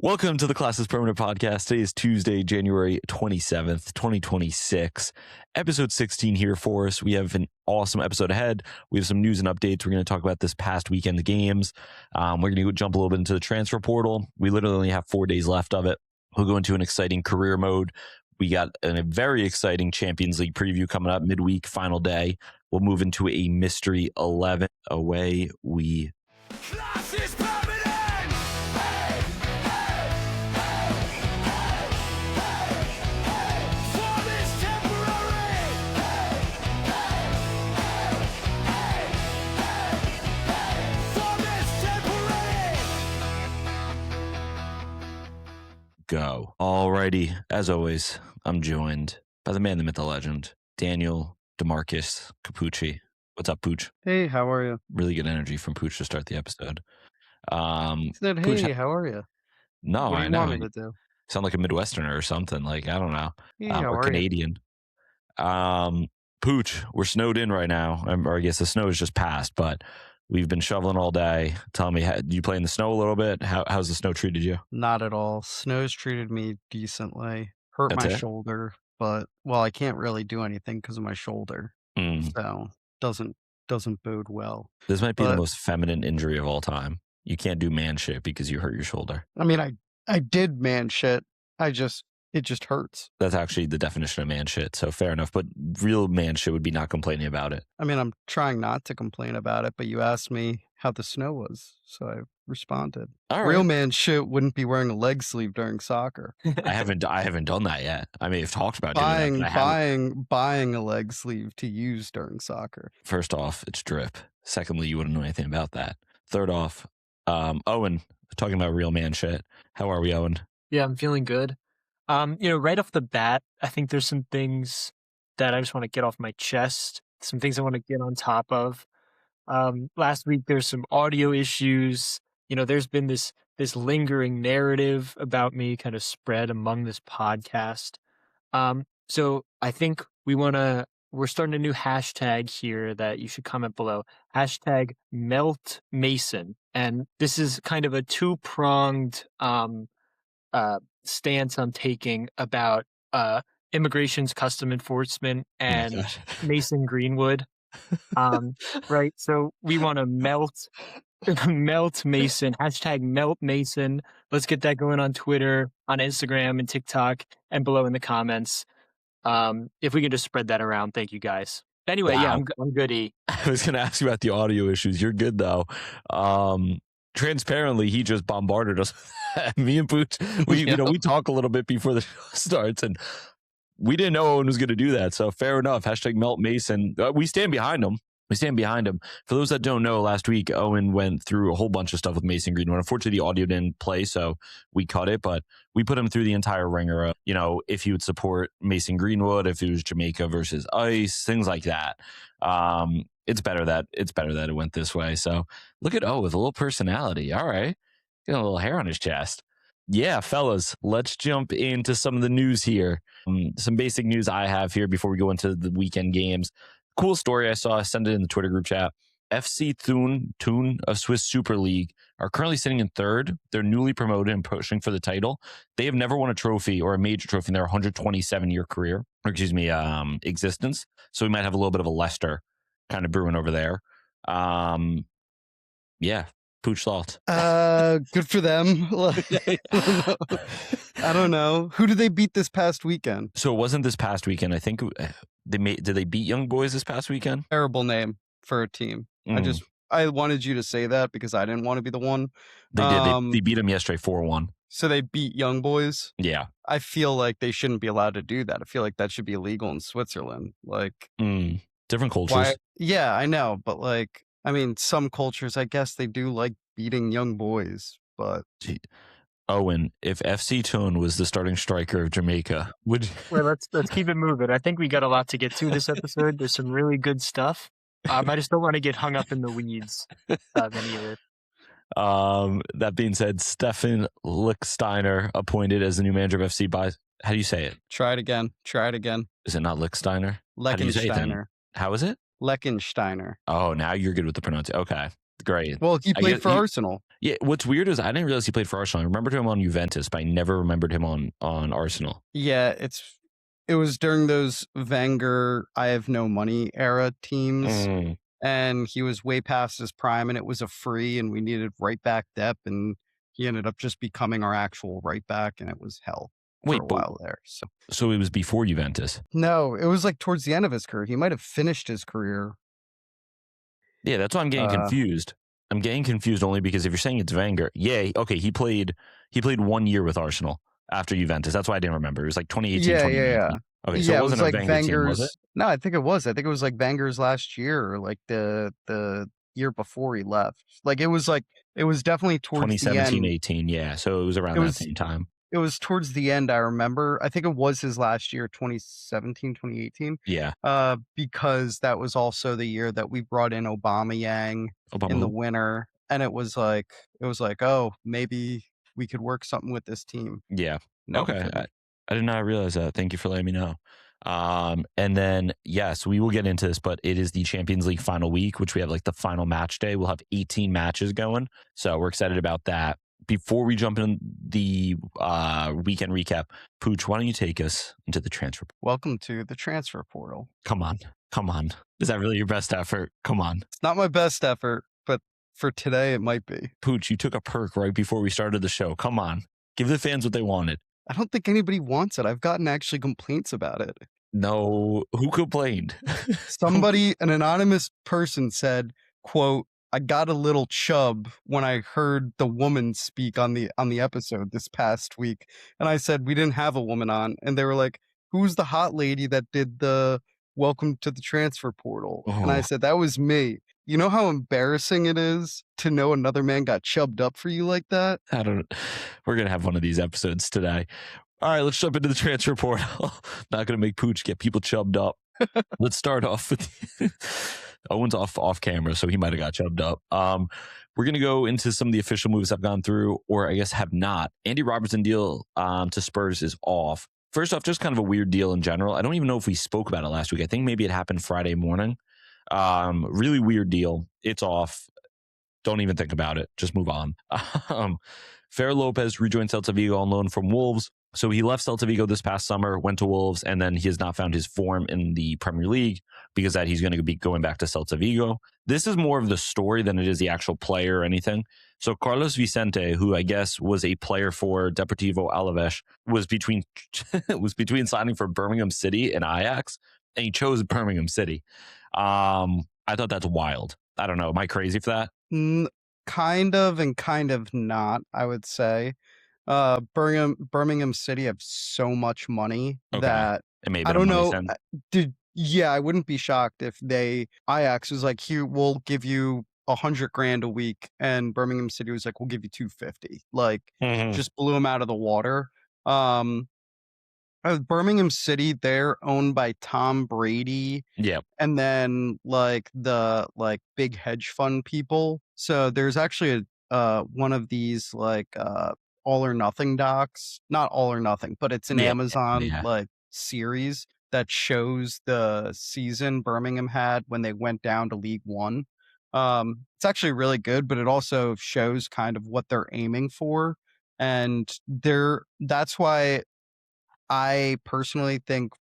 Welcome to the Classes Permanent Podcast. Today is Tuesday, January 27th, 2026. Episode 16 here for us. We have an awesome episode ahead. We have some news and updates. We're going to talk about this past weekend's games. We're going to jump a little bit into the transfer portal. We literally only have 4 days left of it. We'll go into an exciting career mode. We got a very exciting Champions League preview coming up midweek, final day. We'll move into a Mystery 11. Away we Classes Permanent! Form is temporary! Form is temporary! go. Alrighty, as always, I'm joined by the man, the myth, the legend, Daniel DeMarcus Capucci. What's up, Pooch? Hey, how are you? Really good energy from Pooch to start the episode. He said, Pooch, hey, how are you? no, What do I you know. want me to do? Sound like a Midwesterner or something. Like, I don't know. Hey, how Or are you? Canadian. Pooch, we're snowed in right now. Or I guess the snow has just passed, but we've been shoveling all day. Tell me, do you play in the snow a little bit? How's the snow treated you? Not at all. Snow's treated me decently. Hurt That's my it? shoulder, but, well, I can't really do anything because of my shoulder. So, doesn't bode well. This might be the But- most feminine injury of all time. You can't do man shit because you hurt your shoulder. I mean, I did man shit. It just hurts. That's actually the definition of man shit. So fair enough. But real man shit would be not complaining about it. I mean, I'm trying not to complain about it, but you asked me how the snow was, so I responded. All Real right. man shit wouldn't be wearing a leg sleeve during soccer. I haven't done that yet. I may have talked about doing that, but I haven't. Buying a leg sleeve to use during soccer. First off, it's drip. Secondly, you wouldn't know anything about that. Third off, Owen, talking about real man shit. How are we, Owen? Yeah, I'm feeling good. Right off the bat, I think there's some things that I just want to get off my chest, some things I want to get on top of. Last week, there's some audio issues. There's been this lingering narrative about me kind of spread among this podcast. So I think we're starting a new hashtag here that you should comment below. Hashtag Melt Mason. And this is kind of a two-pronged stance I'm taking about immigration's custom enforcement and Mason Greenwood. Right. So we want to melt Mason, hashtag Melt Mason. Let's get that going on Twitter, on Instagram and TikTok, and below in the comments. If we can just spread that around, thank you guys. Anyway, Wow. yeah, I'm good. I was going to ask you about the audio issues. You're good, though. Transparently, he just bombarded us. Me and Pooch, we talk a little bit before the show starts, and we didn't know Owen was going to do that. So fair enough. Hashtag Melt Mason. We stand behind him. For those that don't know, last week, Owen went through a whole bunch of stuff with Mason Greenwood. Unfortunately, the audio didn't play, so we cut it, but we put him through the entire ringer of, if he would support Mason Greenwood, if it was Jamaica versus ICE, things like that. It's better that it went this way. So look at O with a little personality. All right. Got a little hair on his chest. Yeah, fellas, let's jump into some of the news here. Some basic news I have here before we go into the weekend games. Cool story I saw. I sent it in the Twitter group chat. FC Thun of Swiss Super League are currently sitting in third. They're newly promoted and pushing for the title. They have never won a trophy or a major trophy in their 127-year career, existence. So we might have a little bit of a Leicester kind of brewing over there. Yeah, Pooch thoughts. Good for them. I don't know. Who did they beat this past weekend? So it wasn't this past weekend. I think did they beat Young Boys this past weekend? Terrible name for a team. I wanted you to say that because I didn't want to be the one. They did. They beat them yesterday 4-1. So they beat Young Boys. Yeah. I feel like they shouldn't be allowed to do that. I feel like that should be illegal in Switzerland. Like, different cultures. why? Yeah, I know, but some cultures, I guess they do like beating Young Boys, but Owen, if FC Thun was the starting striker of Jamaica, would you... Well, let's keep it moving. I think we got a lot to get to this episode. There's some really good stuff. I just don't want to get hung up in the weeds of any of it. That being said, Stefan Lichtsteiner appointed as the new manager of FC by, how do you say it? try it again. Is it not Lichtsteiner? How do you say it then? Leckensteiner. How is it? Leckensteiner. Oh, now you're good with the pronunciation. Okay. Great. Well, he played for Arsenal. Yeah, what's weird is I didn't realize he played for Arsenal. I remembered him on Juventus, but I never remembered him on Arsenal. Yeah, it was during those Wenger I have no money era teams, and he was way past his prime, and it was a free, and we needed right back depth, and he ended up just becoming our actual right back, and it was hell for a while there. So it was before Juventus? No, it was like towards the end of his career. He might have finished his career. Yeah, that's why I'm getting confused. I'm getting confused only because if you're saying it's Wenger, yeah, okay, he played 1 year with Arsenal after Juventus. That's why I didn't remember. It was like 2018, 2019. Yeah. Okay, so it wasn't like a Wenger team, was it? No, I think it was. I think it was like Wenger's last year or like the year before he left. Like it was definitely towards the end. 2017, 18, yeah. So it was around that same time. It was towards the end, I remember. I think it was his last year, 2017, 2018. Yeah. Because that was also the year that we brought in Aubameyang in the winter. And it was like, oh, maybe we could work something with this team. Yeah. No, okay. I did not realize that. Thank you for letting me know. And then, yes, we will get into this, but it is the Champions League final week, which we have like the final match day. We'll have 18 matches going. So we're excited about that. Before we jump in the weekend recap, Pooch, why don't you take us into the transfer? Welcome to the transfer portal. Come on. Is that really your best effort? Come on. It's not my best effort, but for today, it might be. Pooch, you took a perk right before we started the show. Come on. Give the fans what they wanted. I don't think anybody wants it. I've gotten actually complaints about it. No. Who complained? Somebody, an anonymous person said, quote, I got a little chub when I heard the woman speak on the episode this past week. And I said, we didn't have a woman on. And they were like, who's the hot lady that did the welcome to the transfer portal? And I said, that was me. You know how embarrassing it is to know another man got chubbed up for you like that? We're going to have one of these episodes today. All right, let's jump into the transfer portal. Not going to make Pooch get people chubbed up. Let's start off with Owen's off camera, so he might have got chubbed up. We're going to go into some of the official moves I've gone through, or I guess have not. Andy Robertson deal to Spurs is off. First off, just kind of a weird deal in general. I don't even know if we spoke about it last week. I think maybe it happened Friday morning. Really weird deal. It's off. Don't even think about it. Just move on. Fer Lopez rejoined Celta Vigo on loan from Wolves. So he left Celta Vigo this past summer, went to Wolves, and then he has not found his form in the Premier League because that he's going to be going back to Celta Vigo. This is more of the story than it is the actual player or anything. So Carlos Vicente, who I guess was a player for Deportivo Alaves, was between signing for Birmingham City and Ajax, and he chose Birmingham City. I thought that's wild. I don't know. Am I crazy for that? Kind of and kind of not, I would say. Birmingham City have so much money that it made I don't know. I wouldn't be shocked if Ajax was like, here, we'll give you $100,000 a week, and Birmingham City was like, we'll give you $250,000. Like, just blew them out of the water. Birmingham City, they're owned by Tom Brady. Yeah. And then the big hedge fund people. So there's actually one of these All or Nothing docs, not All or Nothing, but it's an Amazon series that shows the season Birmingham had when they went down to League One. It's actually really good, but it also shows kind of what they're aiming for. And that's why I personally think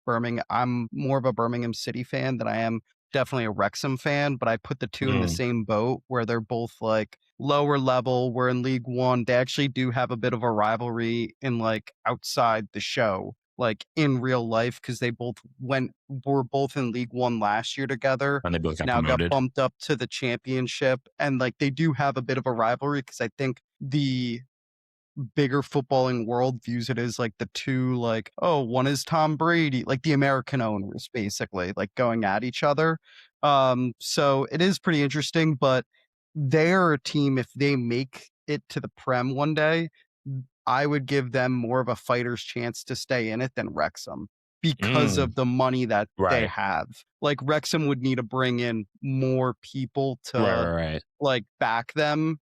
I'm more of a Birmingham City fan than I am definitely a Wrexham fan, but I put the two in the same boat where they're both like lower level. We're in League One. They actually do have a bit of a rivalry in outside the show, like in real life, because they were both in League One last year together, and they both got bumped up to the championship, and they do have a bit of a rivalry because I think the bigger footballing world views it as the two one is Tom Brady, the American owners basically going at each other. So it is pretty interesting, but they're a team, if they make it to the Prem one day, I would give them more of a fighter's chance to stay in it than Wrexham because of the money that they have. Wrexham would need to bring in more people to back them.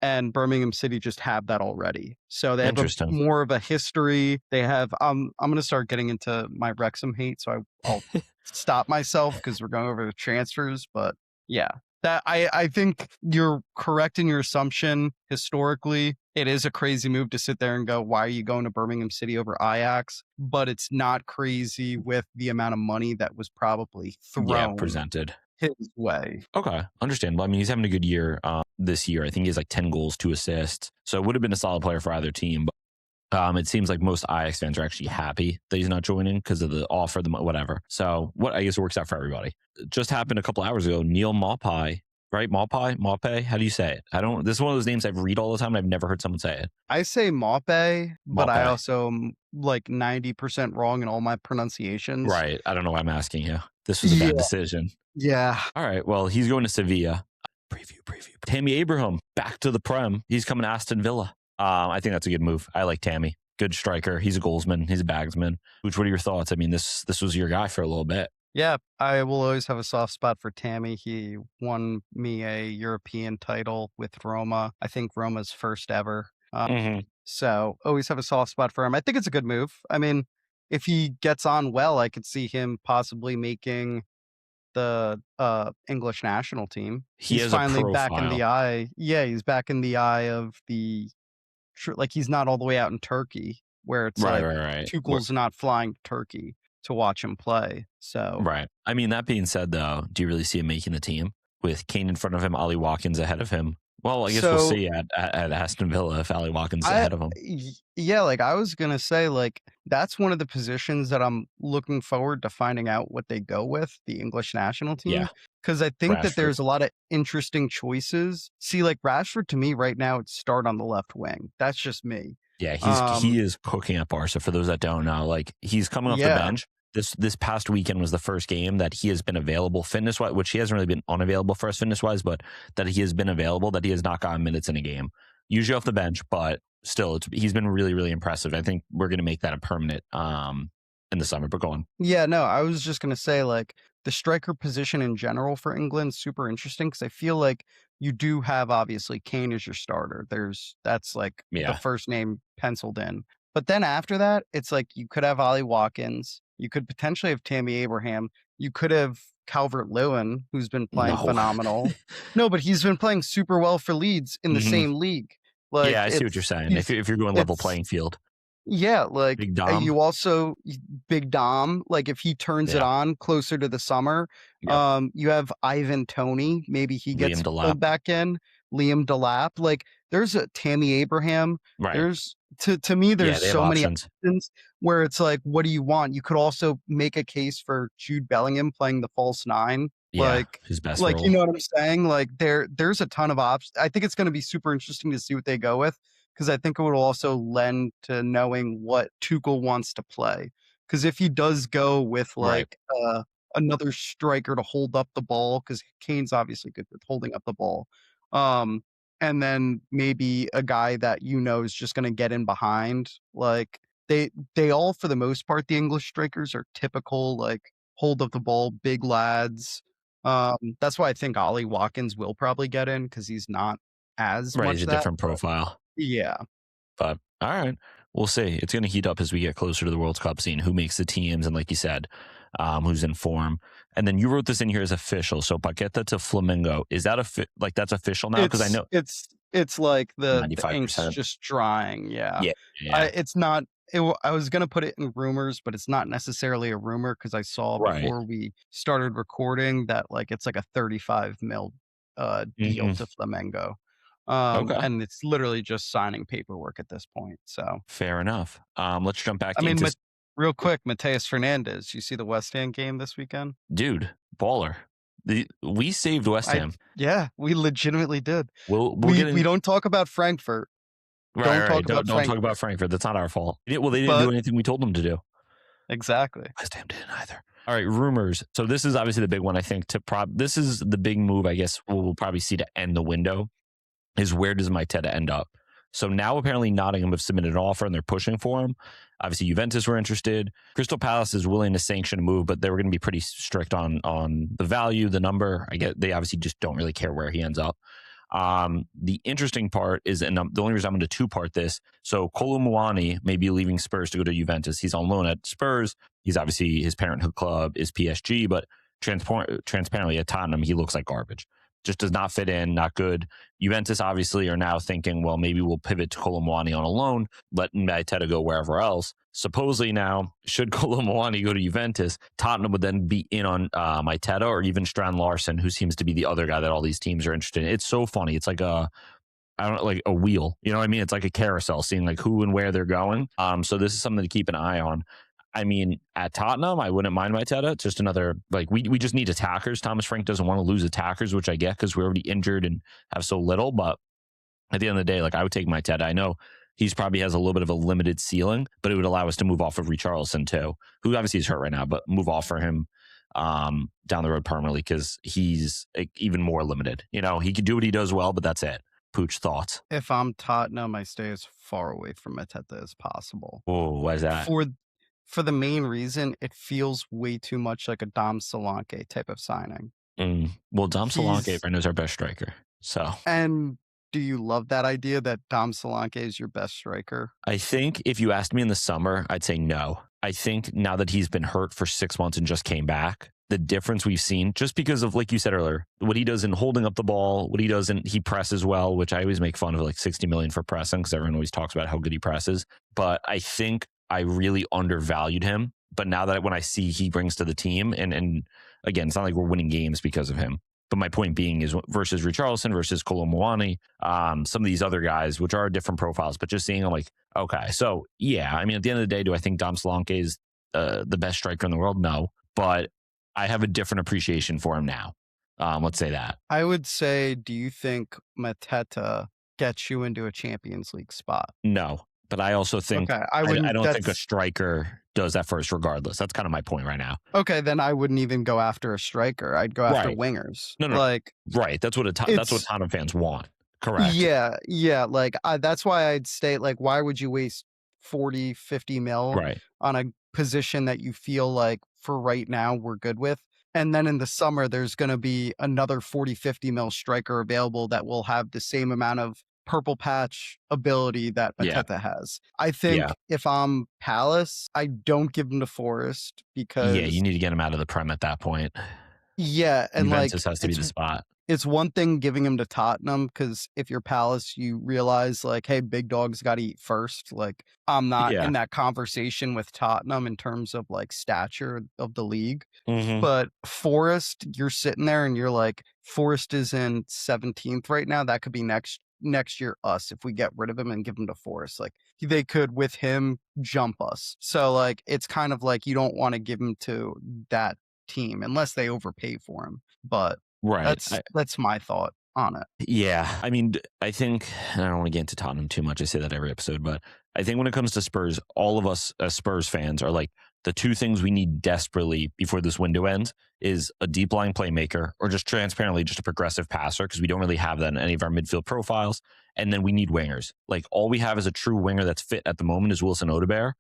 And Birmingham City just have that already. So they have more of a history. They have, I'm going to start getting into my Wrexham hate. So I'll stop myself because we're going over the transfers. But yeah. That I think you're correct in your assumption. Historically, it is a crazy move to sit there and go, why are you going to Birmingham City over Ajax? But it's not crazy with the amount of money that was probably thrown presented his way. Okay, understandable. I mean, he's having a good year this year. I think he has like 10 goals, 2 assists. So it would have been a solid player for either team. But it seems like most Ajax fans are actually happy that he's not joining because of the offer, the whatever. So what I guess it works out for everybody. It just happened a couple hours ago. Neil Maupay, right? Maupay? How do you say it? This is one of those names I read all the time and I've never heard someone say it. I say Maupay, but I Maupay. also am like 90% wrong in all my pronunciations. Right. I don't know why I'm asking you. This was a bad decision. Yeah. All right. Well, he's going to Sevilla. Preview. Tammy Abraham back to the Prem. He's coming to Aston Villa. I think that's a good move. I like Tammy. Good striker. He's a goalsman. He's a bagsman. What are your thoughts? I mean, this was your guy for a little bit. Yeah, I will always have a soft spot for Tammy. He won me a European title with Roma. I think Roma's first ever. So always have a soft spot for him. I think it's a good move. I mean, if he gets on well, I could see him possibly making the English national team. He's finally back in the eye. Yeah, he's back in the eye of the like he's not all the way out in Turkey where it's right. Tuchel's not flying to Turkey to watch him play. So right. I mean, that being said, though, do you really see him making the team with Kane in front of him, Ollie Watkins ahead of him? Well, I guess we'll see at Aston Villa if Ollie Watkins is ahead of him. Yeah, like I was gonna say, like that's one of the positions that I'm looking forward to finding out what they go with, the English national team. Yeah. Because I think Rashford. that there's a lot of interesting choices. See, like Rashford to me right now, it's start on the left wing. That's just me. Yeah, he is cooking at Barca. For those that don't know, like he's coming off the bench. This past weekend was the first game that he has been available fitness wise, which he hasn't really been unavailable for us fitness wise, but that he has been available, that he has not gotten minutes in a game, usually off the bench, but still, he's been really, really impressive. I think we're going to make that a permanent in the summer. But go on. Yeah, no, I was just going to say like the striker position in general for England super interesting because I feel like you do have obviously Kane as your starter. That's like the first name penciled in. But then after that, it's like you could have Ollie Watkins. You could potentially have Tammy Abraham. You could have Calvert-Lewin, who's been playing phenomenal. No, but he's been playing super well for Leeds in the same league. Like, yeah, I see what you're saying. If you're going level playing field. Yeah, like Big Dom. you also Big Dom, like if he turns it on closer to the summer, you have Ivan Toney, maybe he gets pulled back in, Liam Delap, like there's a Tammy Abraham. Right. There's to me there's so many options where it's like what do you want? You could also make a case for Jude Bellingham playing the false nine. Like his best like role. you know what I'm saying? Like there's a ton of options. I think it's going to be super interesting to see what they go with. Because I think it would also lend to knowing what Tuchel wants to play. Because if he does go with like another striker to hold up the ball, because Kane's obviously good with holding up the ball, and then maybe a guy that you know is just going to get in behind. Like they all, for the most part, the English strikers are typical like hold up the ball, big lads. That's why I think Ollie Watkins will probably get in because he's not as much he's a different profile. Yeah. But all right, we'll see. It's going to heat up as we get closer to the World Cup, seeing who makes the teams and, like you said, who's in form. And then you wrote this in here as official. So Paqueta to Flamengo, is that that's official now? Because I know it's like the 95%. ink's just drying. Yeah. It's not. I was gonna put it in rumors, but it's not necessarily a rumor because I saw before we started recording that like it's like a 35 mil deal to Flamengo. And it's literally just signing paperwork at this point. So fair enough. Let's jump back. Real quick, Mateus Fernandez. You see the West Ham game this weekend? Dude, baller. We saved West Ham. Yeah, we legitimately did. We don't talk about Frankfurt. Don't talk about Frankfurt. That's not our fault. Well, they didn't do anything we told them to do. Exactly. West Ham didn't either. All right, rumors. So this is obviously the big one. I think this is the big move. I guess we'll probably see to end the window. Is where does Maiteta end up? So now apparently Nottingham have submitted an offer and they're pushing for him. Obviously Juventus were interested. Crystal Palace is willing to sanction a move, but they were going to be pretty strict on the value, the number. I get they obviously just don't really care where he ends up. The interesting part is, and the only reason I'm going to two-part this, so Kolo Muani may be leaving Spurs to go to Juventus. He's on loan at Spurs. He's obviously, his parenthood club is PSG, but transparently at Tottenham, he looks like garbage. just does not fit in, not good. Juventus obviously are now thinking, well, maybe we'll pivot to Colomwani on a loan, let Maiteta go wherever else. Supposedly now, should Colomwani go to Juventus, Tottenham would then be in on Maiteta or even Strand Larsen, who seems to be the other guy that all these teams are interested in. It's so funny. It's like I don't know, like a wheel. You know what I mean? It's like a carousel, seeing like who and where they're going. So this is something to keep an eye on. I mean, at Tottenham, I wouldn't mind Maiteta. It's just another, like, we just need attackers. Thomas Frank doesn't want to lose attackers, which I get because we're already injured and have so little. But at the end of the day, like, I would take Maiteta. I know he's probably has a little bit of a limited ceiling, but it would allow us to move off of Richarlison too, who obviously is hurt right now, but move off for him down the road permanently because he's even more limited. You know, he can do what he does well, but that's it. Pooch, thoughts? If I'm Tottenham, I stay as far away from Mateta as possible. Oh, why is that? For the main reason, it feels way too much like a Dom Solanke type of signing. Well, Dom Solanke right now is our best striker. So, and do you love that idea that Dom Solanke is your best striker? I think if you asked me in the summer, I'd say no. I think now that he's been hurt for 6 months and just came back, the difference we've seen, just because of, like you said earlier, what he does in holding up the ball, what he does in, he presses well, which I always make fun of, like 60 million for pressing because everyone always talks about how good he presses. But I think I really undervalued him. But now that when I see he brings to the team, and again, it's not like we're winning games because of him. But my point being is versus Richarlison, versus Colomwani, some of these other guys, which are different profiles, but just seeing them like, okay, so yeah, I mean, at the end of the day, do I think Dom Solanke is the best striker in the world? No, but I have a different appreciation for him now. Let's say that. I would say, do you think Mateta gets you into a Champions League spot? No, but I also think I don't think a striker does that first regardless. That's kind of my point right now. Okay, then I wouldn't even go after a striker. I'd go after wingers. No. Like, right. That's what Tottenham fans want. Correct. Yeah. Like, that's why I'd state, like, why would you waste 40, 50 mil on a position that you feel like for right now we're good with? And then in the summer, there's going to be another 40, 50 mil striker available that will have the same amount of purple patch ability that Mateta has. I think if I'm Palace, I don't give him to Forest because you need to get him out of the Prem at that point. Yeah, and Juventus has to be the spot. It's one thing giving him to Tottenham because if you're Palace, you realize like, hey, big dogs got to eat first. Like, I'm not in that conversation with Tottenham in terms of like stature of the league. But Forest, you're sitting there and you're like, Forest is in 17th right now. That could be next year us if we get rid of him and give him to Forest. Like, they could with him jump us. So like, it's kind of like you don't want to give him to that team unless they overpay for him. But that's my thought on it. Yeah, I mean, I think, and I don't want to get into Tottenham too much. I say that every episode, but I think when it comes to Spurs, all of us as Spurs fans are like, the two things we need desperately before this window ends is a deep line playmaker or just transparently just a progressive passer because we don't really have that in any of our midfield profiles. And then we need wingers. Like, all we have is a true winger that's fit at the moment is Wilson Odegaard.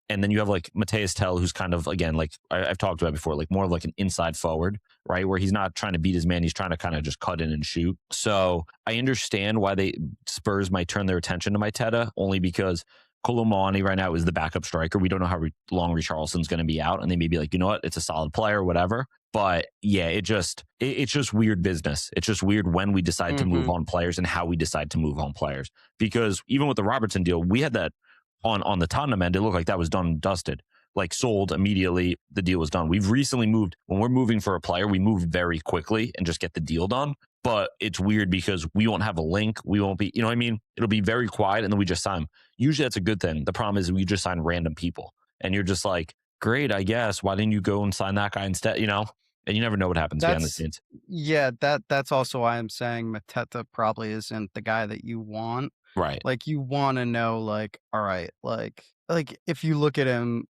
And then you have like Mateus Tell, who's kind of, again, like I've talked about before, like more of like an inside forward, right? Where he's not trying to beat his man. He's trying to kind of just cut in and shoot. So I understand why Spurs might turn their attention to Maiteta, only because Colomwani right now is the backup striker. We don't know how long Richarlison's going to be out. And they may be like, you know what? It's a solid player, whatever. But yeah, it's just weird business. It's just weird when we decide to move on players and how we decide to move on players. Because even with the Robertson deal, we had that on the Tottenham end, it looked like that was done and dusted. Like, sold immediately, the deal was done. We've recently moved. When we're moving for a player, we move very quickly and just get the deal done. But it's weird because we won't have a link. We won't be, you know what I mean? It'll be very quiet and then we just sign. Usually that's a good thing. The problem is we just sign random people. And you're just like, great, I guess. Why didn't you go and sign that guy instead? You know? And you never know what happens behind the scenes. Yeah, that's also why I'm saying Mateta probably isn't the guy that you want. Right. Like, you want to know, like, all right, like if you look at him,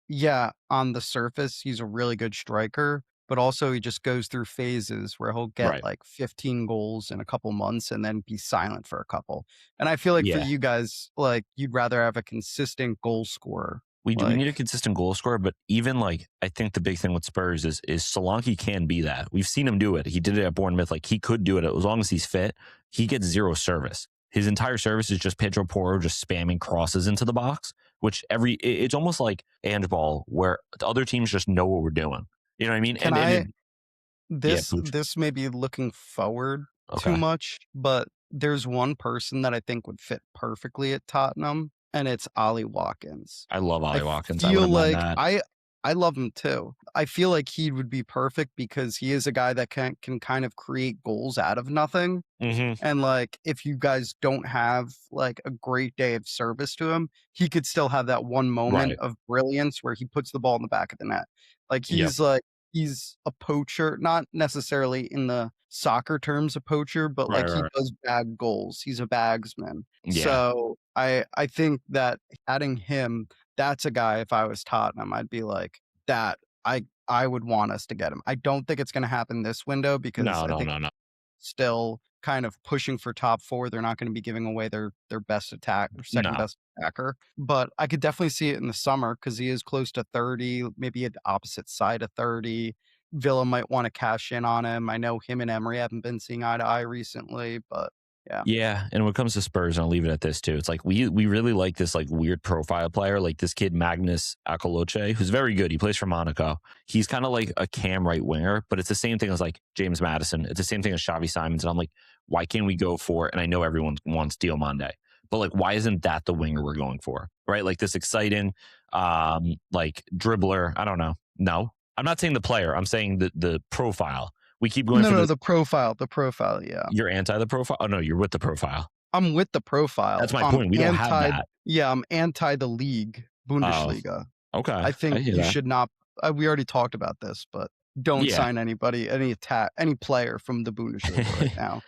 yeah, on the surface, he's a really good striker, but also he just goes through phases where he'll get like 15 goals in a couple months and then be silent for a couple. And I feel like for you guys, like, you'd rather have a consistent goal scorer. We need a consistent goal scorer, but even like, I think the big thing with Spurs is Solanke can be that. We've seen him do it. He did it at Bournemouth. Like, he could do it as long as he's fit. He gets zero service. His entire service is just Pedro Porro just spamming crosses into the box, which it's almost like Ange Ball, where the other teams just know what we're doing. You know what I mean? Pooch. This may be looking forward too Okay. much, but there's one person that I think would fit perfectly at Tottenham, and it's Ollie Watkins. I love Ollie Watkins. I feel wouldn't mind like that. I love him too. I feel like he would be perfect because he is a guy that can kind of create goals out of nothing. Mm-hmm. And like if you guys don't have like a great day of service to him, he could still have that one moment Right. of brilliance where he puts the ball in the back of the net. Like Yep. he's a poacher, not necessarily in the soccer terms of poacher, but like he Right. does bag goals. He's a bagsman. Yeah. So I think that adding him, that's a guy, if I was Tottenham, I'd be like, that I would want us to get him. I don't think it's gonna happen this window because No. still kind of pushing for top 4. They're not gonna be giving away their best attack or second No. best attacker. But I could definitely see it in the summer because he is close to 30, maybe at the opposite side of 30. Villa might want to cash in on him. I know him and Emery haven't been seeing eye to eye recently, but yeah. Yeah, and when it comes to Spurs, and I'll leave it at this too. It's like we really like this like weird profile player, like this kid Magnus Akoloche, who's very good. He plays for Monaco. He's kind of like a cam right winger, but it's the same thing as like James Madison. It's the same thing as Xavi Simons. And I'm like, why can't we go for? And I know everyone wants Diomande, but like, why isn't that the winger we're going for? Right, like this exciting, like dribbler. I don't know. No, I'm not saying the player. I'm saying the profile. We keep going for this. The profile, yeah. You're anti the profile? Oh, no, you're with the profile. I'm with the profile. That's my point. We don't have that. Yeah, I'm anti the league, Bundesliga. Okay. I think you should not. We already talked about this, but don't sign anybody, any player from the Bundesliga right now.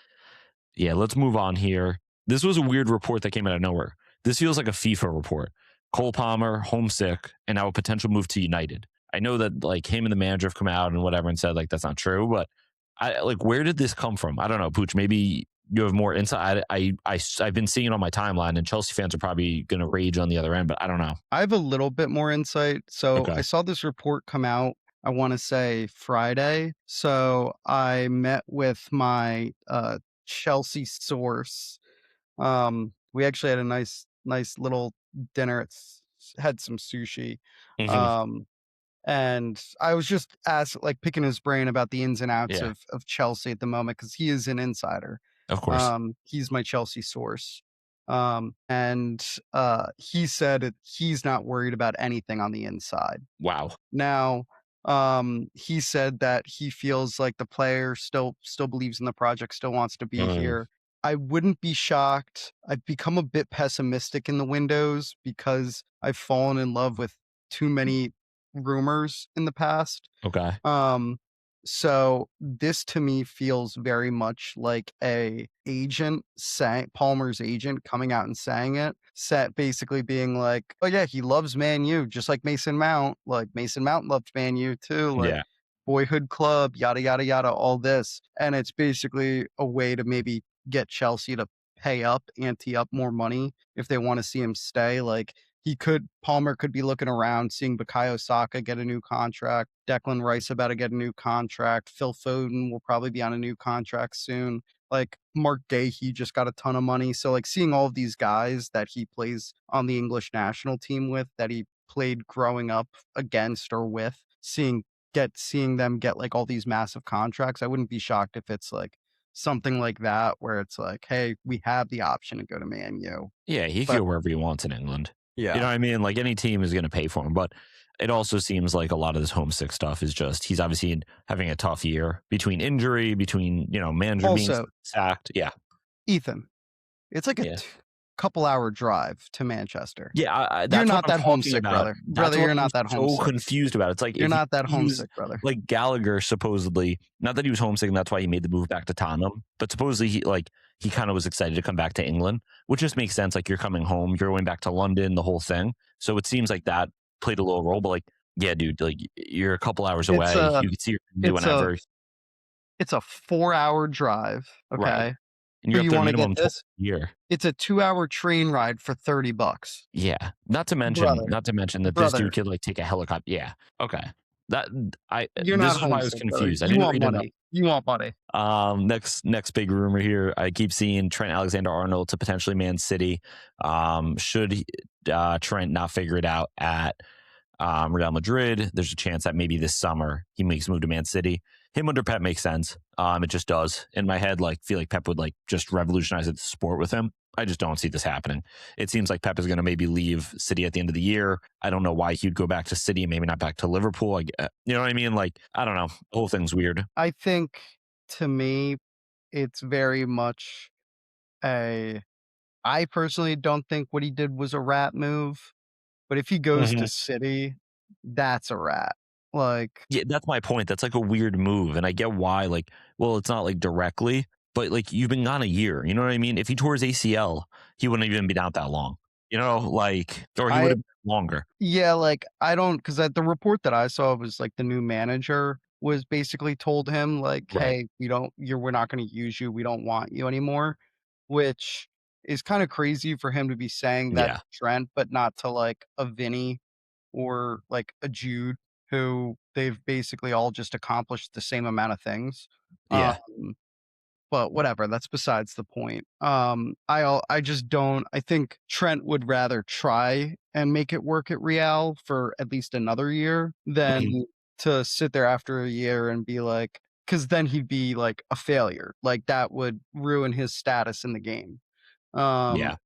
Yeah, let's move on here. This was a weird report that came out of nowhere. This feels like a FIFA report. Cole Palmer, homesick, and now a potential move to United. I know that like him and the manager have come out and whatever and said like that's not true, but where did this come from? I don't know, Pooch. Maybe you have more insight. I've been seeing it on my timeline, and Chelsea fans are probably going to rage on the other end, but I don't know. I have a little bit more insight. So I saw this report come out, I want to say Friday. So I met with my Chelsea source. We actually had a nice little dinner. Had some sushi. Mm-hmm. And I was just picking his brain about the ins and outs of Chelsea at the moment because he is an insider. Of course. He's my Chelsea source. And he said he's not worried about anything on the inside. Wow. Now, he said that he feels like the player still believes in the project, still wants to be here. I wouldn't be shocked. I've become a bit pessimistic in the windows because I've fallen in love with too many rumors in the past. Okay. So this to me feels very much like Palmer's agent coming out and saying it, basically being like, oh yeah, he loves Man U, just like Mason Mount. Like Mason Mount loved Man U too. Like boyhood club, yada yada yada, all this. And it's basically a way to maybe get Chelsea to ante up more money if they want to see him stay. Like Palmer could be looking around, seeing Bukayo Saka get a new contract, Declan Rice about to get a new contract, Phil Foden will probably be on a new contract soon. Like Mark Gahey just got a ton of money. So like seeing all of these guys that he plays on the English national team with, that he played growing up against or with, seeing them get like all these massive contracts, I wouldn't be shocked if it's like something like that where it's like, hey, we have the option to go to Man U. Yeah, he can go wherever he wants in England. Yeah. You know what I mean? Like any team is going to pay for him, but it also seems like a lot of this homesick stuff is just, he's obviously having a tough year between injury, manager being sacked. Yeah. Ethan, it's like a couple-hour drive to Manchester. Yeah. You're not that homesick, brother. Brother, you're not that homesick. So confused about it. It's like, you're not that homesick, brother. Like Gallagher supposedly, not that he was homesick and that's why he made the move back to Tottenham, but supposedly he kind of was excited to come back to England, which just makes sense. Like you're coming home, you're going back to London, the whole thing. So it seems like that played a little role, but like, yeah, dude, like you're a couple hours away. You can see your whenever. It's a 4-hour drive. Okay. Right. And you're up there minimum twice a year. It's a 2-hour train ride for $30. Yeah. Not to mention that this dude could like take a helicopter. Yeah. Okay. You're this not is why I was confused. You want money. You want money. Next big rumor here. I keep seeing Trent Alexander-Arnold to potentially Man City. Should Trent not figure it out at Real Madrid, there's a chance that maybe this summer he makes a move to Man City. him under Pep makes sense. It just does in my head. Like, feel like Pep would like just revolutionize the sport with him. I just don't see this happening. It seems like Pep is going to maybe leave City at the end of the year. I don't know why he'd go back to City, maybe not back to Liverpool. You know what I mean? Like, I don't know. The whole thing's weird. I think to me, it's very much a. I personally don't think what he did was a rat move, but if he goes to City, that's a rat. Like, Yeah, that's my point. That's like a weird move. And I get why, like, well, it's not like directly, but like you've been gone a year. You know what I mean? If he tore his ACL, he wouldn't even been out that long. You know, like, or he would I have been longer. yeah, like I don't because the report that I saw was like the new manager was basically told him like, Right. "Hey, we're not going to use you. We don't want you anymore," which is kind of crazy for him to be saying that Yeah. to Trent, but not to like a Vinny or like a Jude, who they've basically all just accomplished the same amount of things. Yeah. Um, but whatever, that's besides the point. I just don't. I think Trent would rather try and make it work at Real for at least another year than Mhm. to sit there after a year and be like, because then he'd be like a failure. Like that would ruin his status in the game. Um, Yeah.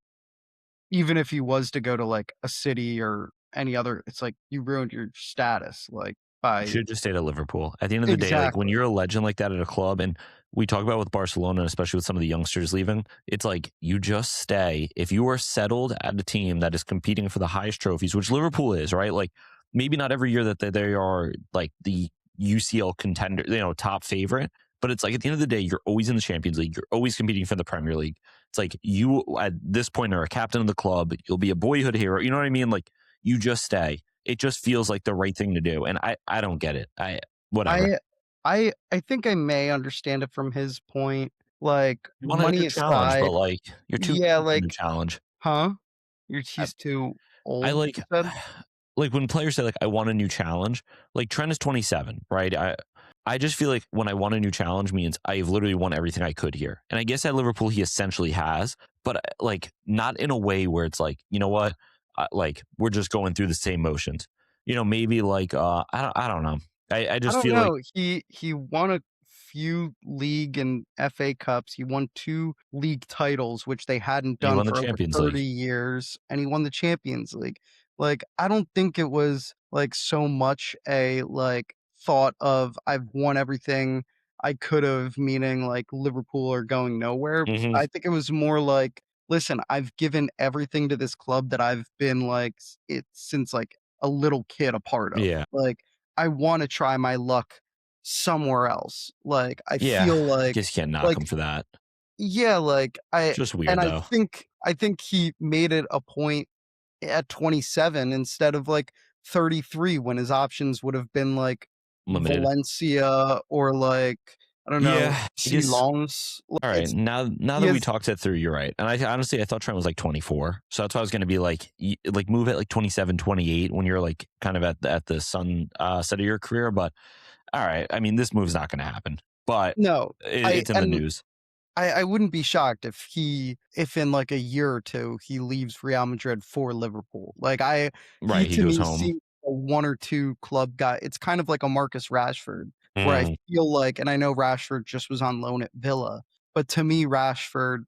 even if he was to go to like a City or any other, it's like you ruined your status like You by should just stayed at Liverpool. At the end of the day, like when exactly. you're a legend like that at a club, and we talk about with Barcelona, especially with some of the youngsters leaving, it's like you just stay. If you are settled at a team that is competing for the highest trophies, which Liverpool is, right? Like maybe not every year that they are like the UCL contender, top favorite, but it's like at the end of the day, you're always in the Champions League. You're always competing for the Premier League. It's like you at this point are a captain of the club. You'll be a boyhood hero. You know what I mean? Like you just stay. It just feels like the right thing to do, and I don't get it. Whatever. I I think I may understand it from his point, like, You want a new money challenge, but aside like you're too yeah, good for a new like challenge. huh? I, He's too I old, like you said? like when players say like I want a new challenge. Like Trent is 27, right? I just feel like when I want a new challenge means I've literally won everything I could here, and I guess at Liverpool he essentially has, but like not in a way where it's like you know what, like we're just going through the same motions. Maybe like I don't know. I I just don't feel like know. He won a few league and FA Cups. He won 2 league titles, which they hadn't he done won the for over Champions 30 League. years, and he won the Champions League. Like, I don't think it was, like, so much a, like, thought of, "I've won everything I could've," meaning, like, Liverpool are going nowhere. Hmm. I think it was more like, "Listen, I've given everything to this club that I've been, like, since, like, a little kid a part of." Yeah. Like, I wanna try my luck somewhere else. Like, I Yeah, feel I guess you can't knock like him for that. yeah, like, Just and weird though. I think he made it a point at 27 instead of, like, 33 when his options would have been, like, Limited. Valencia or, like, I don't know, Yeah, I C guess. Lens. All right, It's now he that we has talked it through, you're right. And I honestly I thought Trent was like 24, so that's why I was going to be like, like move at like 27, 28 when you're like kind of at the sun set of your career. But all right, I mean this move's not going to happen, but no, I it's in the and news, I wouldn't be shocked if in like a year or two he leaves Real Madrid for Liverpool. Like he right? He to goes me home. seems a one or two club guy. It's kind of like a Marcus Rashford, where I Mm, feel like, and I know Rashford just was on loan at Villa, but to me Rashford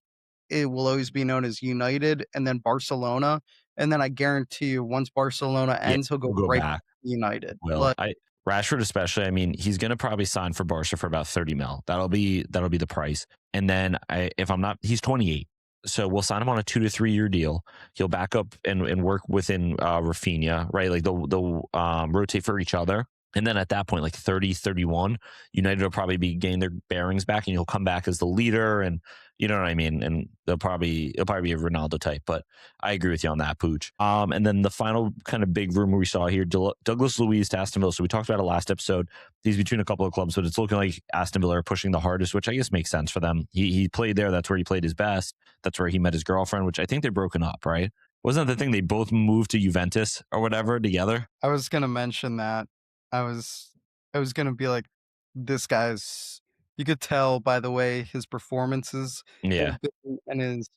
it will always be known as United and then Barcelona, and then I guarantee you once Barcelona yeah, ends, he'll go we'll go right back. back to United. Will Like I Rashford especially? I mean, he's going to probably sign for Barca for about 30 mil. That'll be the price. And then if I'm not, he's 28, so we'll sign him on a 2 to 3 year deal. He'll back up and work within Rafinha, right? Like they'll rotate for each other. And then at that point, like 30, 31, United will probably be getting their bearings back, and he'll come back as the leader, and you know what I mean. And it'll probably be a Ronaldo type, but I agree with you on that, Pooch. And then the final kind of big rumor we saw here, Douglas Luiz to Aston Villa. So we talked about it last episode. He's between a couple of clubs, but it's looking like Aston Villa are pushing the hardest, which I guess makes sense for them. He played there. That's where he played his best. That's where he met his girlfriend, which I think they're broken up, right? Wasn't that the thing? They both moved to Juventus or whatever together. I was gonna mention that. I was I was gonna be like, this guy's you could tell by the way his performances Yeah, have been and his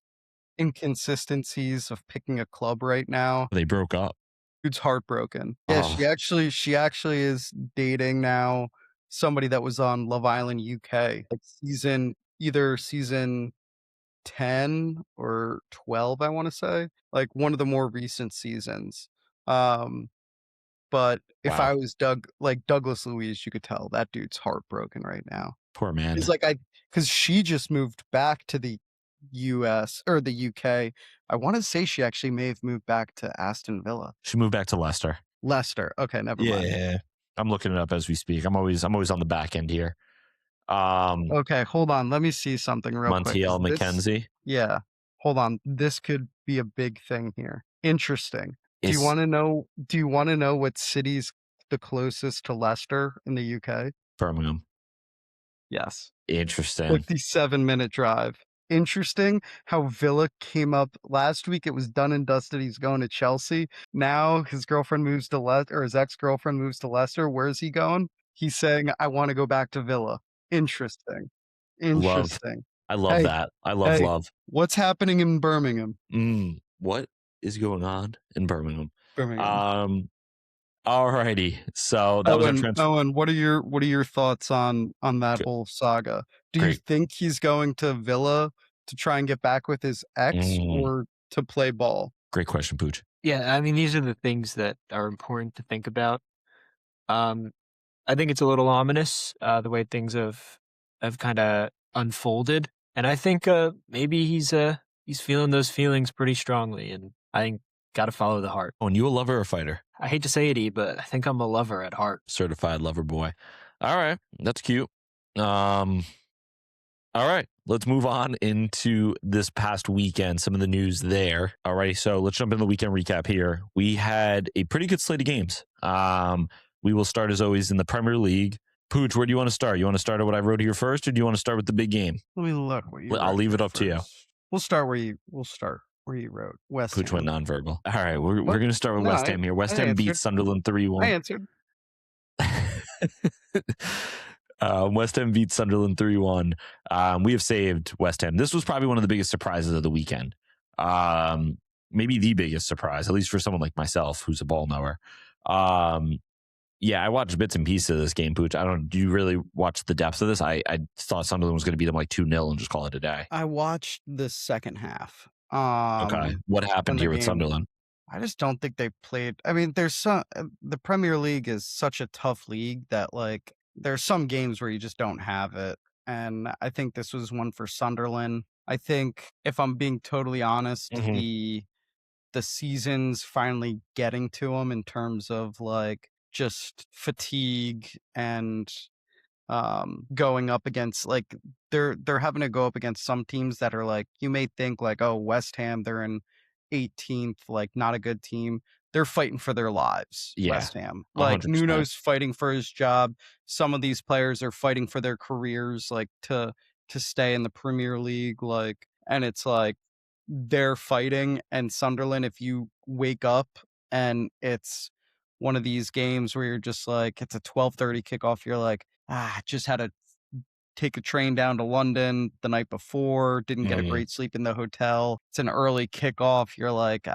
inconsistencies of picking a club right now. they broke up. Dude's heartbroken. Yeah, Oh, she actually is dating now. somebody that was on Love Island UK, like either season 10 or 12, I want to say, like one of the more recent seasons. But if Wow. I was Douglas Luiz, you could tell that dude's heartbroken right now. Poor man. He's like, because she just moved back to the US or the UK. I want to say she actually may have moved back to Aston Villa. She moved back to Leicester. Leicester. Okay, never mind. Yeah. I'm looking it up as we speak. I'm always on the back end here. Okay, hold on. Let me see something real quick. Montiel McKenzie. Yeah. Hold on. This could be a big thing here. Interesting. Do you Is want to know what city's the closest to Leicester in the UK? Birmingham. Yes. Interesting. 57-minute drive. Interesting how Villa came up last week. It was done and dusted. He's going to Chelsea. Now his girlfriend moves to Leicester, or his ex-girlfriend moves to Leicester. Where's he going? He's saying, I want to go back to Villa. Interesting. Interesting. I love Hey, that. I love hey. love. What's happening in Birmingham? What is going on in Birmingham? Birmingham. Alrighty. So that was our transfer. Owen, what are your thoughts on that whole saga? Do you think he's going to Villa to try and get back with his ex or to play ball? Great question, Pooch. Yeah, I mean, these are the things that are important to think about. I think it's a little ominous, the way things have kind of unfolded. And I think maybe he's feeling those feelings pretty strongly. And I think got to follow the heart. Oh, and you a lover or a fighter? I hate to say it, E, but I think I'm a lover at heart. Certified lover boy. All right. That's cute. All right. Let's move on into this past weekend, some of the news there. All right. So let's jump into the weekend recap here. We had a pretty good slate of games. We will start, as always, in the Premier League. Pooch, where do you want to start? You want to start at what I wrote here first, or do you want to start with the big game? Let me look. I'll leave it up to you. We'll start where you wrote. West Pooch Ham. went nonverbal. All right, we're going to start with West Ham here. West Ham beat Sunderland 3-1. I answered. West Ham beat Sunderland 3-1. We have saved West Ham. This was probably one of the biggest surprises of the weekend. Maybe the biggest surprise, at least for someone like myself, who's a ball knower. Yeah, I watched bits and pieces of this game, Pooch. Do you really watch the depth of this? I thought Sunderland was going to beat them like 2-0 and just call it a day. I watched the second half. Okay. What happened here with Sunderland? I just don't think they played. I mean, the Premier League is such a tough league that like there's some games where you just don't have it. And I think this was one for Sunderland. I think if I'm being totally honest, the season's finally getting to them in terms of like just fatigue and going up against like they're having to go up against some teams that are like, you may think like, oh, West Ham, they're in 18th, like not a good team. They're fighting for their lives. Yeah, West Ham, like 100%. Nuno's fighting for his job. Some of these players are fighting for their careers, like to stay in the Premier League, like, and it's like they're fighting. And Sunderland, if you wake up and it's one of these games where you're just like, it's a 12:30 kickoff, you're like, just had to take a train down to London the night before, didn't get a great sleep in the hotel. It's an early kickoff. You're like,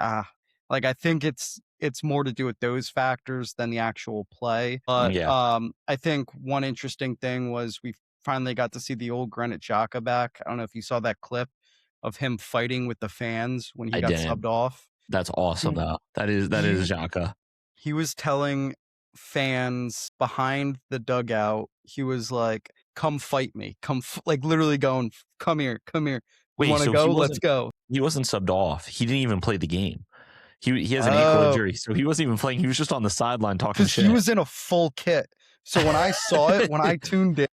like I think it's more to do with those factors than the actual play. But I think one interesting thing was we finally got to see the old Granit Xhaka back. I don't know if you saw that clip of him fighting with the fans when he got subbed off. That's awesome, though. That is Xhaka. He was telling fans behind the dugout, he was like, come fight me. Like literally going, come here. Wait, want to go? Let's go. He wasn't subbed off. He didn't even play the game. He has an ankle injury, so he wasn't even playing. He was just on the sideline talking shit. He was in a full kit. So when I saw it, when I tuned in,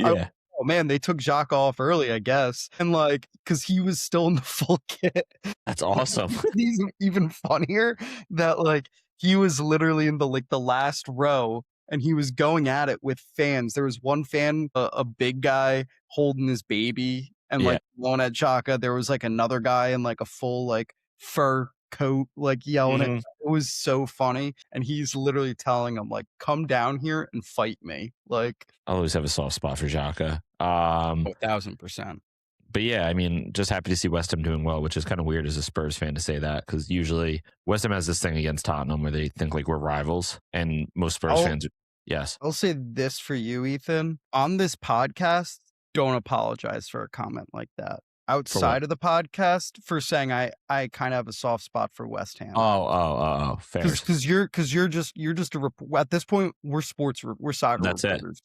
oh man, they took Jacques off early, I guess. And like, because he was still in the full kit. That's awesome. He's even funnier that like he was literally in the last row and he was going at it with fans. There was one fan, a big guy holding his baby and like blowing at Xhaka. There was like another guy in like a full like fur coat, like yelling at him. It was so funny. And he's literally telling him like, come down here and fight me. Like, I always have a soft spot for Xhaka. 1,000%. But yeah, I mean, just happy to see West Ham doing well, which is kind of weird as a Spurs fan to say that, because usually West Ham has this thing against Tottenham where they think like we're rivals, and most Spurs fans Yes. I'll say this for you, Ethan. On this podcast, don't apologize for a comment like that. For what? Outside of the podcast, for saying I kind of have a soft spot for West Ham. Fair. Because you're just at this point we're soccer That's it. reporters.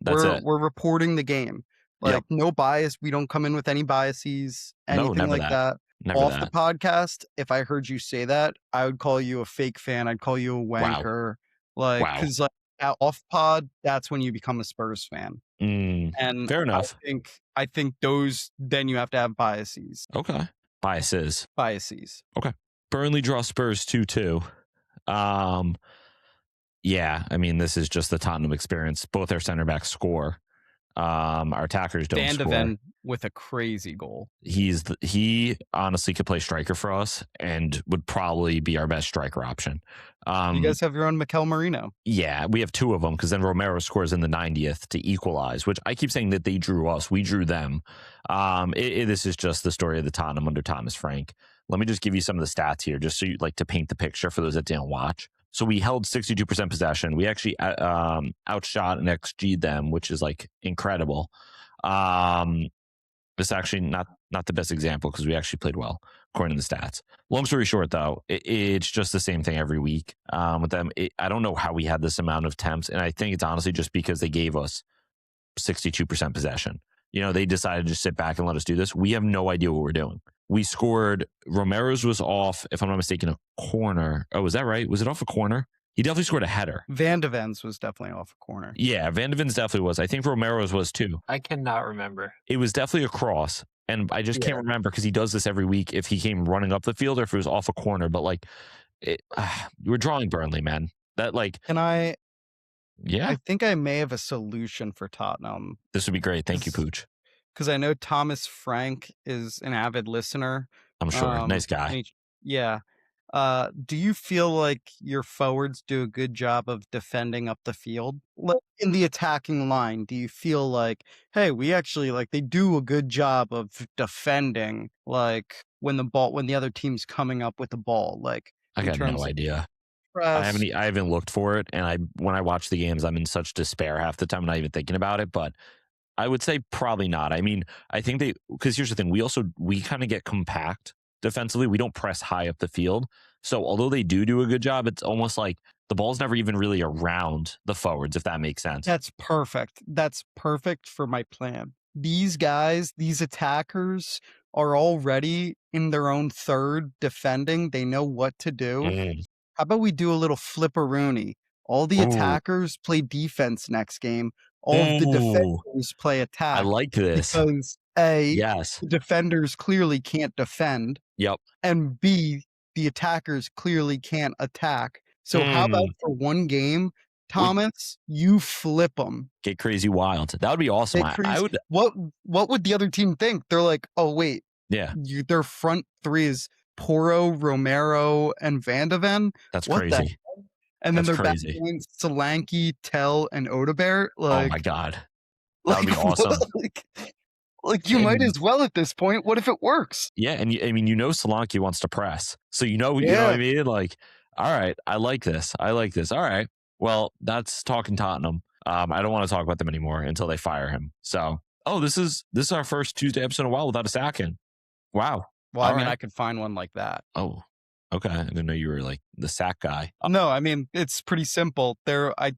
That's it. We're reporting the game. Like Yep. no bias. We don't come in with any biases, No, anything never like that. Never Off that. the podcast, if I heard you say that, I would call you a fake fan. I'd call you a wanker. Like, Wow. because like off pod, that's when you become a Spurs fan. And Fair enough. I think those then you have to have biases. Okay. Biases. Okay. Burnley draw Spurs 2-2. Yeah, I mean, this is just the Tottenham experience. Both our center backs score. Our attackers don't Van de score. Ven with a crazy goal. He honestly could play striker for us and would probably be our best striker option. You guys have your own Mikel Merino. Yeah, we have two of them because then Romero scores in the 90th to equalize, which I keep saying that they drew us. We drew them. This is just the story of the Tottenham under Thomas Frank. Let me just give you some of the stats here, just so you like to paint the picture for those that didn't watch. So we held 62% possession. We actually outshot and XG'd them, which is like incredible. It's actually not the best example because we actually played well, according to the stats. Long story short, though, it's just the same thing every week with them. I don't know how we had this amount of attempts, and I think it's honestly just because they gave us 62% possession. You know, they decided to just sit back and let us do this. We have no idea what we're doing. We scored. Romero's was off, if I'm not mistaken, a corner. Oh, was that right? Was it off a corner? He definitely scored a header. Van de Ven's was definitely off a corner. Yeah, Van de Ven's definitely was. I think Romero's was too. I cannot remember. It was definitely a cross. And I just can't remember because he does this every week if he came running up the field or if it was off a corner. But like, we're drawing Burnley, man. That like, I yeah, think I may have a solution for Tottenham. This would be great. Thank you, Pooch. Because I know Thomas Frank is an avid listener. I'm sure. Nice guy. Yeah. Do you feel like your forwards do a good job of defending up the field? Like in the attacking line, do you feel like, hey, we actually like they do a good job of defending like when the other team's coming up with the ball? Like I got no idea. I haven't looked for it, and when I watch the games, I'm in such despair half the time. I'm not even thinking about it, but I would say probably not. I mean, I think because here's the thing, we kind of get compact defensively. We don't press high up the field. So although they do a good job, it's almost like the ball's never even really around the forwards, if that makes sense. That's perfect. That's perfect for my plan. These guys, these attackers are already in their own third defending. They know what to do. How about we do a little flipperoonie? All the attackers play defense next game. All of the defenders play attack. I like this. Because the defenders clearly can't defend. Yep. And B, the attackers clearly can't attack. So how about for one game, Thomas, you flip them. Get crazy wild. That would be awesome. I would. What would the other team think? They're like, oh wait, yeah, their front three is Porro, Romero, and Van de Ven. That's crazy. And then they're back going Solanke, Tell, and Odobert. Like, oh my god, that would be awesome. Like you might as well at this point. What if it works? Yeah, and Solanke wants to press, so you know what I mean. Like, all right, I like this. All right, well, that's talking Tottenham. I don't want to talk about them anymore until they fire him. So, this is our first Tuesday episode in a while without a sack-in. Wow. Well, I mean, I could find one like that. Oh, okay. I didn't know you were like the sack guy. No, I mean it's pretty simple. I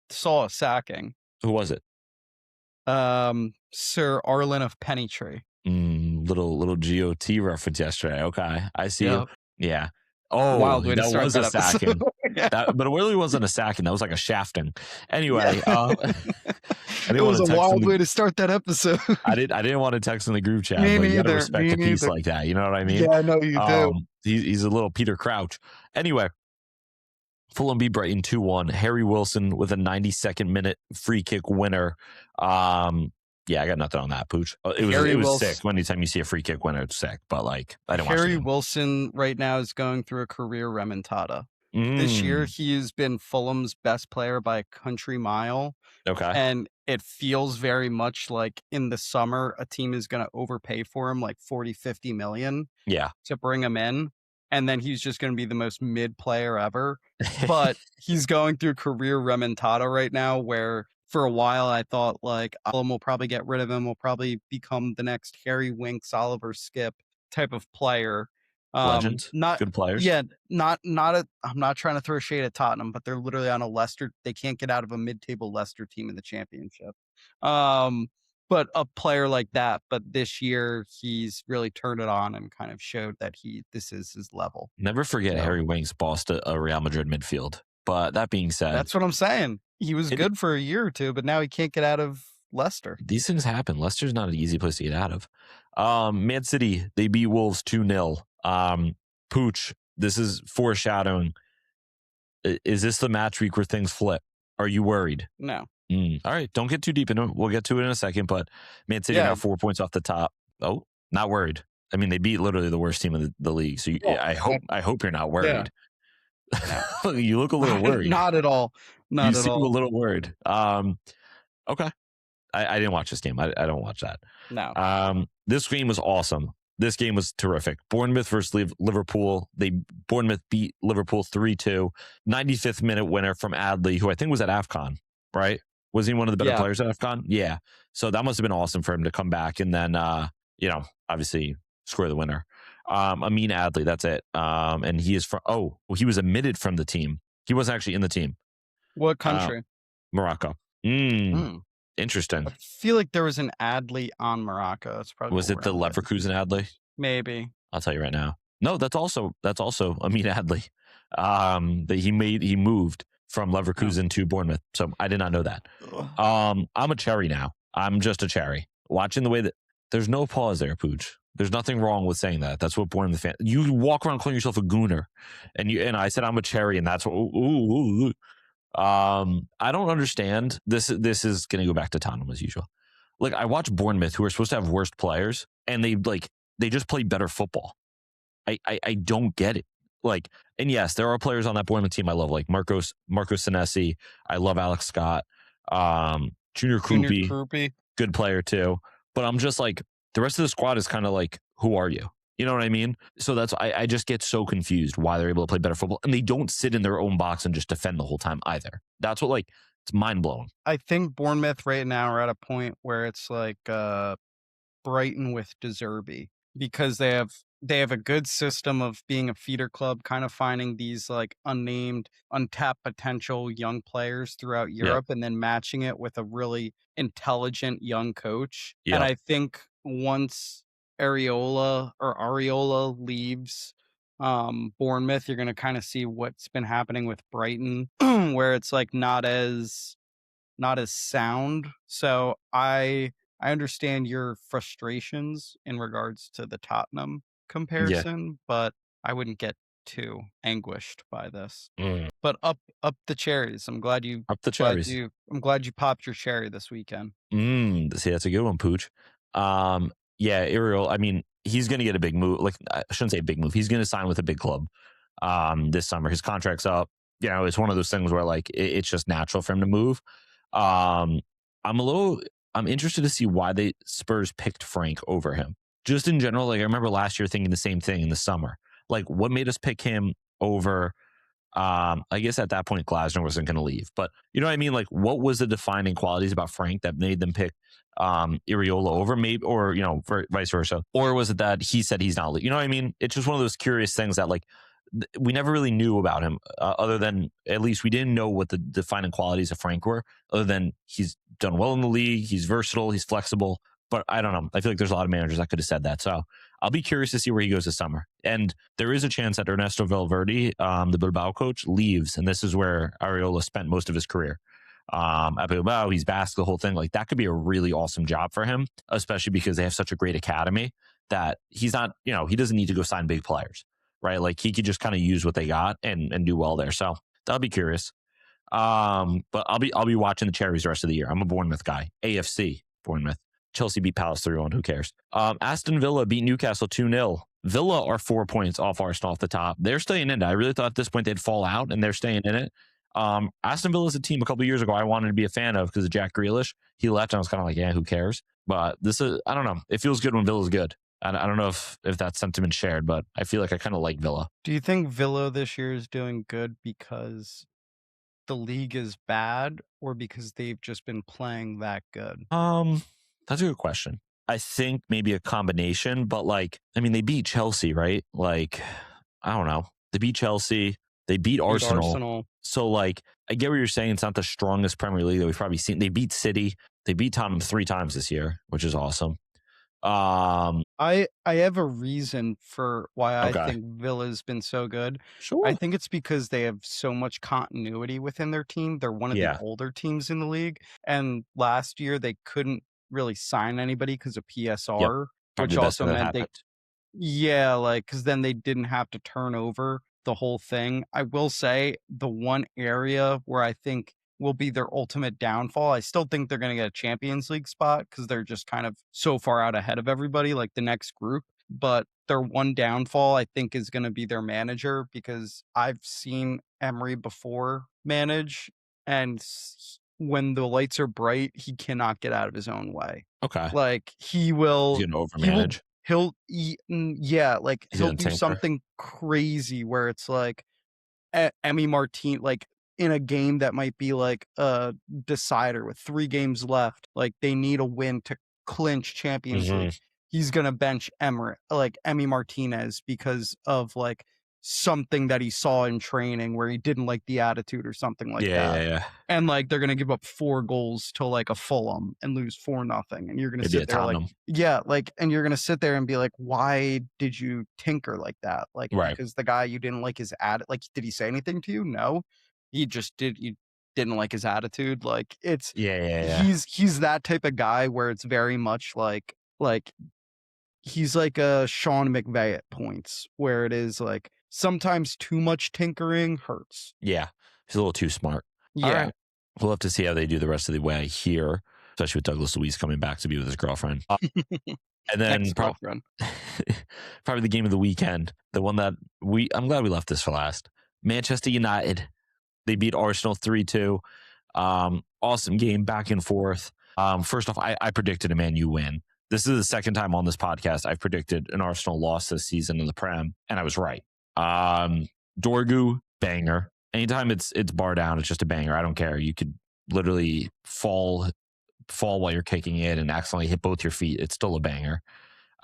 saw a sacking. Who was it? Sir Arlen of Pennytree. Little GOT reference yesterday. Okay, I see you. Yeah. Oh, wild way that to start was a sacking. But it really wasn't a sacking. That was like a shafting. Anyway, it was a wild way to start that episode. I didn't want to text in the group chat, Me but neither. you got to respect a piece like that. You know what I mean? Yeah, I know you do. He's a little Peter Crouch. Anyway, Fulham beat Brighton 2-1. Harry Wilson with a 92nd minute free kick winner. Yeah, I got nothing on that, Pooch. It was sick. Anytime you see a free kick winner, it's sick. But like, I don't watch Harry Wilson right now is going through a career remontada. This year, he has been Fulham's best player by a country mile. Okay. And it feels very much like in the summer, a team is going to overpay for him like 40, 50 million. Yeah. To bring him in. and then he's just going to be the most mid player ever. But he's going through career remontada right now, where for a while I thought like Allen will probably get rid of him, will probably become the next Harry Winks, Oliver Skip type of player. Legends, Not good players. yeah, not I'm not trying to throw shade at Tottenham, but they're literally on a Leicester. They can't get out of a mid-table Leicester team in the championship. But a player like that, but this year he's really turned it on and kind of showed that this is his level. Never forget Harry Winks bossed a Real Madrid midfield. But that being said, that's what I'm saying. He was good for a year or two, but now he can't get out of Leicester. These things happen. Leicester's not an easy place to get out of. Man City, they beat Wolves 2-0. Pooch, this is foreshadowing. Is this the match week where things flip? Are you worried? No. All right, don't get too deep into it. We'll get to it in a second, but Man City now 4 points off the top. Oh, not worried. I mean, they beat literally the worst team in the league. So I hope you're not worried. Yeah. You look a little worried. Not at all. Not you at seem all. a little worried. Okay. I didn't watch this game. I don't watch that. No. This game was awesome. This game was terrific. Bournemouth versus Liverpool. Bournemouth beat Liverpool 3-2. 95th minute winner from Adley, who I think was at AFCON, right? Was he one of the better players at AFCON? Yeah. So that must have been awesome for him to come back and then, obviously score the winner. Amin Adley, that's it. And he is he was omitted from the team. He wasn't actually in the team. What country? Morocco. Interesting. I feel like there was an Adley on Morocco. That's probably was it the Leverkusen Adley? Maybe. I'll tell you right now. No, that's also Amin Adley. That he moved from Leverkusen to Bournemouth. So I did not know that. I'm a cherry now. I'm just a cherry. Watching the way that there's no pause there, Pooch. There's nothing wrong with saying that. That's what Bournemouth fans. You walk around calling yourself a gooner, and I said I'm a cherry, and that's what. I don't understand. This is going to go back to Tottenham as usual. Like, I watch Bournemouth, who are supposed to have worst players, and they just play better football. I don't get it. Like, and yes, there are players on that Bournemouth team I love, like Marco Senesi. I love Alex Scott. Junior Krupi, good player too. But I'm just like, the rest of the squad is kind of like, who are you? You know what I mean? So that's I just get so confused why they're able to play better football, and they don't sit in their own box and just defend the whole time either. That's what it's mind blowing. I think Bournemouth right now are at a point where it's like Brighton with De Zerbi, because they have a good system of being a feeder club, kind of finding these like unnamed, untapped potential young players throughout Europe, and then matching it with a really intelligent young coach. And I think once Areola leaves Bournemouth, you're going to kind of see what's been happening with Brighton, where it's like not as sound. So I understand your frustrations in regards to the Tottenham comparison, but I wouldn't get too anguished by this. But up the cherries. I'm glad you up the cherries. I'm glad you popped your cherry this weekend. See, that's a good one, Pooch. Ariel, I mean, he's going to get a big move. Like, I shouldn't say a big move. He's going to sign with a big club this summer. His contract's up. It's one of those things where like it's just natural for him to move. I'm interested to see why the Spurs picked Frank over him. Just in general, like I remember last year thinking the same thing in the summer. Like, what made us pick him over? I guess at that point Glasner wasn't going to leave, but you know what I mean. Like, what was the defining qualities about Frank that made them pick Iriola over, maybe, or vice versa, or was it that he said he's not leaving? You know what I mean? It's just one of those curious things that like we never really knew about him, other than at least we didn't know what the defining qualities of Frank were, other than he's done well in the league, he's versatile, he's flexible. But I don't know. I feel like there's a lot of managers that could have said that. So I'll be curious to see where he goes this summer. And there is a chance that Ernesto Valverde, the Bilbao coach, leaves. And this is where Areola spent most of his career. At Bilbao, he's Basque, the whole thing. Like, that could be a really awesome job for him, especially because they have such a great academy that he's not, he doesn't need to go sign big players, right? Like, he could just kind of use what they got and do well there. So that'll be curious. But I'll be watching the cherries the rest of the year. I'm a Bournemouth guy. AFC, Bournemouth. Chelsea beat Palace 3-1. Who cares? Aston Villa beat Newcastle 2-0. Villa are 4 points off Arsenal off the top. They're staying in it. I really thought at this point they'd fall out, and they're staying in it. Aston Villa is a team a couple of years ago I wanted to be a fan of because of Jack Grealish. He left, and I was kind of like, yeah, who cares? But this is, I don't know. It feels good when Villa's good. I don't know if that sentiment shared, but I feel like I kind of like Villa. Do you think Villa this year is doing good because the league is bad or because they've just been playing that good? That's a good question. I think maybe a combination, but like, I mean, they beat Chelsea, right? Like, I don't know. They beat Chelsea. They beat Arsenal. So like, I get what you're saying. It's not the strongest Premier League that we've probably seen. They beat City. They beat Tottenham 3 times this year, which is awesome. I have a reason for why I Okay. think Villa's been so good. Sure. I think it's because they have so much continuity within their team. They're one of Yeah. the older teams in the league, and last year they couldn't really sign anybody because of PSR, Probably which the best also thing that meant they happened. yeah, like because then they didn't have to turn over the whole thing. I will say the one area where I think will be their ultimate downfall. I still think they're going to get a Champions League spot because they're just kind of so far out ahead of everybody, like the next group. But their one downfall, I think, is going to be their manager because I've seen Emery before manage, and when the lights are bright, he cannot get out of his own way. Okay. Like He's gonna overmanage. Yeah, like He's he'll gonna do tinker. something crazy where it's like Emmy Martin, like in a game that might be like a decider with 3 games left, like they need a win to clinch Champions Mhm. League. He's gonna bench Emmy Martinez because of like something that he saw in training where he didn't like the attitude or something like that. Yeah. And like they're gonna give up 4 goals to like a Fulham and lose 4-0. And you're gonna Maybe a sit there like, Tottenham. yeah, like, and you're gonna sit there and be like, why did you tinker like that? Like, Right. because the guy you didn't like his like, did he say anything to you? No, he just did. You didn't like his attitude. Like, it's Yeah. he's that type of guy where it's very much like he's like a Sean McVay at points where it is like sometimes too much tinkering hurts. Yeah. He's a little too smart. All Yeah. right. We'll have to see how they do the rest of the way here, especially with Douglas Luiz coming back to be with his girlfriend. And then Ex-girlfriend. probably the game of the weekend, the one that I'm glad we left this for last. Manchester United. They beat Arsenal 3-2. Awesome game, back and forth. First off, I predicted a Man U win. This is the second time on this podcast I've predicted an Arsenal loss this season in the Prem, and I was right. Dorgu, banger. Anytime it's bar down, it's just a banger. I don't care. You could literally fall while you're kicking it and accidentally hit both your feet. It's still a banger.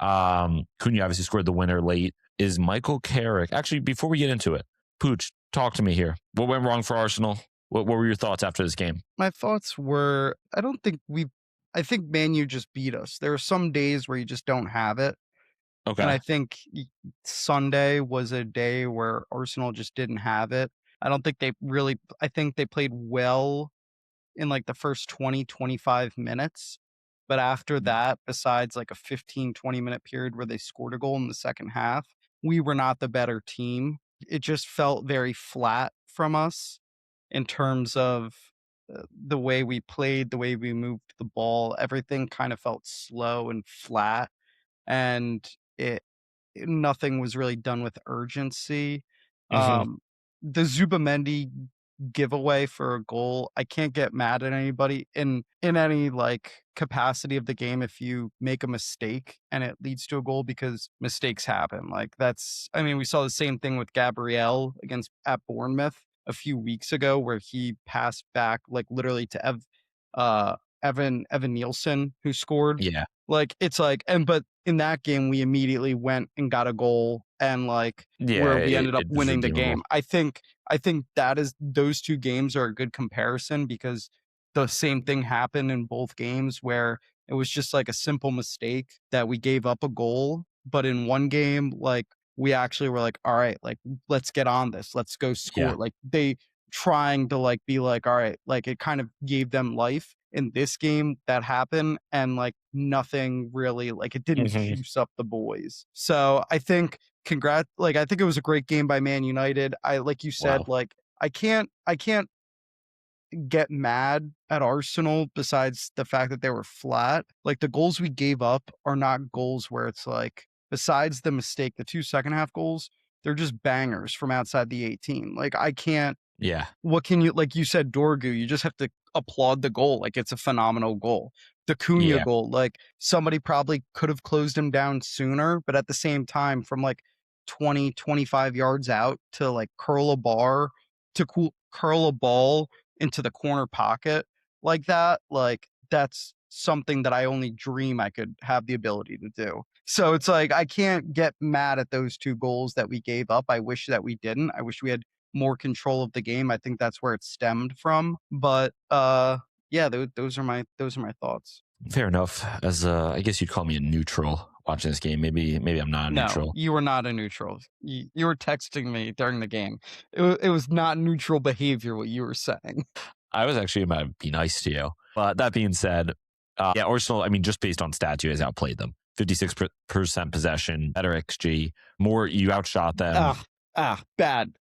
Cunha obviously scored the winner late. Is Michael Carrick... Actually, before we get into it, Pooch, talk to me here. What went wrong for Arsenal? What were your thoughts after this game? My thoughts were, I think Man U just beat us. There are some days where you just don't have it. Okay. And I think Sunday was a day where Arsenal just didn't have it. I think they played well in like the first 20, 25 minutes. But after that, besides like a 15, 20-minute period where they scored a goal in the second half, we were not the better team. It just felt very flat from us in terms of the way we played, the way we moved the ball. Everything kind of felt slow and flat. And nothing was really done with urgency. Mhm. The Zubamendi giveaway for a goal, I can't get mad at anybody in any like capacity of the game if you make a mistake and it leads to a goal because mistakes happen. Like we saw the same thing with Gabriel at Bournemouth a few weeks ago where he passed back like literally to Evan Nielsen who scored. Yeah. Like it's like but in that game we immediately went and got a goal and like where we ended up it was winning the redeemable. game. I think those 2 games are a good comparison because the same thing happened in both games where it was just like a simple mistake that we gave up a goal, but in one game like we actually were like, all right, like let's get on this, let's go score. Yeah. Like they trying to like be like, all right, like it kind of gave them life. In this game that happened and like nothing really, like it didn't Mhm. juice up the boys. So I think I think it was a great game by Man United. Like you said, Wow. like I can't get mad at Arsenal besides the fact that they were flat. Like the goals we gave up are not goals where it's like, besides the mistake, the 2 second half goals, they're just bangers from outside the 18. Like I can't, Yeah. what can you, like you said, Dorgu, you just have to applaud the goal. Like, it's a phenomenal goal. The Cunha goal, like, somebody probably could have closed him down sooner, but at the same time, from like 20, 25 yards out to like curl a ball into the corner pocket like that, like, that's something that I only dream I could have the ability to do. So it's like, I can't get mad at those 2 goals that we gave up. I wish that we didn't. I wish we had more control of the game. I think that's where it stemmed from. But yeah, those are my thoughts. Fair enough. As I guess you'd call me a neutral watching this game. Maybe I'm not a neutral. No, you were not a neutral. You were texting me during the game. It was not neutral behavior what you were saying. I was actually about to be nice to you. But that being said, yeah, Arsenal, I mean, just based on stats, you guys outplayed them. 56% possession, better XG, more, you outshot them. Bad.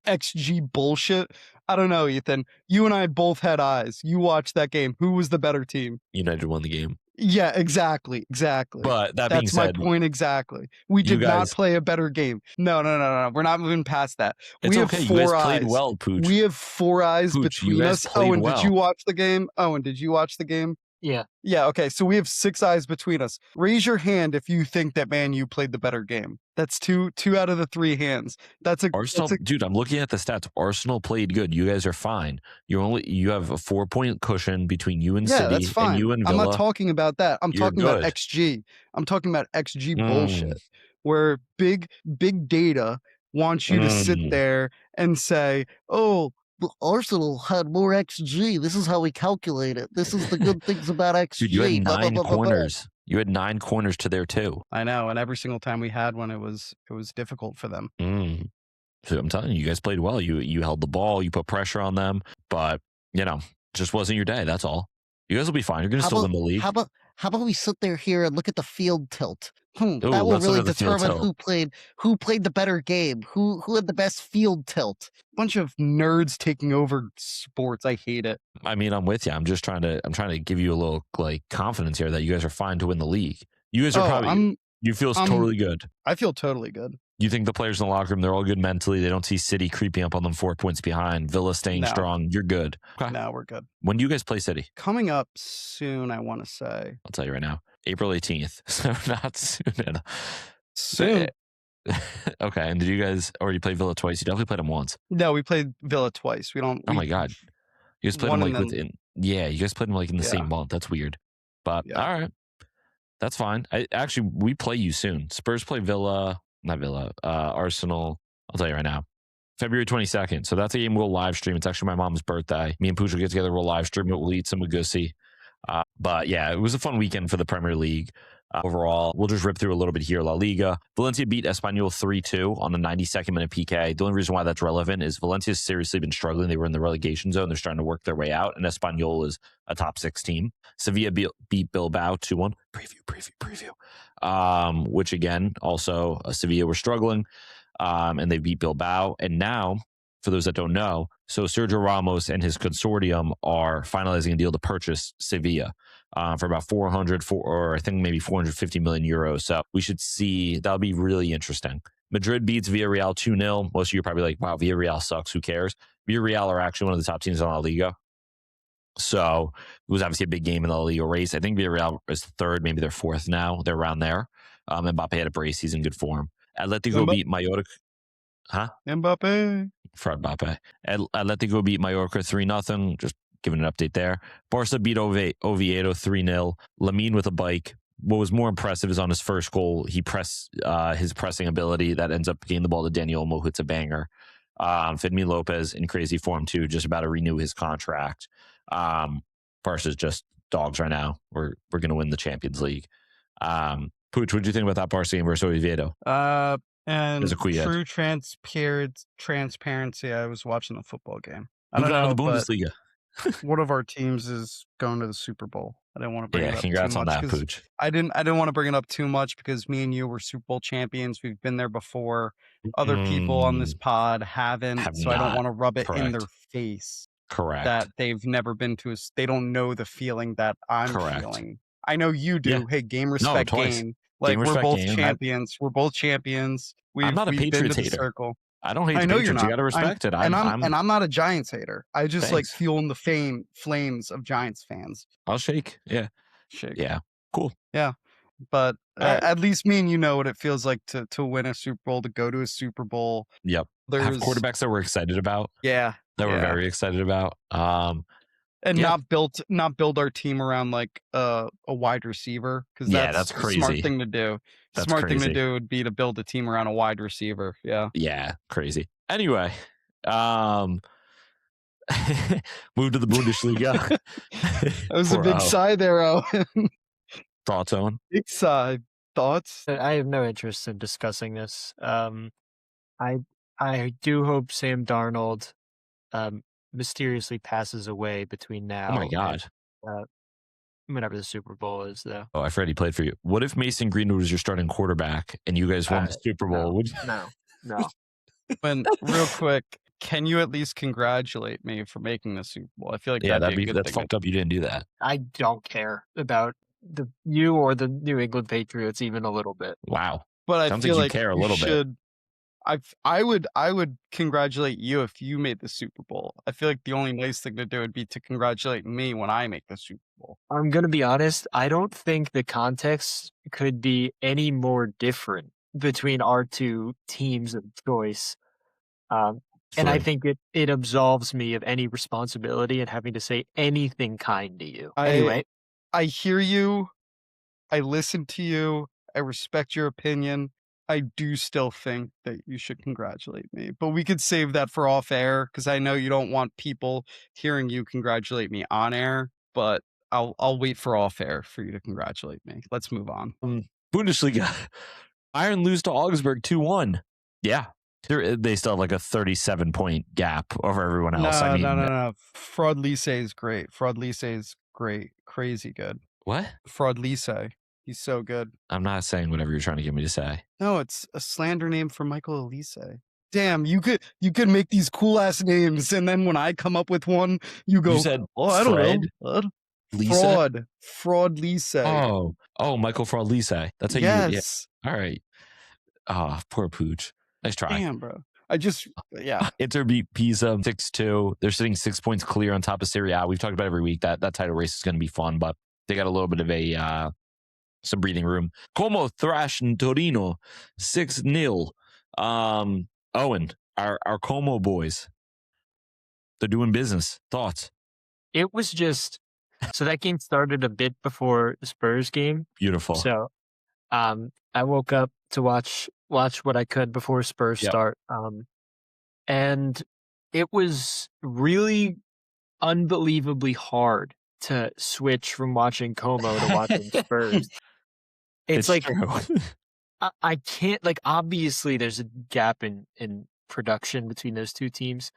XG bullshit. I don't know, Ethan. You and I both had eyes. You watched that game. Who was the better team? United won the game. Yeah, exactly. But that's my point exactly. We did not play a better game. No. We're not moving past that. It's we okay. have You guys 4 eyes. played well, Pooch. We have 4 eyes Pooch, between us. Owen, did you watch the game? Owen, did you watch the game? Yeah. Yeah, okay. So we have 6 eyes between us. Raise your hand if you think that Man U played the better game. That's two out of the 3 hands. Arsenal, dude, I'm looking at the stats. Arsenal played good. You guys are fine. You have a 4-point cushion between you and City, that's fine. and you and Villa. I'm not talking about that. I'm talking good. about XG. I'm talking about XG bullshit, where big data wants you to sit there and say, "Oh, Arsenal had more XG. This is how we calculate it. This is the good things about XG." Dude, you had 9 corners. You had 9 corners to their 2. I know, and every single time we had one, it was difficult for them. So I'm telling you, you guys played well. You held the ball. You put pressure on them, but just wasn't your day. That's all. You guys will be fine. You're going to still win the league. How about we sit there here and look at the field tilt? Ooh, that will really determine who played the better game, who had the best field tilt. Bunch of nerds taking over sports. I hate it. I mean, I'm with you. I'm trying to give you a little like confidence here that you guys are fine to win the league. You guys are you feel totally good. I feel totally good. You think the players in the locker room, they're all good mentally. They don't see City creeping up on them 4 points behind. Villa staying strong. You're good. Okay. No, we're good. When do you guys play City? Coming up soon, I want to say. I'll tell you right now. April 18th. So not soon. Soon. Okay. And did you guys already play Villa twice? You definitely played them once. No, we played Villa twice. We don't. Oh my God. You guys played them like within. Yeah, you guys played them like in the same month. That's weird. But all right. That's fine. We play you soon. Spurs play Arsenal. I'll tell you right now. February 22nd. So that's a game we'll live stream. It's actually my mom's birthday. Me and Pooch will get together. We'll live stream it. We'll eat some Magusi. But yeah, it was a fun weekend for the Premier League. Overall, we'll just rip through a little bit here. La Liga. Valencia beat Espanyol 3-2 on the 92nd minute PK. The only reason why that's relevant is Valencia's seriously been struggling. They were in the relegation zone. They're starting to work their way out, and Espanyol is a top 6 team. Sevilla beat Bilbao 2-1. Preview. Which again, also Sevilla were struggling, and they beat Bilbao. And now, for those that don't know, so Sergio Ramos and his consortium are finalizing a deal to purchase Sevilla for about 450 million euros. So we should see, that'll be really interesting. Madrid beats Villarreal 2-0. Most of you are probably like, wow, Villarreal sucks. Who cares? Villarreal are actually one of the top teams in La Liga. So it was obviously a big game in the La Liga race. I think Villarreal is 3rd, maybe they're 4th now. They're around there. Mbappe had a brace. He's in good form. Atletico beat Mallorca. Huh? Mbappe. Fred Mbappe. Atletico beat Mallorca 3-0. Just giving an update there. Barca beat Oviedo 3-0. Lamine with a bike. What was more impressive is on his first goal, he pressed his pressing ability that ends up getting the ball to Daniel Olmo, hits a banger. Fidmi Lopez in crazy form too, just about to renew his contract. Barca's just dogs right now. We're going to win the Champions League. Pooch, what did you think about that Barca game versus Oviedo? And true transparency, I was watching the football game. I don't know, the Bundesliga. One of our teams is going to the Super Bowl. I didn't want to bring it up congrats too on much that, Pooch. I didn't want to bring it up too much because me and you were Super Bowl champions. We've been there before. Other people on this pod haven't, so I don't want to rub it in their face. Correct. That they've never been to they don't know the feeling that I'm feeling. I know you do. Yeah. Hey, game respect game. Like, we're both champions. We're both champions. I'm not a Patriots hater. I don't hate I the know you're Patriots. You not. got to respect it. And I'm not a Giants hater. I just like Thanks. fueling the flames of Giants fans. I'll shake. Yeah. Shake. Yeah. Cool. Yeah. But right. at least me and you know what it feels like to win a Super Bowl, to go to a Super Bowl. Yep. Have quarterbacks that we're excited about. Yeah. That we're very excited about. And Yeah. not build our team around like a wide receiver, because that's a crazy. smart thing to do. That's smart crazy. thing to do would be to build a team around a wide receiver. Yeah. Yeah, crazy. Anyway, move to the Bundesliga. That was a big sigh there, Owen. Thoughts, Owen? Big sigh. Thoughts? I have no interest in discussing this. I do hope Sam Darnold mysteriously passes away between now. Oh my God. And, whenever the Super Bowl is, though. Oh, I forgot he played for you. What if Mason Greenwood was your starting quarterback and you guys won the Super Bowl? No. But real quick, can you at least congratulate me for making the Super Bowl? I feel like Yeah, that'd be a good that's thing. fucked up. You didn't do that. I don't care about you or the New England Patriots even a little bit. Wow. But I Sounds feel like you like care a little bit. I would congratulate you if you made the Super Bowl. I feel like the only nice thing to do would be to congratulate me when I make the Super Bowl. I'm going to be honest. I don't think the context could be any more different between our two teams of choice. And I think it absolves me of any responsibility in having to say anything kind to you. Anyway, I hear you. I listen to you. I respect your opinion. I do still think that you should congratulate me, but we could save that for off air, because I know you don't want people hearing you congratulate me on air, but I'll wait for off air for you to congratulate me. Let's move on. Bundesliga. Bayern lose to Augsburg 2-1. Yeah. They still have like a 37-point gap over everyone else. No. Fraud Lise is great. Fraud Lise is great. Crazy good. What? Fraud Lise. He's so good. I'm not saying whatever you're trying to get me to say. No, it's a slander name for Michael Elise. Damn, you could make these cool ass names, and then when I come up with one, you go, You said I don't Fred? know. Lisa? Fraud Lise. Oh, Michael Fraud Lisa. That's how yes. All right. Poor Pooch. Nice try. Damn, bro. Inter beat Pisa 6-2. They're sitting 6 points clear on top of Serie A. We've talked about every week that title race is going to be fun, but they got a little bit of some breathing room. Como thrashing Torino 6-0. Owen, our Como boys, they're doing business. Thoughts? it was just so that game started a bit before the Spurs game. Beautiful. So I woke up to watch what I could before Spurs start. And it was really unbelievably hard to switch from watching Como to watching Spurs. It's like true. I can't, like, obviously there's a gap in production between those two teams.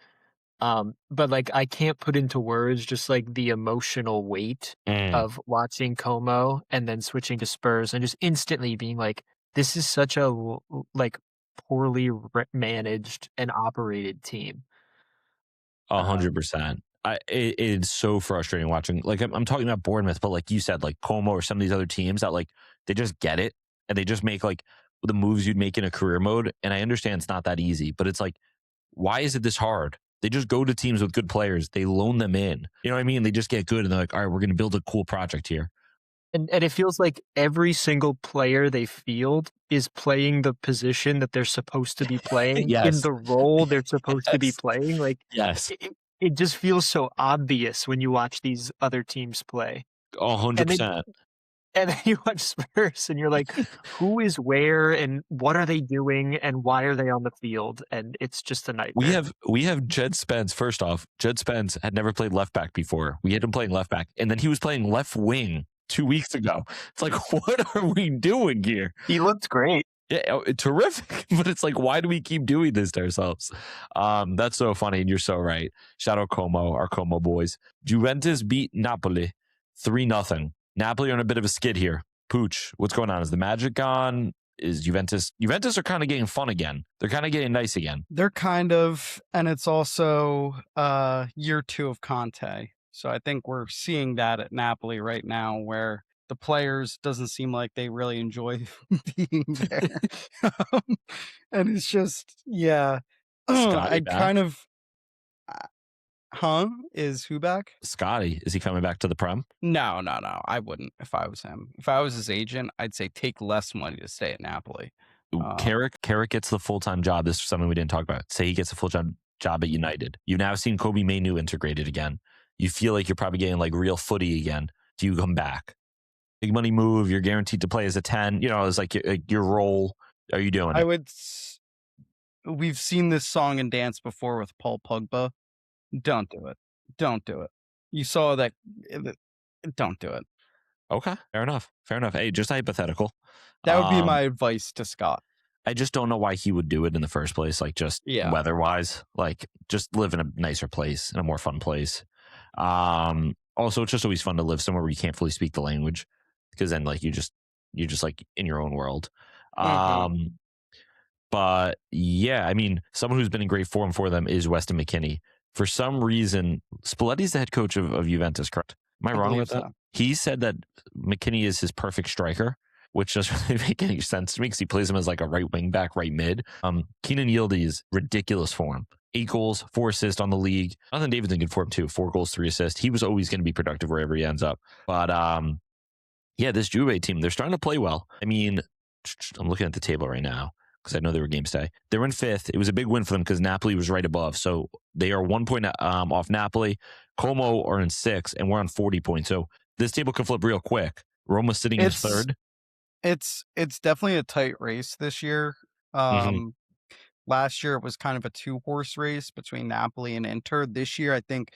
But like I can't put into words just like the emotional weight of watching Como and then switching to Spurs and just instantly being like, this is such a like poorly managed and operated team. 100%. It's so frustrating watching. Like I'm talking about Bournemouth, but like you said, like Como or some of these other teams that like they just get it and they just make like the moves you'd make in a career mode. And I understand it's not that easy, but it's like, why is it this hard? They just go to teams with good players. They loan them in. You know what I mean? They just get good and they're like, all right, we're going to build a cool project here. And it feels like every single player they field is playing the position that they're supposed to be playing in the role they're supposed to be playing. Like, it just feels so obvious when you watch these other teams play. 100%. And then you watch Spurs and you're like, who is where and what are they doing and why are they on the field? And it's just a nightmare. We have Jed Spence. First off, Jed Spence had never played left back before. We had him playing left back. And then he was playing left wing 2 weeks ago. It's like, what are we doing here? He looked great. Yeah, terrific. But it's like, why do we keep doing this to ourselves? That's so funny. And you're so right. Shout out Como, our Como boys. Juventus beat Napoli 3-0. Napoli are on a bit of a skid here. Pooch, what's going on? Is the magic gone? Is Juventus are kind of getting fun again. They're kind of getting nice again. They're kind of, and it's also year 2 of Conte. So I think we're seeing that at Napoli right now, where the players doesn't seem like they really enjoy being there. And it's just, Scotty I'd back? kind of, is who back? Scotty, is he coming back to the Prem? No. I wouldn't if I was him. If I was his agent, I'd say take less money to stay at Napoli. Carrick gets the full-time job. This is something we didn't talk about. Say he gets a full-time job at United. You've now seen Kobe Mainu integrated again. You feel like you're probably getting like real footy again. Do you come back? Big money move. You're guaranteed to play as a 10. It's like your role. Are you doing it? We've seen this song and dance before with Paul Pogba. Don't do it. Don't do it. You saw that. Don't do it. Okay, fair enough. Hey, just hypothetical. That would be my advice to Scott. I just don't know why he would do it in the first place. Like just weather-wise, like just live in a nicer place, in a more fun place. Also, it's just always fun to live somewhere where you can't fully speak the language, because then like you're just like in your own world. But yeah, I mean, someone who's been in great form for them is Weston McKennie. For some reason, Spalletti's the head coach of Juventus, correct? Am I wrong with that? He said that McKennie is his perfect striker, which doesn't really make any sense to me because he plays him as like a right wing back, right mid. Keenan Yildiz, ridiculous form. 8 goals, 4 assists on the league. Jonathan David's in good form too. 4 goals, 3 assists. He was always going to be productive wherever he ends up. But yeah, this Juve team, they're starting to play well. I mean, I'm looking at the table right now because I know there were games today. They're in 5th. It was a big win for them because Napoli was right above. So they are 1 point off Napoli. Como are in 6th, and we're on 40 points. So this table could flip real quick. Roma's sitting in 3rd. It's definitely a tight race this year. Last year it was kind of a 2-horse race between Napoli and Inter. This year I think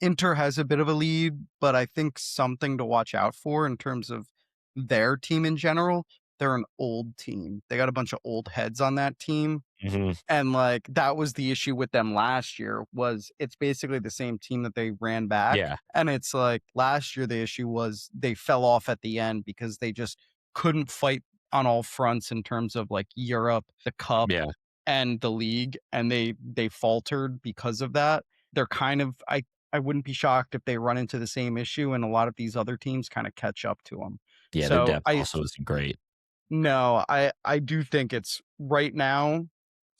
Inter has a bit of a lead, but I think something to watch out for in terms of their team in general. They're an old team. They got a bunch of old heads on that team. And like that was the issue with them last year, was it's basically the same team that they ran back. Yeah. And it's like last year the issue was they fell off at the end because they just couldn't fight on all fronts in terms of like Europe, the cup, and the league, and they faltered because of that. They're kind of I wouldn't be shocked if they run into the same issue and a lot of these other teams kind of catch up to them. Yeah, so their depth also isn't great. No, I do think it's right now,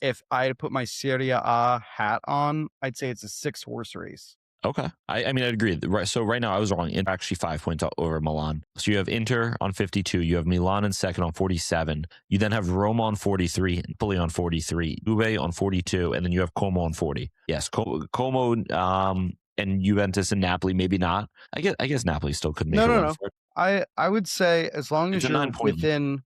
if I had to put my Serie A hat on, I'd say it's a 6-horse race. Okay. I mean, I'd agree. Right. So right now I was wrong. Inter actually 5 points over Milan. So you have Inter on 52. You have Milan in 2nd on 47. You then have Roma on 43, Napoli on 43, Juve on 42, and then you have Como on 40. Yes, Como and Juventus and Napoli, maybe not. I guess Napoli still could make No. I would say as long as you're within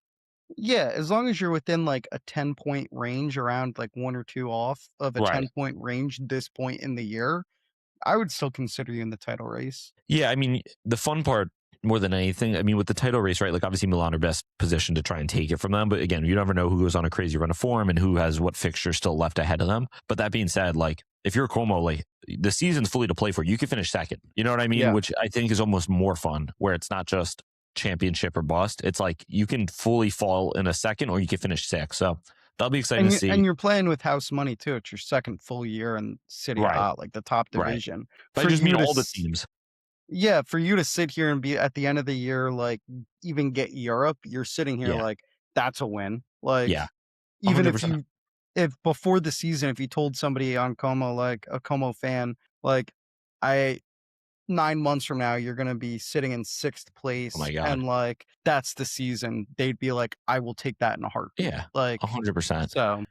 as long as you're within like a 10-point range, around like 1 or 2 off of a 10-point range this point in the year, I would still consider you in the title race. Yeah, I mean, the fun part more than anything, I mean, with the title race, right? Like obviously Milan are best positioned to try and take it from them. But again, you never know who goes on a crazy run of form and who has what fixture still left ahead of them. But that being said, like if you're Como, like the season's fully to play for, you can finish 2nd. You know what I mean? Yeah. Which I think is almost more fun, where it's not just championship or bust. It's like you can fully fall in a 2nd or you can finish 6th. So that'll be exciting to see. And you're playing with house money too. It's your 2nd full year in Serie A, like the top division. But I just mean all the teams. Yeah, for you to sit here and be at the end of the year, like even get Europe, you're sitting here like that's a win. Like even 100%. if before the season, if you told somebody on Como, like a Como fan, like 9 months from now, you're going to be sitting in 6th place. Oh my God. And like, that's the season. They'd be like, I will take that in a heartbeat. Yeah. Like 100%. So.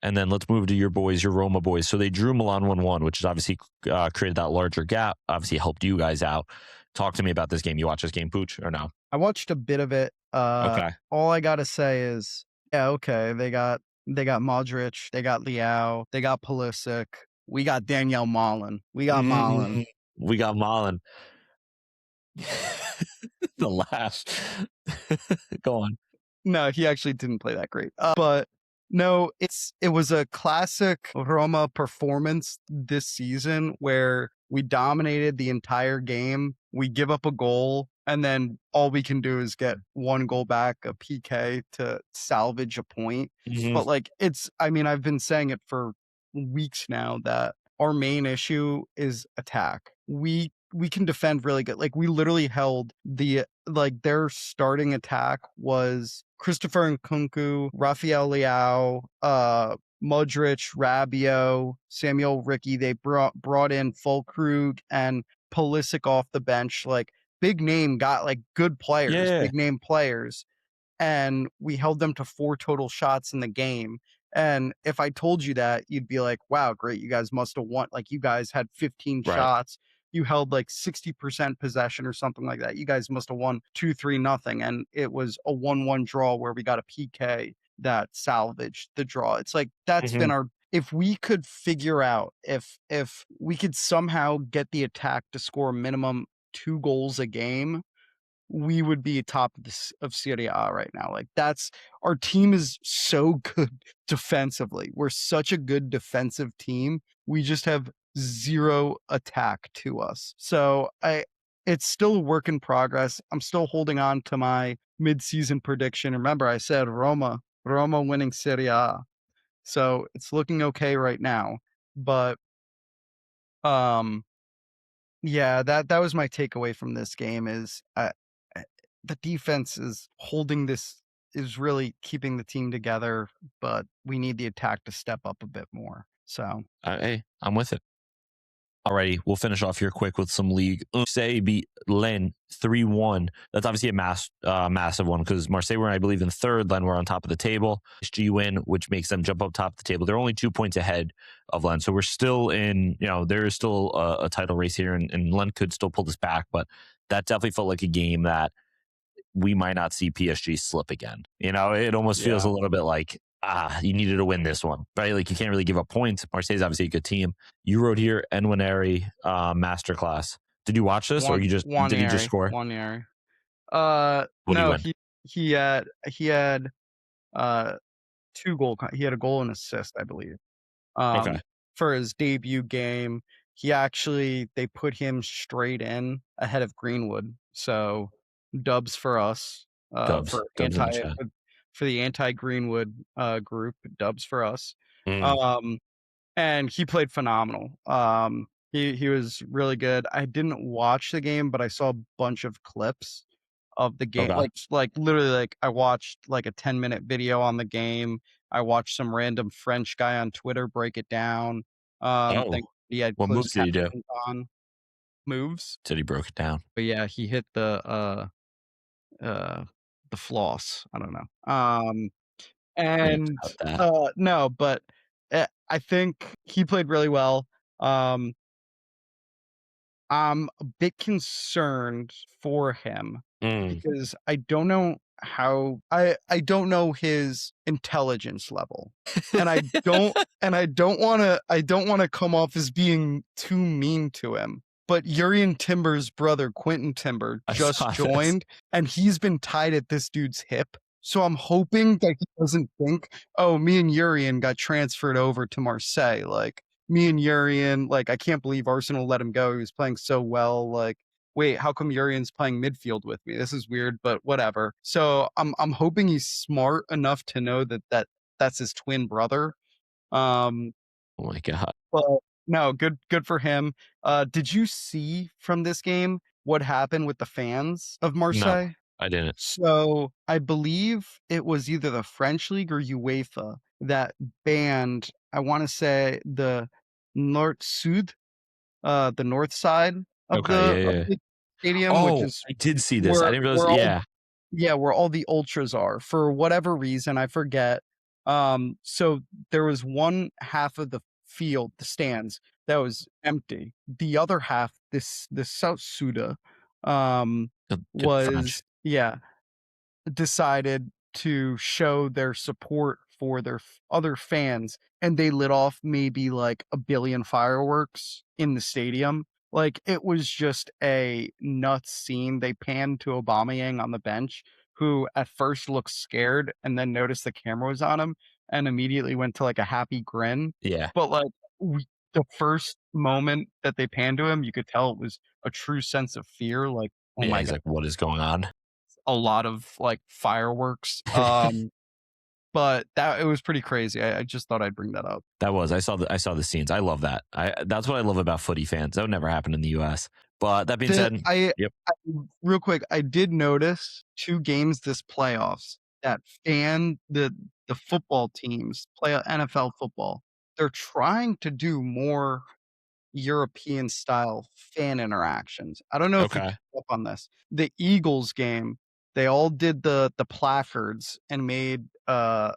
And then let's move to your boys, your Roma boys. So they drew Milan 1-1, which has obviously created that larger gap. Obviously helped you guys out. Talk to me about this game. You watch this game, Pooch, or no? I watched a bit of it. Okay. All I got to say is, okay. They got Modric. They got Leao. They got Pulisic. We got Daniel Malen. We got Malen. We got Malen. The last. Go on. No, he actually didn't play that great. But no, it was a classic Roma performance this season where we dominated the entire game. We give up a goal, and then all we can do is get 1 goal back, a PK, to salvage a point. But like I've been saying it for weeks now that our main issue is attack. We can defend really good. Like we literally held their starting attack was Christopher Nkunku, Rafael Leao, Mudrich, Rabio, Samuel Ricky. They brought in Fulkrug and Pulisic off the bench. Like big name got like good players, Yeah. big name players. And we held them to 4 total shots in the game. And if I told you that, you'd be like, wow, great. You guys must have won. Like you guys had 15 Right. shots. You held like 60% possession or something like that. You guys must have won 2-3 nothing. And it was a 1-1 draw where we got a PK that salvaged the draw. It's like that's been our if we could figure out if we could somehow get the attack to score minimum 2 goals a game, we would be top of of Serie A right now. Like that's our team is so good defensively. We're such a good defensive team. We just have 0 attack to us. So it's still a work in progress. I'm still holding on to my mid-season prediction. Remember, I said Roma winning Serie A. So it's looking okay right now. But yeah, that was my takeaway from this game is the defense is holding this is really keeping the team together, but we need the attack to step up a bit more. So Hey, I'm with it. Alrighty, we'll finish off here quick with some league. Marseille beat Lens 3-1. That's obviously a massive one because Marseille were, I believe, in third. Lens were on top of the table. PSG win, which makes them jump up top of the table. They're only 2 points ahead of Lens. So we're still in, there is still a title race here, and Lens could still pull this back. But that definitely felt like a game that we might not see PSG slip again. It almost feels a little bit like, you needed to win this one, right? Like you can't really give up points. Marseille's obviously a good team. You wrote here Nwaneri masterclass. Did you watch this or did he just score? Nwaneri. What No, he had 2 goal. He had a goal and assist, I believe. Okay. For his debut game, they put him straight in ahead of Greenwood. So dubs for us. Dubs in the chat. For the anti-Greenwood group, dubs for us. Mm. And he played phenomenal. He was really good. I didn't watch the game, but I saw a bunch of clips of the game. Okay. Like literally, like I watched like a 10-minute video on the game. I watched some random French guy on Twitter break it down. He had what moves did he do? On moves. Said he broke it down. But yeah, he hit the floss. I don't know. And no, but I think he played really well. I'm a bit concerned for him because I don't know I don't know his intelligence level. And I don't want to come off as being too mean to him. But Urian Timber's brother, Quentin Timber, just joined, and he's been tied at this dude's hip. So I'm hoping that he doesn't think, oh, me and Urian got transferred over to Marseille. Like, me and Urian, like, I can't believe Arsenal let him go. He was playing so well. Like, wait, how come Urian's playing midfield with me? This is weird, but whatever. So I'm hoping he's smart enough to know that that's his twin brother. Oh my God. Well, no, good for him. Did you see from this game what happened with the fans of Marseille? No, I didn't. So I believe it was either the French League or UEFA that banned, I want to say the Nord-Sud, the north side of the stadium, which is I did see this. I didn't realize. Where all the ultras are for whatever reason, I forget. So there was one half of the field, the stands, that was empty. The other half, this South Suda, was decided to show their support for their other fans, and they lit off maybe like 1 billion fireworks in the stadium. Like it was just a nuts scene. They panned to Aubameyang on the bench, who at first looked scared and then noticed the camera was on him and immediately went to like a happy grin. Yeah. But like the first moment that they panned to him, you could tell it was a true sense of fear. Like, oh my God, like, what is going on? A lot of like fireworks. But it was pretty crazy. I just thought I'd bring that up. That was. I saw the scenes. I love that. That's what I love about footy fans. That would never happen in the US. But that being said, real quick, I did notice 2 games this playoffs that the the football teams play NFL football. They're trying to do more European style fan interactions. I don't know if you Okay. picked up on this. The Eagles game, they all did the placards and made a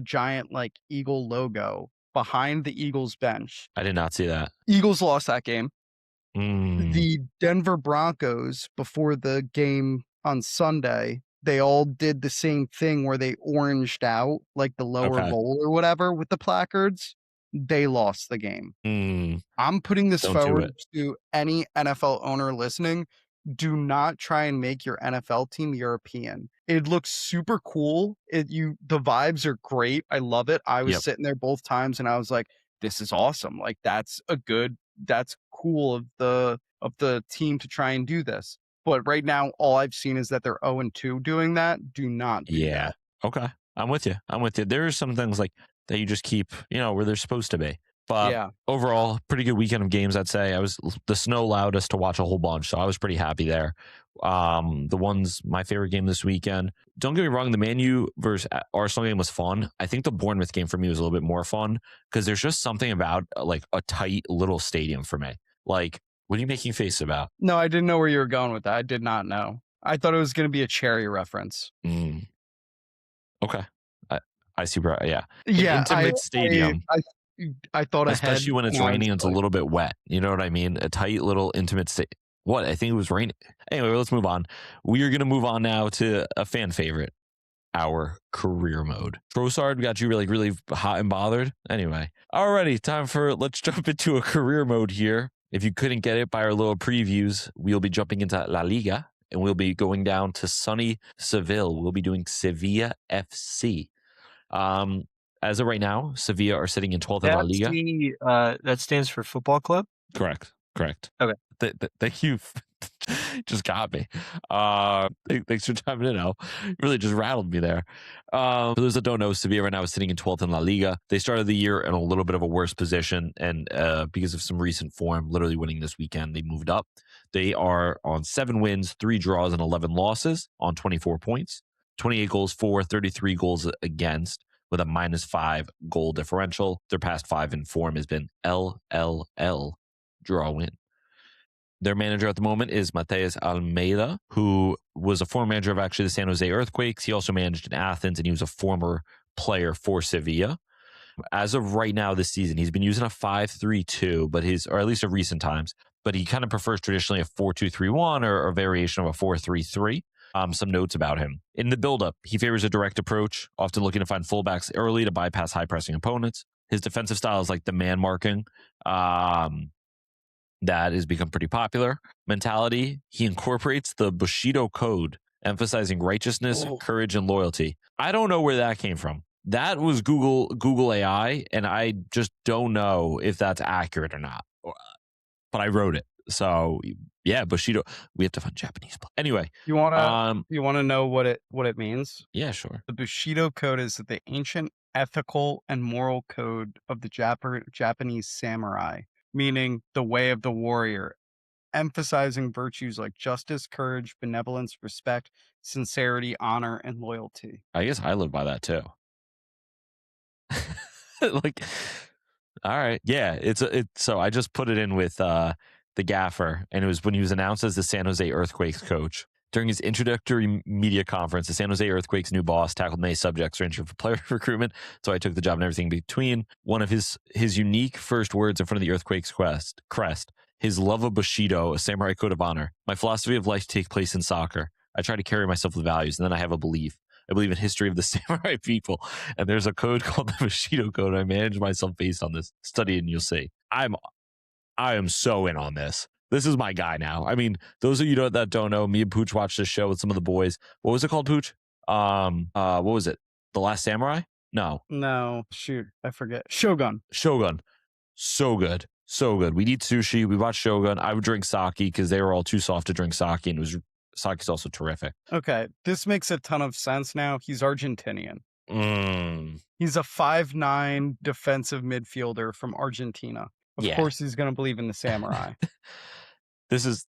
giant like eagle logo behind the Eagles bench. I did not see that. Eagles lost that game. Mm, The Denver Broncos before the game on Sunday, they all did the same thing where they oranged out like the lower okay. bowl or whatever with the placards. They lost the game. Mm, I'm putting this Don't do forward it. to any NFL owner listening. Do not try and make your NFL team European. It looks super cool. The vibes are great. I love it. I was Yep. sitting there both times and I was like, this is awesome. Like that's cool of the team to try and do this. But right now all I've seen is that they're 0-2 doing that. Do not do Yeah. that. Okay. I'm with you. There are some things like that you just keep, where they're supposed to be. But Yeah. overall, pretty good weekend of games, I'd say. The snow allowed us to watch a whole bunch, so I was pretty happy there. My favorite game this weekend. Don't get me wrong, the Man U versus Arsenal game was fun. I think the Bournemouth game for me was a little bit more fun because there's just something about like a tight little stadium for me. Like, what are you making faces about? No, I didn't know where you were going with that. I did not know. I thought it was going to be a Cherry reference. Okay. I see, bro. Yeah. Yeah, Intimate stadium. I thought Especially when it's raining and it's a little bit wet. You know what I mean? A tight little intimate state. What? I think it was raining. Anyway, let's move on. We are going to move on now to a fan favorite, our career mode. Trossard got you really hot and bothered. Anyway, alrighty, let's jump into a career mode here. If you couldn't get it by our little previews, we'll be jumping into La Liga and we'll be going down to sunny Seville. We'll be doing Sevilla FC. As of right now, Sevilla are sitting in 12th in La Liga. That stands for football club? Correct. Okay. Thank you. Just got me. Thanks for chiming in, Al. Really just rattled me there. For those that don't know, Sevilla right now is sitting in 12th in La Liga. They started the year in a little bit of a worse position, and because of some recent form, literally winning this weekend, they moved up. They are on 7 wins, 3 draws, and 11 losses on 24 points. 28 goals for, 33 goals against, with a -5 goal differential. Their past 5 in form has been LLL, draw win. Their manager at the moment is Mateus Almeida, who was a former manager of actually the San Jose Earthquakes. He also managed in Athens, and he was a former player for Sevilla. As of right now this season, he's been using a 5-3-2, or at least of recent times, but he kind of prefers traditionally a 4-2-3-1 or a variation of a 4-3-3. Some notes about him. In the build-up, he favors a direct approach, often looking to find fullbacks early to bypass high-pressing opponents. His defensive style is like the man marking. That has become pretty popular. Mentality, he incorporates the Bushido code, emphasizing righteousness, courage, and loyalty. I don't know where that came from. That was Google AI, and I just don't know if that's accurate or not. But I wrote it. So yeah, Bushido. We have to find Japanese. Anyway, you want to know what it means? Yeah, sure. The Bushido code is the ancient ethical and moral code of the Japanese samurai, meaning the way of the warrior, emphasizing virtues like justice, courage, benevolence, respect, sincerity, honor, and loyalty. I guess I live by that too. Like, all right, yeah. So I just put it in with the gaffer, and it was when he was announced as the San Jose Earthquakes coach. During his introductory media conference, the San Jose Earthquakes' new boss tackled many subjects ranging from player recruitment, so I took the job and everything between. One of his unique first words in front of the Earthquakes crest, his love of Bushido, a samurai code of honor. My philosophy of life takes place in soccer. I try to carry myself with values, and then I have a belief. I believe in history of the samurai people, and there's a code called the Bushido code, and I manage myself based on this. Study it and you'll see. I am so in on this. This is my guy now. I mean, those of you that don't know, me and Pooch watched this show with some of the boys. What was it called, Pooch? What was it? The Last Samurai? No, shoot, I forget. Shogun. So good. We eat sushi. We watch Shogun. I would drink sake because they were all too soft to drink sake, and sake's also terrific. Okay, this makes a ton of sense now. He's Argentinian. He's a 5'9" defensive midfielder from Argentina. Of course, he's going to believe in the samurai. This is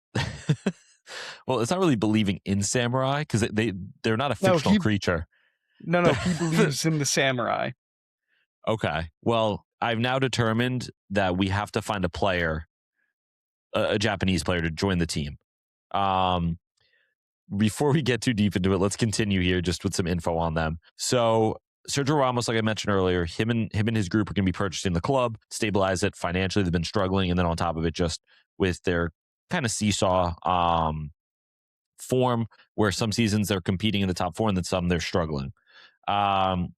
well, it's not really believing in samurai because they're not a fictional creature. No, he believes in the samurai. Okay. Well, I've now determined that we have to find a player, a Japanese player, to join the team. Before we get too deep into it, let's continue here just with some info on them. So Sergio Ramos, like I mentioned earlier, him and his group are going to be purchasing the club, stabilize it financially. They've been struggling, and then on top of it, just with their kind of seesaw form, where some seasons they're competing in the top four, and then some they're struggling.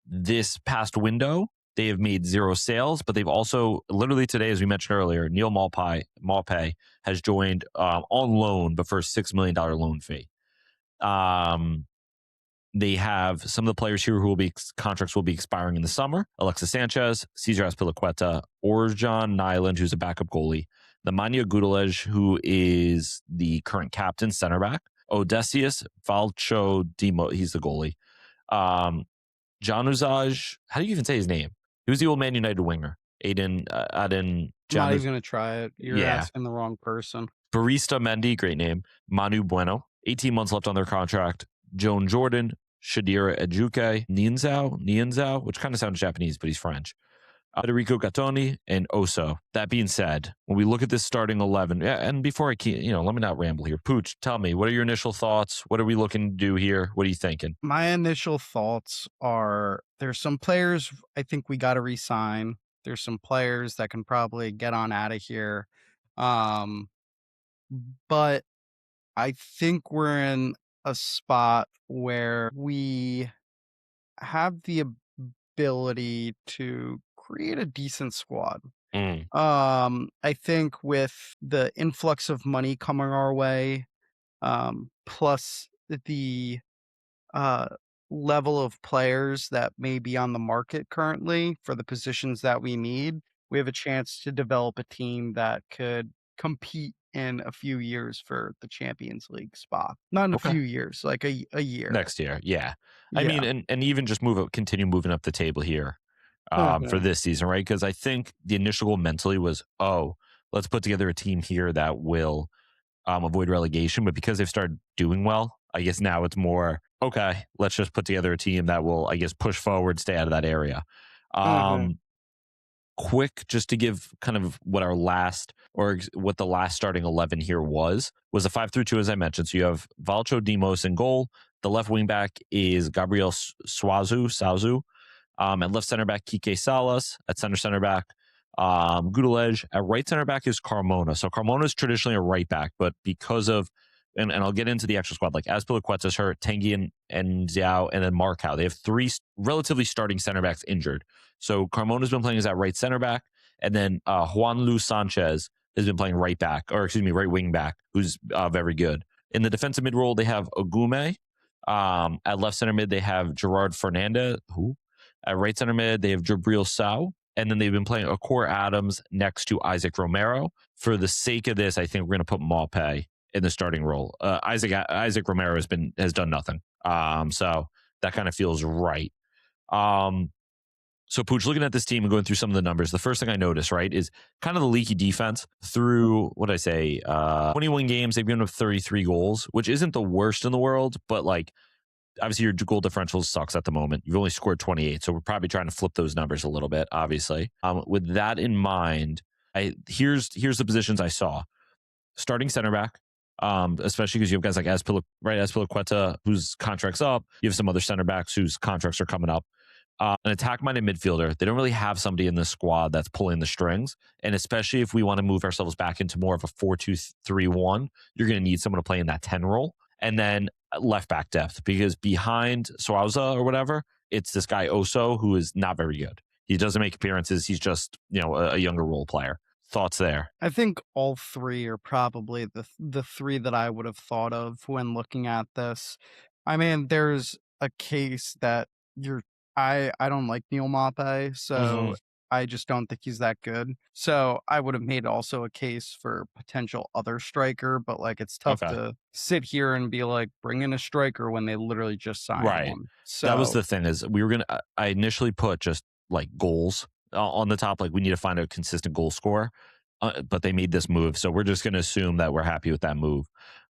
This past window, they have made 0 sales, but they've also, literally today, as we mentioned earlier, Neil Maupay has joined on loan, but for a $6 million loan fee. They have some of the players here who contracts will be expiring in the summer. Alexis Sanchez, Cesar Azpilicueta, Orjan Nyland, who's a backup goalie, Nemanja Gudelj, who is the current captain, center back, Odysseus Valcho Dimo, he's the goalie. Januzaj, how do you even say his name? He was the old Man United winger. Aiden I'm not even going to try it. You're asking the wrong person. Barista Mendy, great name. Manu Bueno, 18 months left on their contract. Joan Jordan, Shadira Ejuke, Nianzao, which kind of sounds Japanese, but he's French. Federico Gattoni, and Oso. That being said, when we look at this starting 11, and before I keep, let me not ramble here. Pooch, tell me, what are your initial thoughts? What are we looking to do here? What are you thinking? My initial thoughts are there's some players I think we got to re-sign. There's some players that can probably get on out of here. But I think we're in a spot where we have the ability to create a decent squad. I think with the influx of money coming our way, plus the level of players that may be on the market currently for the positions that we need, we have a chance to develop a team that could compete in a few years for the Champions League spot. Not in a few years, like a year. Next year, yeah. I mean, and even just continue moving up the table here for this season, right? Because I think the initial goal mentally was, let's put together a team here that will avoid relegation. But because they've started doing well, I guess now it's more, okay, let's just put together a team that will, I guess, push forward, stay out of that area. Quick, just to give kind of what our last, or what the last starting 11 here was a 5-3-2, as I mentioned. So you have Valcho Demos in goal. The left wing back is Gabriel Sauzu. At left center back, Kike Salas. At center back, Gudelj. At right center back is Carmona. So Carmona is traditionally a right back, but because of, and I'll get into the actual squad, like Azpilicueta's hurt, Tanguy and Xiao, and then Markow. They have 3 relatively starting center backs injured. So Carmona's been playing as that right center back, and then Juan Luis Sanchez has been playing right wing back, who's very good. In the defensive mid role, they have Ogume. At left center mid, they have Gerard Fernandez. At right center mid, they have Jabril Sow. And then they've been playing Akor Adams next to Isaac Romero. For the sake of this, I think we're going to put Maupay in the starting role. Isaac Romero has done nothing. So that kind of feels right. So Pooch, looking at this team and going through some of the numbers, the first thing I noticed, right, is kind of the leaky defense. Through, 21 games, they've given up 33 goals, which isn't the worst in the world, but like, obviously your goal differential sucks at the moment. You've only scored 28, so we're probably trying to flip those numbers a little bit, obviously. With that in mind, here's the positions I saw. Starting center back, especially because you have guys like Azpilicueta, whose contract's up. You have some other center backs whose contracts are coming up. An attack-minded midfielder. They don't really have somebody in the squad that's pulling the strings. And especially if we want to move ourselves back into more of a 4-2-3-1, you're going to need someone to play in that 10 role. And then left back depth, because behind Swauza or whatever, it's this guy Oso, who is not very good. He doesn't make appearances. He's just, a younger role player. Thoughts there? I think all 3 are probably the 3 that I would have thought of when looking at this. I mean, there's a case that I don't like Neil Maupay, so I just don't think he's that good. So I would have made also a case for potential other striker, but like it's tough to sit here and be like, bring in a striker when they literally just signed one. So that was the thing, is I initially put just like goals on the top, like we need to find a consistent goal scorer, but they made this move, so we're just going to assume that we're happy with that move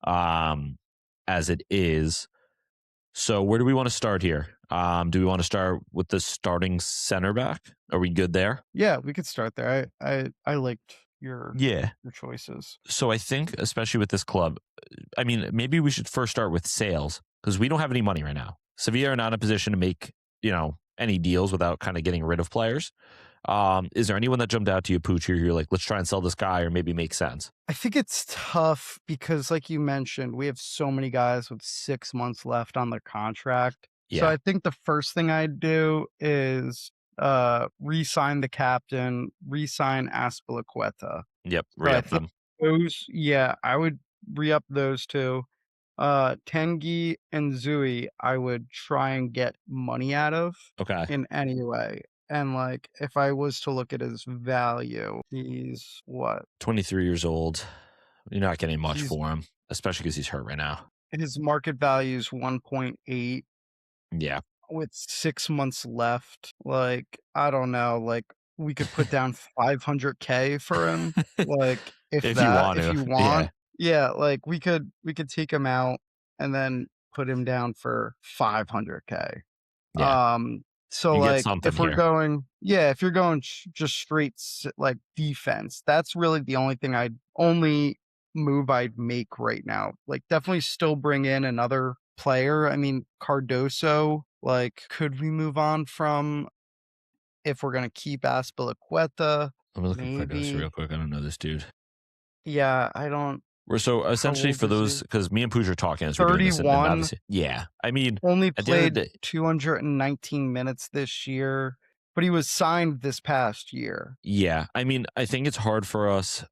as it is. So where do we want to start here? Do we want to start with the starting center back? Are we good there? Yeah, we could start there. I liked your choices. So I think, especially with this club, I mean, maybe we should first start with sales because we don't have any money right now. Sevilla are not in a position to make, any deals without kind of getting rid of players. Is there anyone that jumped out to you, Pooch, here? You're like, let's try and sell this guy or maybe make sense? I think it's tough because, like you mentioned, we have so many guys with 6 months left on their contract. So Yeah. I think the first thing I'd do is re-sign the captain, re-sign Aspilicueta. Yep. So I Re-up think them. I would re-up those two. Tengi and Zui, I would try and get money out of Okay. in any way. And like, if I was to look at his value, he's what? 23 years old. You're not getting much He's- for him, especially because he's hurt right now. His market value is 1.8 Yeah. with 6 months left. Like, I don't know. Like, we could put down 500K for him. Like, if If you that, want if to. you want. Yeah, like we could take him out and then put him down for 500K. Yeah. So You get like something if we're here. going, if you're going just straight like defense, that's really the only move I'd make right now. Like definitely still bring in another player. I mean, Cardoso, like could we move on from if we're going to keep Aspilicueta? Let me look at Maybe. Cardoso real quick. I don't know this dude. Yeah, I don't. So essentially old for is those, he? because me and Pooch are talking as we're doing this. And 31. obviously, yeah. I mean, Only at the end of the played day, 219 minutes this year, but he was signed this past year. yeah. I mean, I think it's hard for us.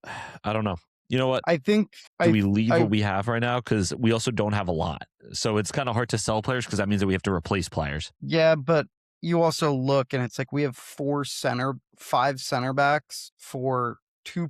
I don't know. You know what? I think Do we leave what we have right now? Because we also don't have a lot. So it's kind of hard to sell players because that means that we have to replace players. Yeah, but you also look and it's like we have 5 center backs for two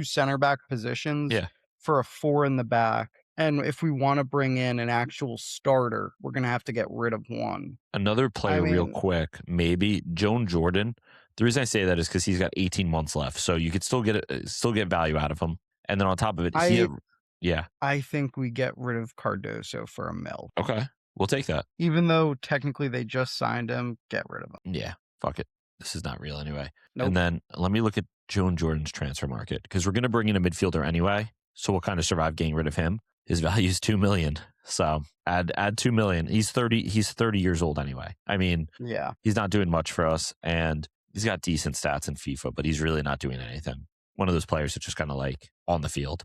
center back positions Yeah. for a 4 in the back. And if we want to bring in an actual starter, we're going to have to get rid of one. Another player real quick, maybe Joan Jordan. The reason I say that is because he's got 18 months left. So you could still get value out of him. And then on top of it, I think we get rid of Cardoso for $1 million. Okay. We'll take that. Even though technically they just signed him, get rid of him. Yeah. Fuck it. This is not real anyway. Nope. And then let me look at Joan Jordan's transfer market because we're going to bring in a midfielder anyway. So we'll kind of survive getting rid of him. His value is $2 million. So add $2 million. He's 30 years old anyway. I mean, yeah, he's not doing much for us. And he's got decent stats in FIFA, but he's really not doing anything. One of those players that's just kind of like on the field.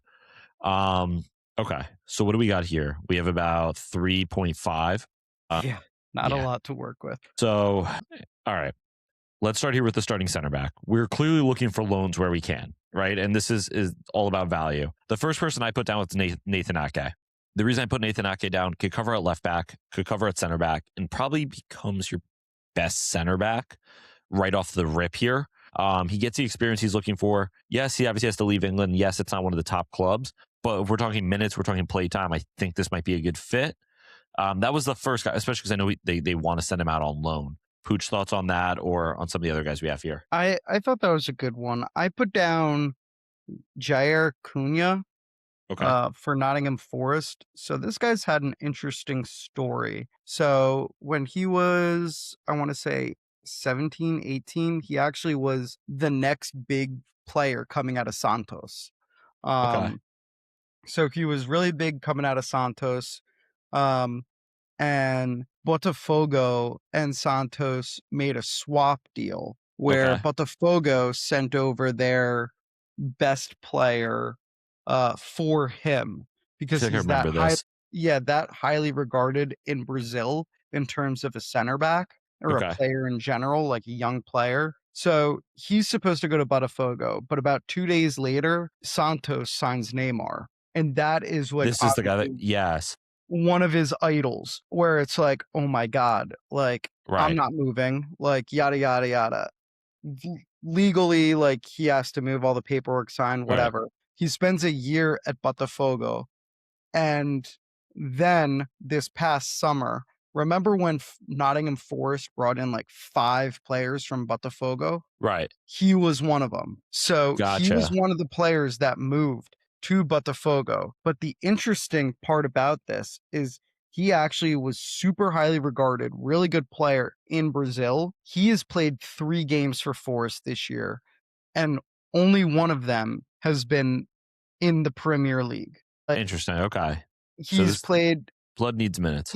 Okay. So what do we got here? We have about 3.5. Not a lot to work with. So, all right. Let's start here with the starting center back. We're clearly looking for loans where we can, right? And this is all about value. The first person I put down was Nathan Ake. The reason I put Nathan Ake down, could cover at left back, could cover at center back, and probably becomes your best center back right off the rip here. He gets the experience he's looking for. Yes, he obviously has to leave England. Yes, it's not one of the top clubs, but if we're talking minutes, we're talking play time, I think this might be a good fit. That was the first guy, especially because I know they want to send him out on loan. Pooch, thoughts on that or on some of the other guys we have here? I thought that was a good one. I put down Jair Cunha for Nottingham Forest. So this guy's had an interesting story. So when he was, I want to say 17, 18, he actually was the next big player coming out of Santos. So he was really big coming out of Santos. And Botafogo and Santos made a swap deal where Botafogo sent over their best player for him because he's that highly regarded in Brazil in terms of a center back or a player in general, like a young player. So he's supposed to go to Botafogo, but about 2 days later, Santos signs Neymar. And that is like this is the guy that one of his idols, where it's like, oh my God, like I'm not moving, like yada yada yada. Legally, like he has to move, all the paperwork signed, whatever. He spends a year at Botafogo, and then this past summer, remember when Nottingham Forest brought in like 5 players from Botafogo? Right. He was one of them. So he was one of the players that moved to Botafogo. But the interesting part about this is he actually was super highly regarded, really good player in Brazil. He has played 3 games for Forest this year, and only one of them has been in the Premier League. Like, Interesting. Okay. So he's this played blood needs minutes.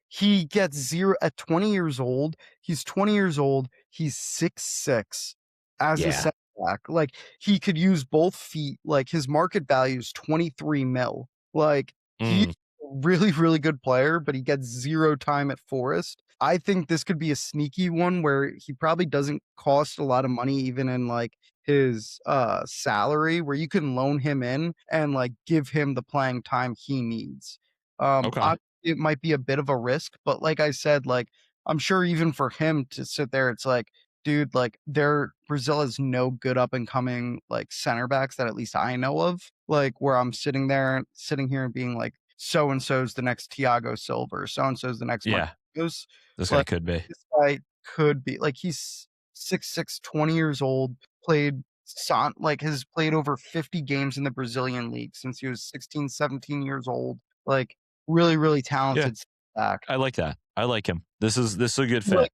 he gets 0 at 20 years old. He's 20 years old. He's 6'6" as a Yeah. center back. Like, he could use both feet. Like, his market value is 23 mil. Like, he's Mm, a really, really good player, but he gets 0 time at Forest. I think this could be a sneaky one where he probably doesn't cost a lot of money even in, like, his, salary, where you can loan him in and, like, give him the playing time he needs. okay. It might be a bit of a risk, but like I said, like, I'm sure even for him to sit there, it's like, dude, like, Brazil has no good up and coming, like, center backs that at least I know of, like, where I'm sitting here and being like, so and so's the next Thiago Silva, or so and so's the next Yeah. Marquinhos. This guy Like, could be. this guy could be like, he's 6'6", 20 years old, has played over 50 games in the Brazilian league since he was 16, 17 years old. Like, really, really talented back. I like that. I like him. This is a good fit. Like,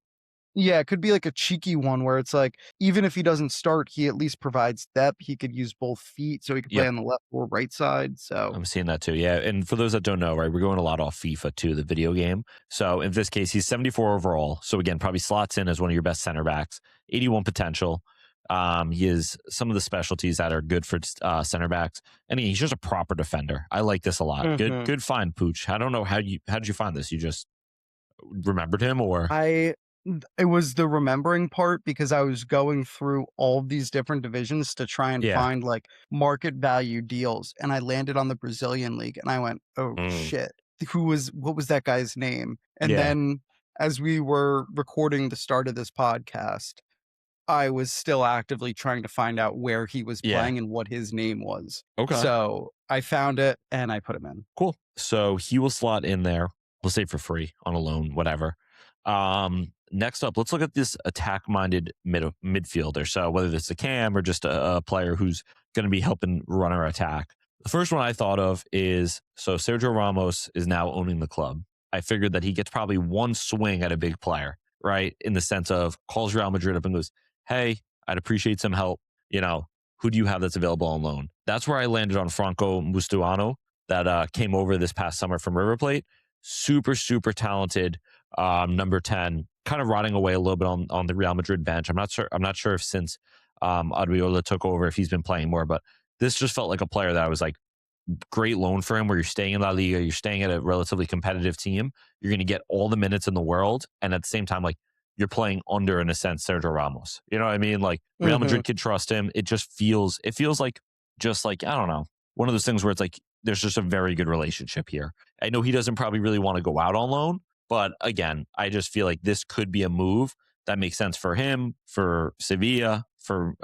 yeah, it could be like a cheeky one where it's like, even if he doesn't start, he at least provides depth. He could use both feet, so he could play Yep. on the left or right side. So I'm seeing that too. Yeah. And for those that don't know, right, we're going a lot off FIFA too, the video game. So in this case, he's 74 overall. So again, probably slots in as one of your best center backs, 81 potential. He has some of the specialties that are good for center backs, and he's just a proper defender. I like this a lot. Mhm. Good find, Pooch. I don't know how did you find this? You just remembered him, or it was the remembering part because I was going through all of these different divisions to try and Yeah. find like market value deals, and I landed on the Brazilian league, and I went, "Oh Mm. shit, what was that guy's name?" And Yeah. then as we were recording the start of this podcast, I was still actively trying to find out where he was Yeah. playing and what his name was. Okay. So I found it and I put him in. Cool. So he will slot in there. We'll say for free on a loan, whatever. Next up, let's look at this attack-minded midfielder. So whether it's a cam or just a player who's going to be helping run our attack. The first one I thought of is, so Sergio Ramos is now owning the club. I figured that he gets probably one swing at a big player, right? In the sense of calls Real Madrid up and goes, hey, I'd appreciate some help. You know, who do you have that's available on loan? That's where I landed on Franco Mustuano that came over this past summer from River Plate. Super, super talented. Number 10, kind of rotting away a little bit on the Real Madrid bench. I'm not sure if since Adriola took over, if he's been playing more, but this just felt like a player that I was like, great loan for him, where you're staying in La Liga, you're staying at a relatively competitive team, you're going to get all the minutes in the world, and at the same time, like, you're playing under, in a sense, Sergio Ramos. You know what I mean? Like, Real Madrid can trust him. It feels like, I don't know, one of those things where it's like, there's just a very good relationship here. I know he doesn't probably really want to go out on loan, but again, I just feel like this could be a move that makes sense for him, for Sevilla, for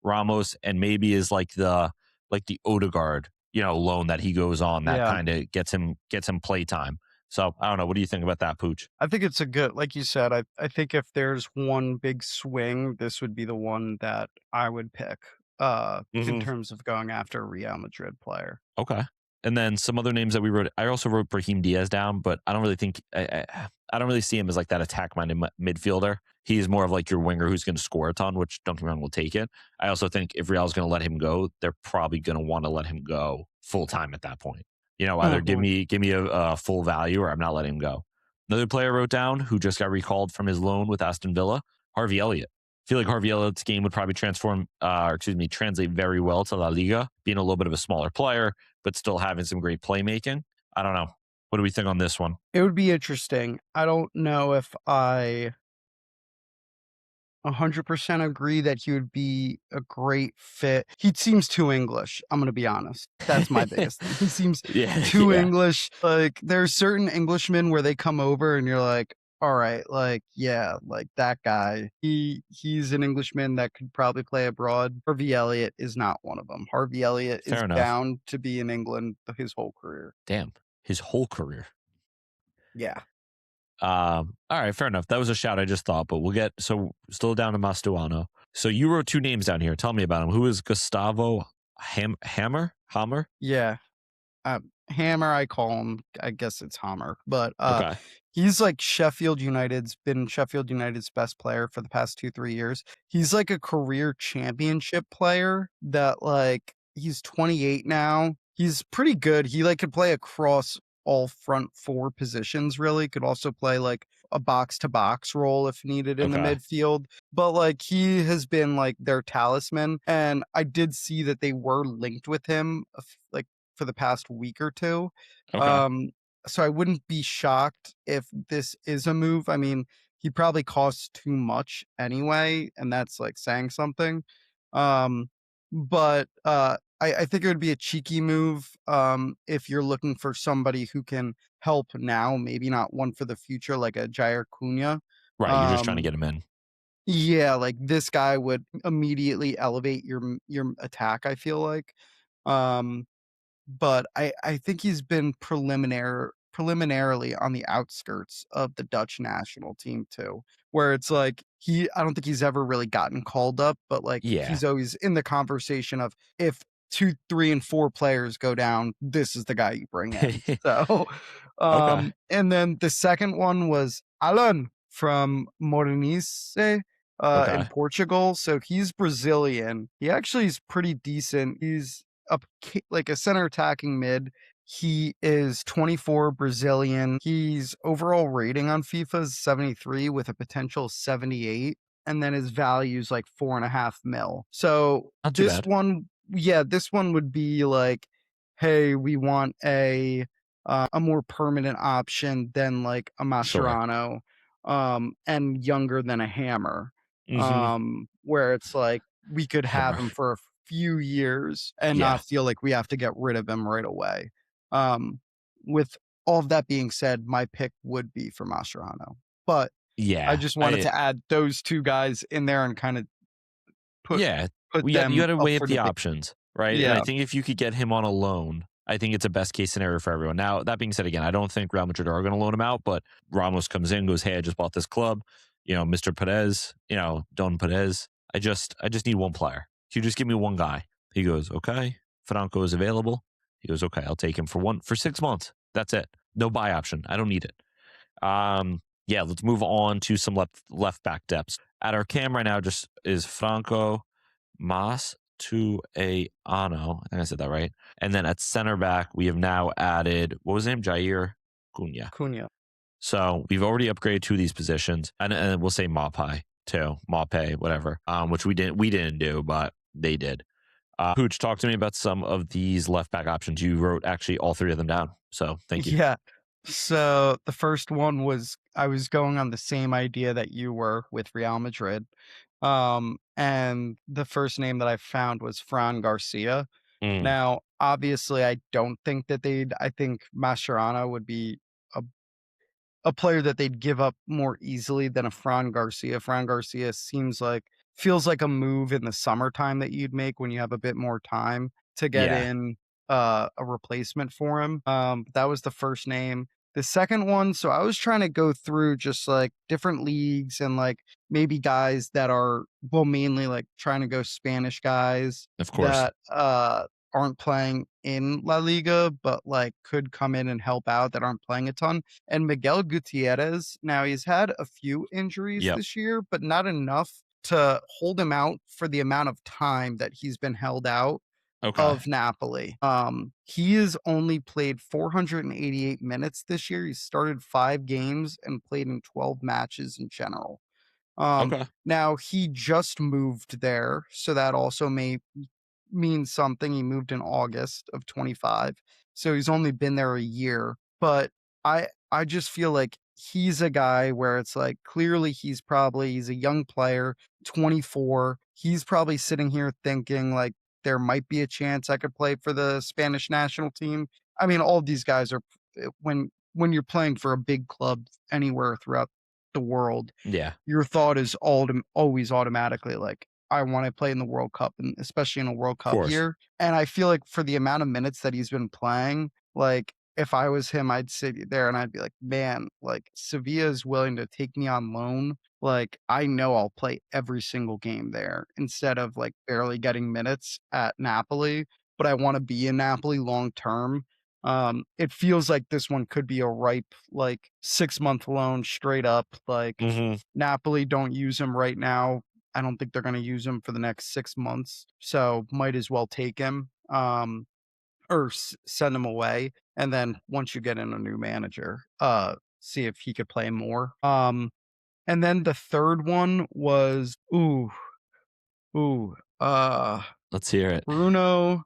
Ramos, and maybe is like the Odegaard, loan that he goes on that kind of gets him play time. So I don't know. What do you think about that, Pooch? I think it's a good, like you said, I think if there's one big swing, this would be the one that I would pick in terms of going after a Real Madrid player. Okay. And then some other names that we wrote. I also wrote Brahim Diaz down, but I don't really think I don't really see him as like that attack-minded midfielder. He's more of like your winger who's going to score a ton, which, don't get me wrong, will take it. I also think if Real's going to let him go, they're probably going to want to let him go full time at that point. Either give me a full value, or I'm not letting him go. Another player I wrote down who just got recalled from his loan with Aston Villa, Harvey Elliott. I feel like Harvey Elliott's game would probably translate very well to La Liga, being a little bit of a smaller player, but still having some great playmaking. I don't know. What do we think on this one? It would be interesting. I don't know if I 100% agree that he would be a great fit. He seems too English. I'm going to be honest. That's my biggest thing. He seems too English. Like, there's certain Englishmen where they come over and you're like, all right, like, yeah, like that guy, he's an Englishman that could probably play abroad. Harvey Elliott is not one of them. Harvey Elliott is bound to be in England his whole career. Damn, his whole career. Yeah. All right, fair enough. That was a shout I just thought, but so still down to Mastuano. So you wrote two names down here. Tell me about him. Who is Gustavo Hammer? Yeah. Hammer, I call him. I guess it's Hammer, but Okay. he's like been Sheffield United's best player for the past 2, 3 years. He's like a career championship player that like he's 28 now. He's pretty good. He like could play across all front four positions. Really, could also play like a box to box role if needed in the Okay. midfield. But like he has been like their talisman, and I did see that they were linked with him like for the past week or two. Okay. Um, so I wouldn't be shocked if this is a move. I mean, he probably costs too much anyway, and that's like saying something. Um, but I think it would be a cheeky move if you're looking for somebody who can help now, maybe not one for the future, like a Jair Cunha. Right. You're just trying to Um, get him in. yeah, like this guy would immediately elevate your attack, I feel like. Um, but I think he's been preliminarily on the outskirts of the Dutch national team too, where it's like I don't think he's ever really gotten called up, but like Yeah. he's always in the conversation of if 2, 3, and 4 players go down, this is the guy you bring in. So, Okay. and then the second one was Alan from Morenese in Okay. Portugal. So he's Brazilian. He actually is pretty decent. He's like a center attacking mid. He is 24, Brazilian. His overall rating on FIFA is 73 with a potential 78. And then his value is like 4.5 mil. So Not too bad. this one would be like, hey, we want a more permanent option than like a Sure. Mascherano, and younger than a Hammer. Hmm. Where it's like we could have Hammer. him for a few years and Yeah. not feel like we have to get rid of him right away. Um, with all of that being said, my pick would be for Mascherano. But I Yeah. just wanted to add those two guys in there and kind of put Yeah. put You them got to up weigh up for the debate. options, right? And I Yeah. think if you could get him on a loan, I think it's a best case scenario for everyone. Now, that being said, again, I don't think Real Madrid are going to loan him out, but Ramos comes in, goes, hey, I just bought this club. Mr. Perez, Don Perez. I just need one player. Can you just give me one guy? He goes, okay. Franco is available. He goes, okay, I'll take him for 6 months. That's it. No buy option. I don't need it. Yeah, let's move on to some left back depths. At our cam right now just is Franco Mas to a Ano. I think I said that right. And then at center back, we have now added, what was his name? Jair Cunha. Cunha. So we've already upgraded two of these positions. And we'll say Mapai too. Mape, whatever. Which we didn't do, but they did. Pooch, talk to me about some of these left back options. You wrote actually all three of them down. So thank you. Yeah. So the first one was I was going on the same idea that you were with Real Madrid. And the first name that I found was Fran Garcia. Mm, Now, obviously, I think Mascherano would be a a player that they'd give up more easily than a Fran Garcia. Fran Garcia feels like a move in the summertime that you'd make when you have a bit more time to get yeah, in a replacement for him. That was the first name. The second one, so I was trying to go through just like different leagues and like maybe guys that are mainly like trying to go Spanish guys of course. that aren't playing in La Liga, but like could come in and help out that aren't playing a ton. And Miguel Gutierrez, now he's had a few injuries Yep. this year, but not enough to hold him out for the amount of time that he's been held out Okay. of Napoli. He has only played 488 minutes this year. He started 5 games and played in 12 matches in general. Okay. Now he just moved there, so that also may mean something. He moved in August of 25. So he's only been there a year, but I just feel like he's a guy where it's like clearly he's a young player, 24. He's probably sitting here thinking like there might be a chance I could play for the Spanish national team. I mean, all of these guys are when you're playing for a big club anywhere throughout the world, Yeah. your thought is always automatically like, I want to play in the World Cup, and especially in a World Of Cup course. year. And I feel like for the amount of minutes that he's been playing, like if I was him, I'd sit there and I'd be like, man, like Sevilla is willing to take me on loan. Like I know I'll play every single game there instead of like barely getting minutes at Napoli, but I want to be in Napoli long term. It feels like this one could be a ripe, like 6-month loan straight up. Like Napoli don't use him right now. I don't think they're going to use him for the next 6 months. So might as well take him. Or send him away, and then once you get in a new manager, see if he could play more. And then the third one was let's hear it. Bruno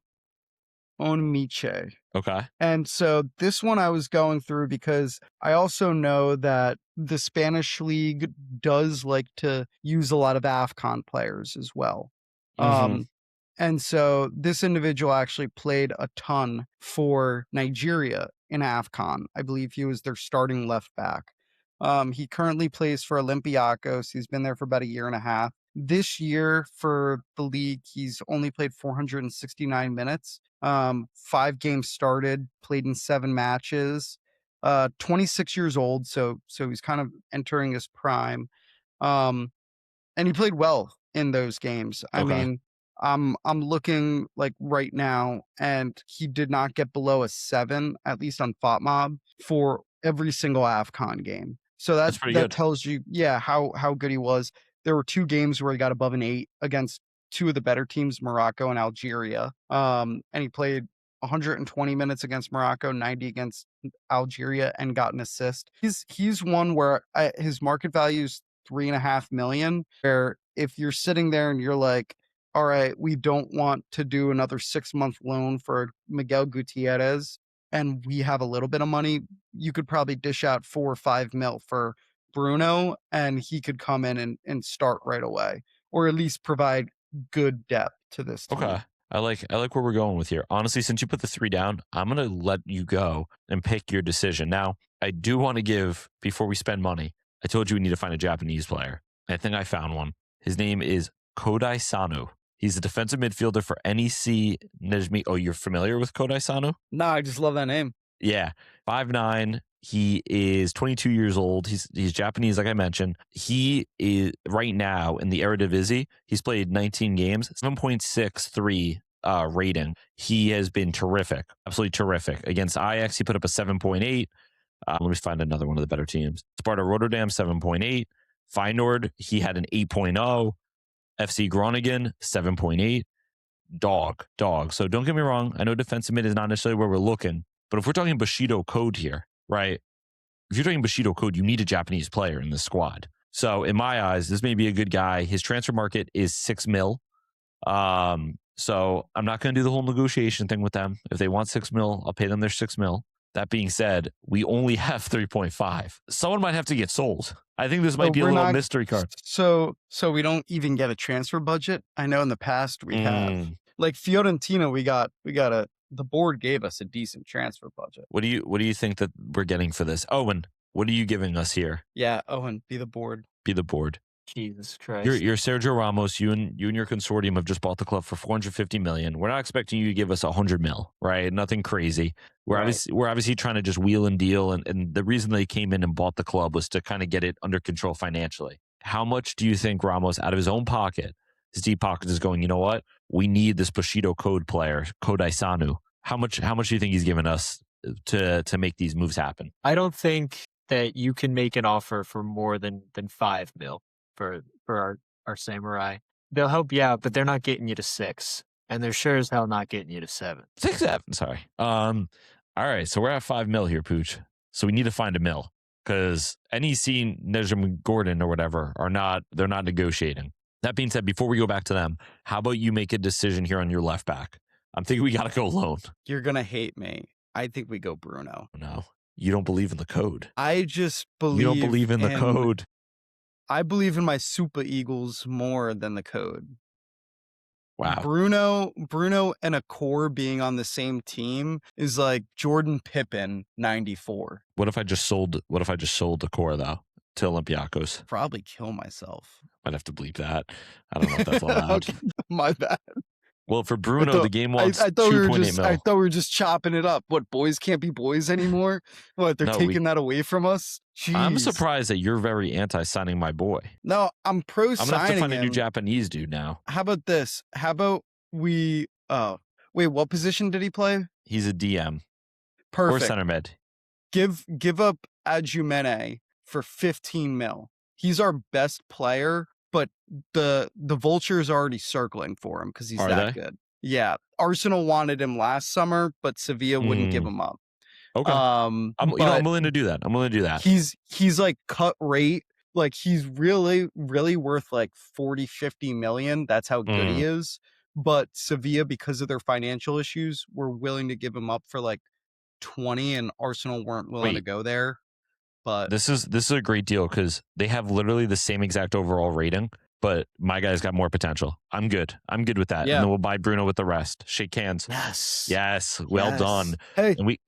Onmiche. Okay. And so this one I was going through because I also know that the Spanish league does like to use a lot of AFCON players as well. And so this individual actually played a ton for Nigeria in AFCON. I believe he was their starting left back. He currently plays for Olympiacos. He's been there for about a year and a half. This year for the league, he's only played 469 minutes. 5 games started, played in 7 matches. 26 years old, so he's kind of entering his prime. And he played well in those games. I mean, I'm looking like right now, and he did not get below a 7, at least on FOTMob, for every single AFCON game. So that good. tells you, how good he was. There were 2 games where he got above an 8 against 2 of the better teams, Morocco and Algeria. And he played 120 minutes against Morocco, 90 against Algeria, and got an assist. He's one where his market value is $3.5 million. Where if you're sitting there and you're like, all right, we don't want to do another 6-month loan for Miguel Gutierrez, and we have a little bit of money, you could probably dish out 4 or 5 mil for Bruno, and he could come in and start right away, or at least provide good depth to this team. Okay. I like where we're going with here. Honestly, since you put the 3 down, I'm going to let you go and pick your decision. Now, I do want to give, before we spend money, I told you we need to find a Japanese player. I think I found one. His name is Kodai Sano. He's a defensive midfielder for NEC Nejmi. Oh, you're familiar with Kodai Sano? No, I just love that name. Yeah. 5'9". He is 22 years old. He's Japanese, like I mentioned. He is right now in the Eredivisie. He's played 19 games, 7.63 rating. He has been terrific, absolutely terrific. Against Ajax, he put up a 7.8. Let me find another one of the better teams. Sparta Rotterdam, 7.8. Feyenoord, he had an 8.0. FC Groningen, 7.8. Dog. So don't get me wrong. I know defensive mid is not necessarily where we're looking, but if we're talking Bushido code here, right? If you're talking Bushido code, you need a Japanese player in the squad. So in my eyes, this may be a good guy. His transfer market is 6 mil. So I'm not going to do the whole negotiation thing with them. If they want 6 mil, I'll pay them their 6 mil. That being said, we only have 3.5. Someone might have to get sold. I think this might be a little mystery card. So we don't even get a transfer budget. I know in the past we have, like Fiorentina, we got the board gave us a decent transfer budget. What do you think that we're getting for this? Owen, what are you giving us here? Yeah, Owen, be the board. Be the board. Jesus Christ. You're Sergio Ramos. You and your consortium have just bought the club for $450 million. We're not expecting you to give us $100 million, right? Nothing crazy. We're obviously trying to just wheel and deal. And the reason they came in and bought the club was to kind of get it under control financially. How much do you think Ramos, out of his own pocket, his deep pocket, is going, you know what? We need this Bushido code player, Kodai Sanu. How much do you think he's given us to make these moves happen? I don't think that you can make an offer for more than 5 mil for our samurai. They'll help you out, but they're not getting you to 6. And they're sure as hell not getting you to 7. 6, 7, sorry. All right, so we're at 5 mil here, Pooch. So we need to find a mil. Because NEC, Nejum Gordon or whatever, they're not negotiating. That being said, before we go back to them, how about you make a decision here on your left back? I'm thinking we got to go loan. You're going to hate me. I think we go Bruno. No, you don't believe in the code. I just believe. You don't believe in the code. I believe in my Super Eagles more than the code. Wow. Bruno and a core being on the same team is like Jordan Pippen 94. What if I just sold the core though to Olympiacos? Probably kill myself. Might have to bleep that. I don't know if that's allowed. My bad. Well, for Bruno, the game wants 2.8 mil. I thought we were just chopping it up. What, boys can't be boys anymore? What, they're taking that away from us? Jeez. I'm surprised that you're very anti-signing my boy. No, I'm pro signing him. I'm going to have to find a new Japanese dude now. How about this? How about we... wait, what position did he play? He's a DM. or Perfect. center mid. Give up Adjumene for 15 mil. He's our best player, but the vulture's already circling for him because he's Are that they? good. Yeah. Arsenal wanted him last summer, but Sevilla wouldn't give him up. Okay. I'm willing to do that. I'm willing to do that. He's like cut rate. Like he's really, really worth like 40, 50 million. That's how good he is. But Sevilla, because of their financial issues, were willing to give him up for like 20, and Arsenal weren't willing to go there. But this is a great deal because they have literally the same exact overall rating, but my guy's got more potential. I'm good with that. Yeah. And then we'll buy Bruno with the rest. Shake hands. Yes. Well done. Hey, And we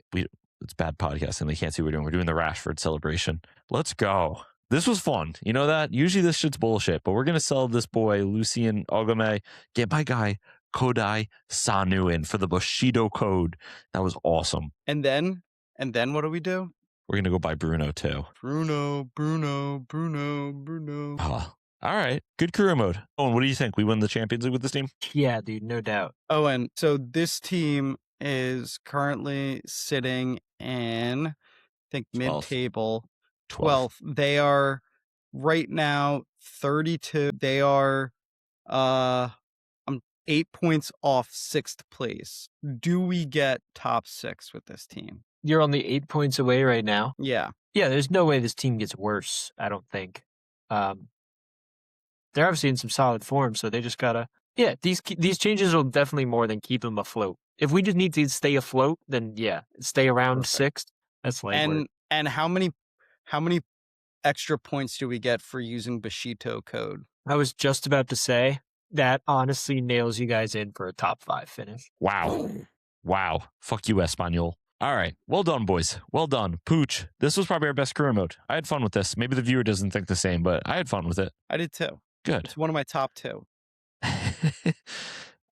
it's bad podcasting. They can't see what we're doing. We're doing the Rashford celebration. Let's go. This was fun. You know that? Usually this shit's bullshit, but we're going to sell this boy, Lucien Ogame, get my guy, Kodai Sanu in for the Bushido code. That was awesome. and then what do we do? We're going to go buy Bruno too. Bruno. Oh, all right. Good career mode. Owen, what do you think? We win the Champions League with this team? Yeah, dude, no doubt. Owen, so this team is currently sitting in, I think, 12th. mid-table 12th. They are right now 32. They are 8 points off 6th place. Do we get top 6 with this team? You're only 8 points away right now. Yeah. Yeah, there's no way this team gets worse, I don't think. They're obviously in some solid form, so they just gotta... Yeah, these changes will definitely more than keep them afloat. If we just need to stay afloat, then yeah, stay around 6th. That's like work. And how many extra points do we get for using Bushido code? I was just about to say that honestly nails you guys in for a top 5 finish. Wow. Fuck you, Espanol. All right. Well done, boys. Well done. Pooch, this was probably our best career mode. I had fun with this. Maybe the viewer doesn't think the same, but I had fun with it. I did too. Good. It's one of my top 2.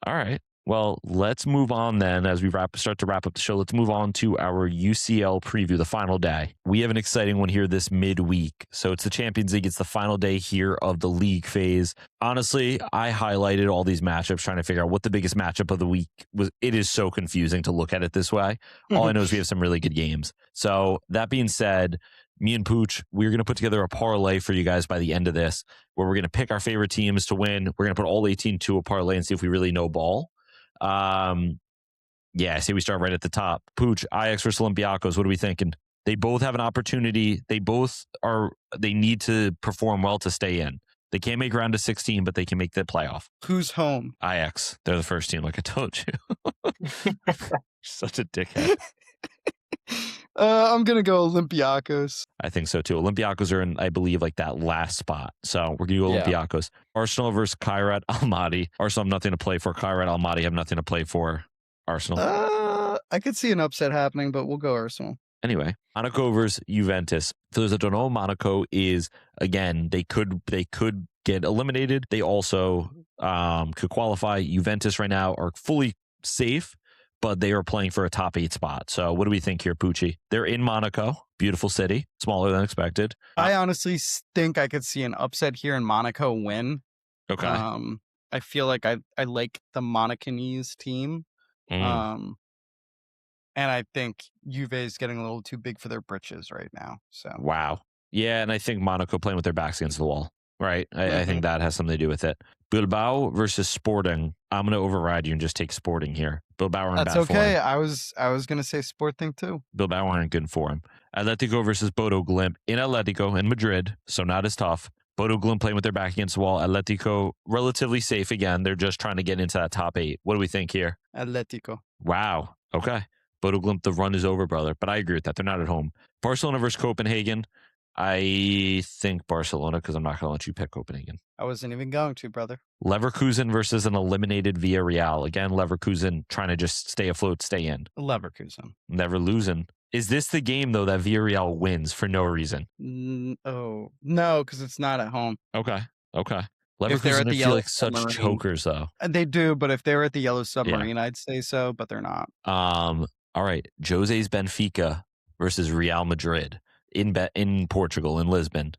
All right. Well, let's move on then as we start to wrap up the show. Let's move on to our UCL preview, the final day. We have an exciting one here this midweek. So it's the Champions League. It's the final day here of the league phase. Honestly, I highlighted all these matchups trying to figure out what the biggest matchup of the week was. It is so confusing to look at it this way. All I know is we have some really good games. So that being said, me and Pooch, we're going to put together a parlay for you guys by the end of this, where we're going to pick our favorite teams to win. We're going to put all 18 to a parlay and see if we really know ball. I say we start right at the top. Pooch, Ajax versus Olympiacos. What are we thinking? They both have an opportunity. They need to perform well to stay in. They can't make round of 16, but they can make the playoff. Who's home? Ajax. They're the first team, like I told you. Such a dickhead. I'm going to go Olympiacos. I think so too. Olympiacos are in, I believe, like that last spot. So we're going to go Olympiacos. Arsenal versus Kairat Almaty. Arsenal have nothing to play for. Kairat Almaty have nothing to play for. Arsenal. I could see an upset happening, but we'll go Arsenal. Anyway, Monaco versus Juventus. For those that don't know, Monaco is, again, they could get eliminated. They also could qualify. Juventus right now are fully safe, but they are playing for a top 8 spot. So what do we think here, Poochie? They're in Monaco. Beautiful city. Smaller than expected. I honestly think I could see an upset here and Monaco win. Okay. I feel like I like the Monacanese team. And I think Juve is getting a little too big for their britches right now. So wow. Yeah, and I think Monaco playing with their backs against the wall. Right. I think that has something to do with it. Bilbao versus Sporting. I'm going to override you and just take Sporting here. Bilbao are in that's bad okay. form. I was going to say Sporting too. Bilbao aren't good form. Atletico versus Bodo Glimt in Atletico in Madrid, so not as tough. Bodo Glimt playing with their back against the wall. Atletico relatively safe again. They're just trying to get into that top 8. What do we think here? Atletico. Wow. Okay. Bodo Glimt, the run is over, brother. But I agree with that. They're not at home. Barcelona versus Copenhagen. I think Barcelona, because I'm not going to let you pick Copenhagen. I wasn't even going to, brother. Leverkusen versus an eliminated Villarreal. Again, Leverkusen trying to just stay afloat, stay in. Leverkusen. Never losing. Is this the game, though, that Villarreal wins for no reason? Oh, no, because it's not at home. Okay. If they're at Leverkusen the feel like Submarine. such chokers, though. They do, but if they were at the Yellow Submarine, I'd say so, but they're not. All right. Jose's Benfica versus Real Madrid in Portugal, in Lisbon.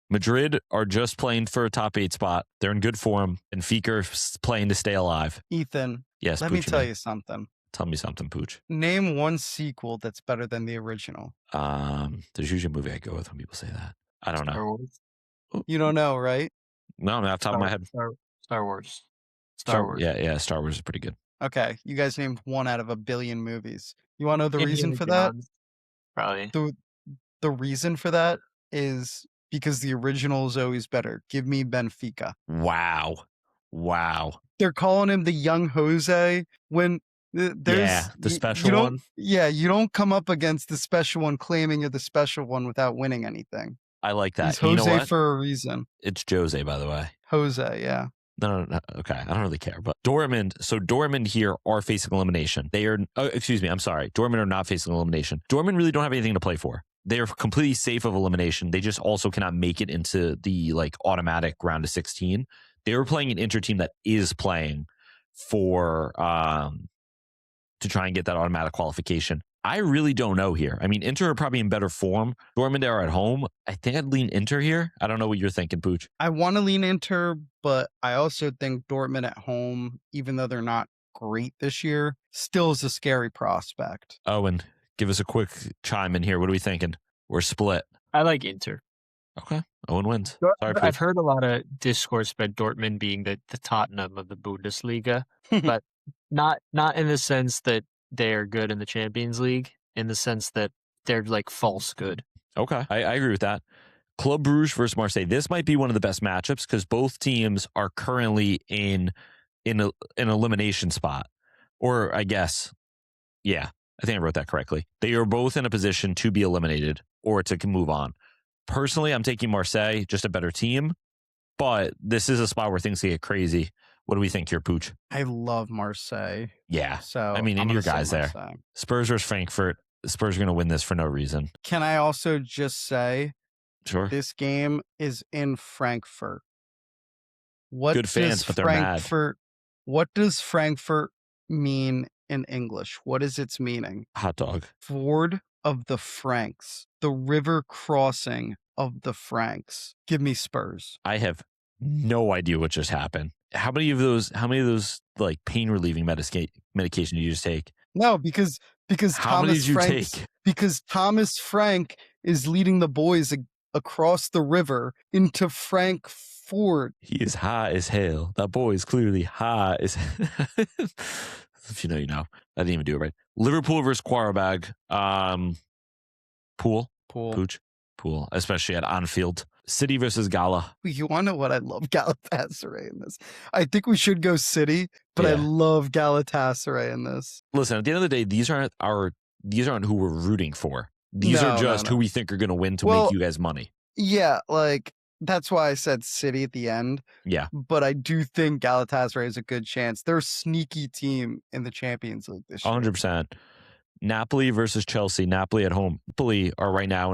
Madrid are just playing for a top 8 spot. They're in good form. Benfica are playing to stay alive. Ethan, Yes, let me tell you something. Tell me something, Pooch. Name one sequel that's better than the original. There's usually a movie I go with when people say that. I don't Star know. Wars. You don't know, right? No, not off the top of my head. Star Wars. Star Wars. Yeah, Star Wars is pretty good. Okay, you guys named 1 out of 1 billion movies. You want to know the reason Indiana for that? Jones, Probably. The reason for that is because the original is always better. Give me Benfica. Wow. They're calling him the young Jose when there's the you special don't, one. Yeah, you don't come up against the special one claiming you're the special one without winning anything. I like that. He's And you know Jose what? for a reason. It's Jose, by the way. Jose, yeah. No. Okay, I don't really care. But Dortmund, so Dortmund here are facing elimination. They are, excuse me, I'm sorry. Dortmund are not facing elimination. Dortmund really don't have anything to play for. They are completely safe of elimination. They just also cannot make it into the automatic round of 16. They were playing an Inter team that is playing for to try and get that automatic qualification. I really don't know here. I mean, Inter are probably in better form. Dortmund are at home. I think I'd lean Inter here. I don't know what you're thinking, Pooch. I want to lean Inter, but I also think Dortmund at home, even though they're not great this year, still is a scary prospect. Owen, give us a quick chime in here. What are we thinking? We're split. I like Inter. Okay. Owen wins. Sorry, I've heard a lot of discourse about Dortmund being the Tottenham of the Bundesliga, but not in the sense that they're good in the Champions League, in the sense that they're false good. Okay. I agree with that. Club Brugge versus Marseille. This might be one of the best matchups because both teams are currently in an elimination spot. Or I guess, yeah, I think I wrote that correctly. They are both in a position to be eliminated or to move on. Personally, I'm taking Marseille, just a better team, but this is a spot where things get crazy. What do we think here, Pooch? I love Marseille. Yeah. So I mean, and your guys there. Marseille. Spurs versus Frankfurt. The Spurs are going to win this for no reason. Can I also just say Sure. this game is in Frankfurt? What Good fans, does but they're mad. What does Frankfurt mean in English? What is its meaning? Hot dog. Ford of the Franks, the river crossing of the Franks. Give me Spurs. I have no idea what just happened. How many of those pain relieving medication did you just take? No, because How many did you Frank's, take? because Thomas Frank is leading the boys across the river into Frankfurt. He is high as hell. That boy is clearly high as if you know, you know. I didn't even do it right. Liverpool versus Quarabag. Pool. Pooch. Pool. Especially at Anfield. City versus Gala. You want to know what I love Galatasaray in this? I think we should go City, but I Yeah. love Galatasaray in this. Listen, at the end of the day, these aren't who we're rooting for. These are just who we think are going to win to make you guys money. Yeah, that's why I said City at the end. Yeah. But I do think Galatasaray has a good chance. They're a sneaky team in the Champions League this year. 100%. Napoli versus Chelsea. Napoli at home. Napoli are right now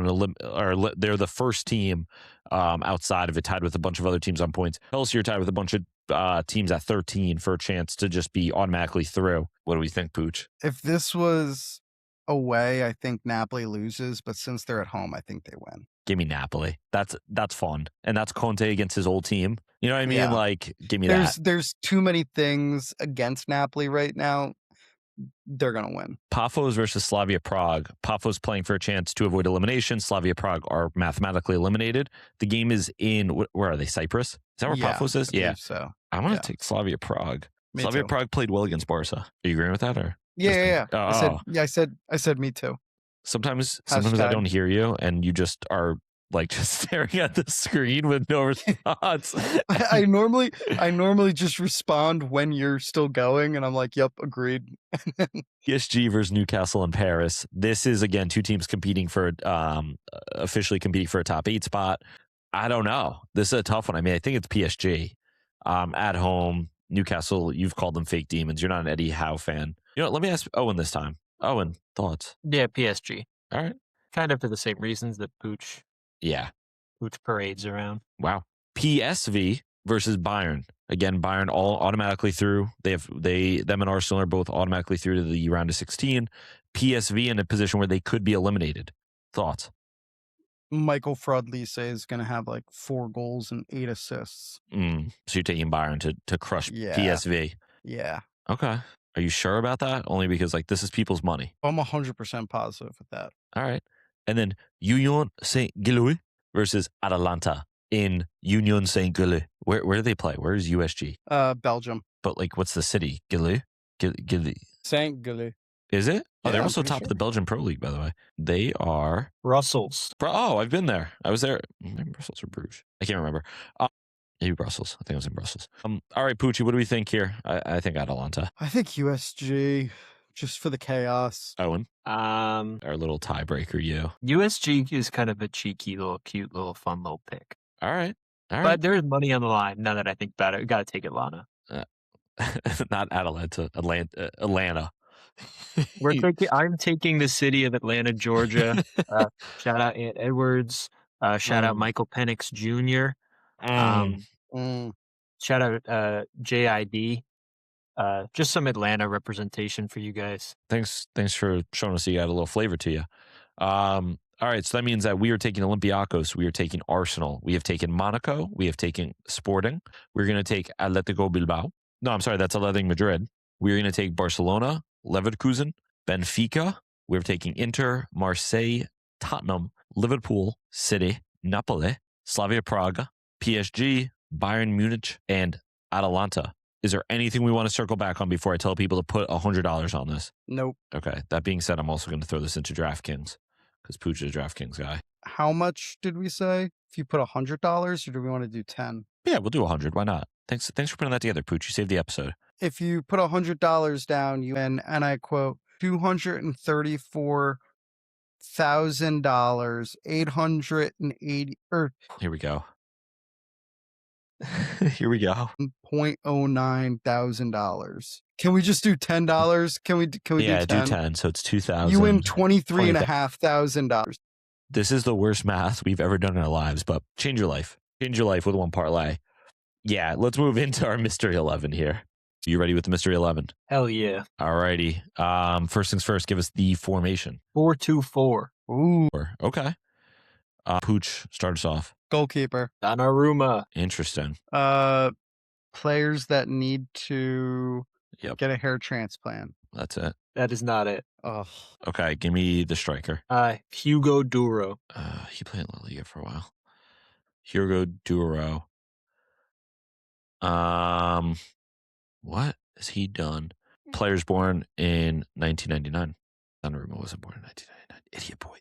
they're the first team outside of it, tied with a bunch of other teams on points. Chelsea are tied with a bunch of teams at 13 for a chance to just be automatically through. What do we think, Pooch? If this was away, I think Napoli loses, but since they're at home, I think they win. Give me Napoli. That's fun. And that's Conte against his old team. You know what I mean? Yeah. Give me that. There's too many things against Napoli right now. They're going to win. Pafos versus Slavia Prague. Pafos playing for a chance to avoid elimination. Slavia Prague are mathematically eliminated. The game is in, where are they? Cyprus? Is that where Pafos is? I believe so. I'm going to take Slavia Prague. Me Slavia too. Prague played well against Barca. Are you agreeing with that? Or Yeah. Oh. I said me too. Sometimes I Hashtag. don't hear you and you just are just staring at the screen with no response. I normally just respond when you're still going, and I'm like, "Yep, agreed." PSG versus Newcastle and Paris. This is again two teams competing for officially competing for a top 8 spot. I don't know. This is a tough one. I mean, I think it's PSG at home. Newcastle, you've called them fake demons. You're not an Eddie Howe fan. You know, let me ask Owen this time. Owen, thoughts? Yeah, PSG. All right. Kind of for the same reasons that Pooch parades around. Wow. PSV versus Bayern. Again, Bayern all automatically through. Them and Arsenal are both automatically through to the round of 16. PSV in a position where they could be eliminated. Thoughts? Michael Frodlise is going to have 4 goals and 8 assists. So you're taking Bayern to crush Yeah. PSV. Yeah. Okay. Are you sure about that? Only because like this is people's money. I'm 100% positive with that. All right. And then Union Saint-Gilloise versus Atalanta in Union Saint-Gilloise. Where do they play? Where is USG? Belgium. But like, what's the city? Gilloise? Gilloise. Saint Gilloise. Is it? Oh, they're Yeah, I'm also pretty top sure. of the Belgian Pro League, by the way. They are. Brussels. Oh, I've been there. I was there. Maybe Brussels or Bruges. I can't remember. Maybe Brussels. I think I was in Brussels. All right, Poochie, what do we think here? I think Atalanta. I think USG, just for the chaos. Owen, Um, our little tiebreaker, you. USG is kind of a cheeky little, cute little, fun little pick. All right. All right. But there's money on the line. Now that I think about it, we got to take Atlanta. Not Atalanta, Atlanta. I'm taking the city of Atlanta, Georgia. Shout out Ant Edwards. Shout out Michael Penix Jr. Shout out JID. Just some Atlanta representation for you guys. Thanks for showing us you got a little flavor to you. All right, so that means that we are taking Olympiacos, we are taking Arsenal, we have taken Monaco, we have taken Sporting, we're going to take Atletico Bilbao. No, I'm sorry, that's Athletic Madrid. We're going to take Barcelona, Leverkusen, Benfica. We're taking Inter, Marseille, Tottenham, Liverpool, City, Napoli, Slavia Prague, PSG, Bayern Munich, and Atalanta. Is there anything we want to circle back on before I tell people to put $100 on this? Nope. Okay. That being said, I'm also going to throw this into DraftKings because Pooch is a DraftKings guy. How much did we say? If you put $100, or do we want to do 10? Yeah, we'll do 100. Why not? Thanks for putting that together, Pooch. You saved the episode. If you put $100 down, you win, and I quote, $234,000, 880 or Here we go. Here we go. $0.09,000. Can we just do $10? Can we do 10? Yeah, do 10. So it's 2,000. You win $23,500. This is the worst math we've ever done in our lives, but change your life. Change your life with one parlay. Yeah, let's move into our Mystery 11 here. You ready with the Mystery 11? Hell yeah. All righty. First things first, give us the formation. 4-2-4. Ooh. Okay. Pooch, start us off. Goalkeeper. Donnarumma. Interesting. Players that need to get a hair transplant. That's it. That is not it. Ugh. Okay, give me the striker. Hugo Duro. He played in La Liga for a while. Hugo Duro. What has he done? Players born in 1999. Donnarumma wasn't born in 1999. Idiot boy.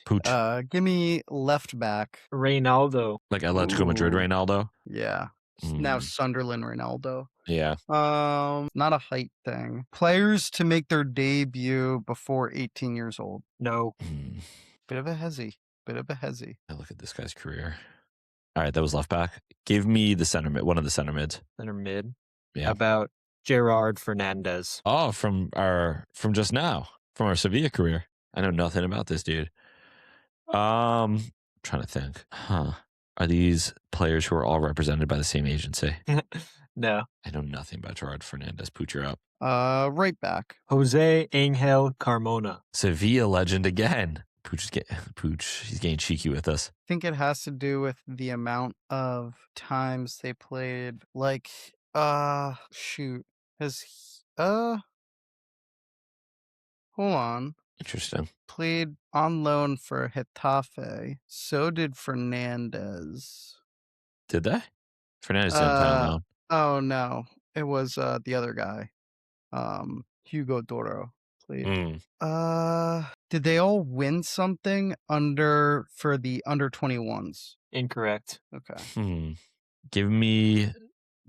Pooch. Give me left back. Reynaldo. Like Atletico Madrid Reynaldo? Yeah. Now Sunderland Ronaldo. Yeah. Not a height thing. Players to make their debut before 18 years old. No. Bit of a hezzy. I look at this guy's career. All right, that was left back. Give me the center mid, one of the center mids. Center mid. Yeah. How about Gerard Fernandez? Oh, from just now, from our Sevilla career. I know nothing about this dude. Trying to think. Are these players who are all represented by the same agency? No. I know nothing about Gerard Fernandez. Pooch, you're up. Right back. Jose Angel Carmona. Sevilla legend again. Pooch, he's getting cheeky with us. I think it has to do with the amount of times they played. Like, shoot. Hold on. Interesting. Played on loan for Getafe. So did Fernandez. Did they? Fernandez didn't play on loan. Oh no, it was the other guy. Hugo Duro played. Did they all win something for the under 21s? Incorrect. Okay. Give me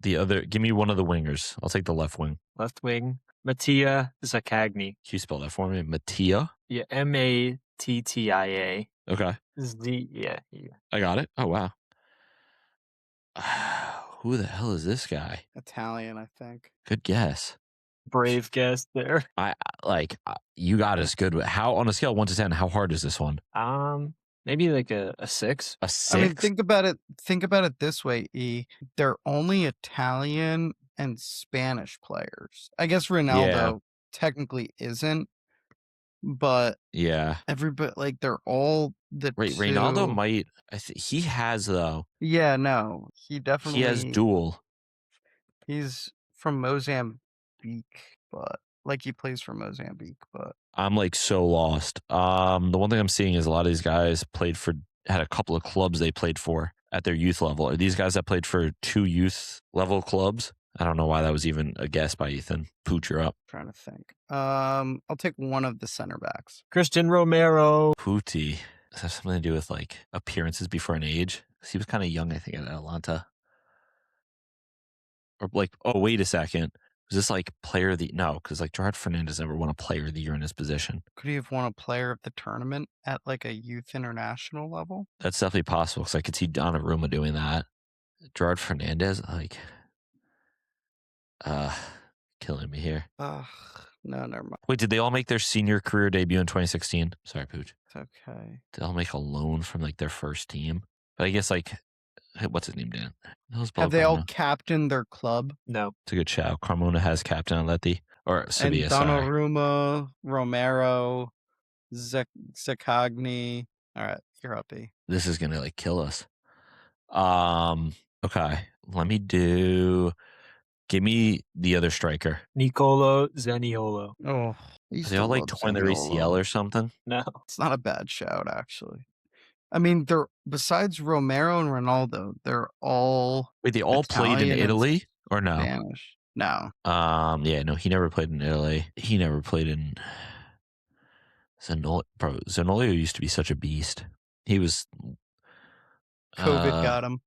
one of the wingers. I'll take the left wing. Left wing. Mattia Zaccagni. Can you spell that for me? Mattia? Yeah, Mattia. Okay. Yeah. I got it. Oh, wow. Who the hell is this guy? Italian, I think. Good guess. Brave guess there. You got us good. How, on a scale of 1 to 10, how hard is this one? Maybe like a 6. A 6? I mean, think about it this way, E. They're only Italian and Spanish players. I guess Ronaldo technically isn't, but yeah, everybody, like, they're all the Wait, two. Ronaldo might. He has though. Yeah, no, he definitely He has dual. He's from Mozambique. Mozambique, but like he plays for Mozambique, but I'm like so lost. The one thing I'm seeing is a lot of these guys had a couple of clubs they played for at their youth level. Are these guys that played for 2 youth level clubs? I don't know why that was even a guess by Ethan. Pooch, you're up. trying to think. I'll take one of the center backs. Christian Romero. Pooty. Does that have something to do with like appearances before an age? 'Cause he was kind of young, I think, at Atlanta. Or like, oh, wait a second. Was this like player of the no? Because like Gerard Fernandez never won a player of the year in his position. Could he have won a player of the tournament at like a youth international level? That's definitely possible because I could see Donnarumma doing that. Gerard Fernandez, like, killing me here. Ugh, no, never mind. Wait, did they all make their senior career debut in 2016? Sorry, Pooch. It's okay. Did they all make a loan from like their first team? But I guess like, what's his name, Dan? Have they all captained their club? No. It's a good shout. Carmona has captain Atleti or Sevilla. And Sorry. Donnarumma, Romero, Zakagni. All right, you're up, E. This is gonna like kill us. Okay. Give me the other striker. Nicolo Zaniolo. Oh, Are they all like torn their ACL or something? No. It's not a bad shout, actually. I mean, they're besides Romero and Ronaldo, they're all Wait, they all played in Italian and Italy or no? Spanish. No, Yeah, no, he never played in Italy. He never played in Zanolio. Bro, Zanolio used to be such a beast. He was COVID got him.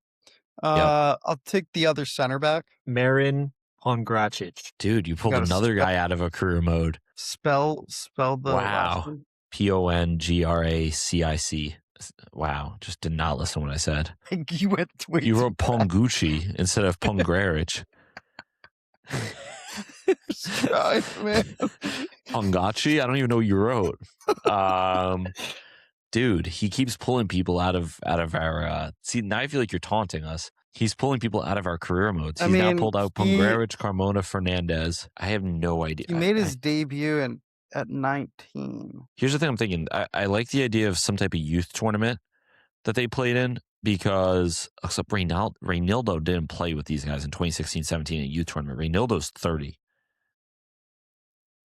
I'll take the other center back. Marin Pongracic. Dude, you pulled gotta another guy out of a career mode. Spell the last Wow. one. Pongracic. Wow, just did not listen to what I said. You went way You too wrote Pongucci instead of Pongraric. fast, man. Pongachi? I don't even know what you wrote. Dude, he keeps pulling people out of our. See, now I feel like you're taunting us. He's pulling people out of our career modes. He's now pulled out Pongraric, Carmona, Fernandez. I have no idea. He made his debut at 19. Here's the thing I'm thinking. I like the idea of some type of youth tournament that they played in because except Reynaldo didn't play with these guys in 2016-17 at youth tournament. Reynaldo's 30.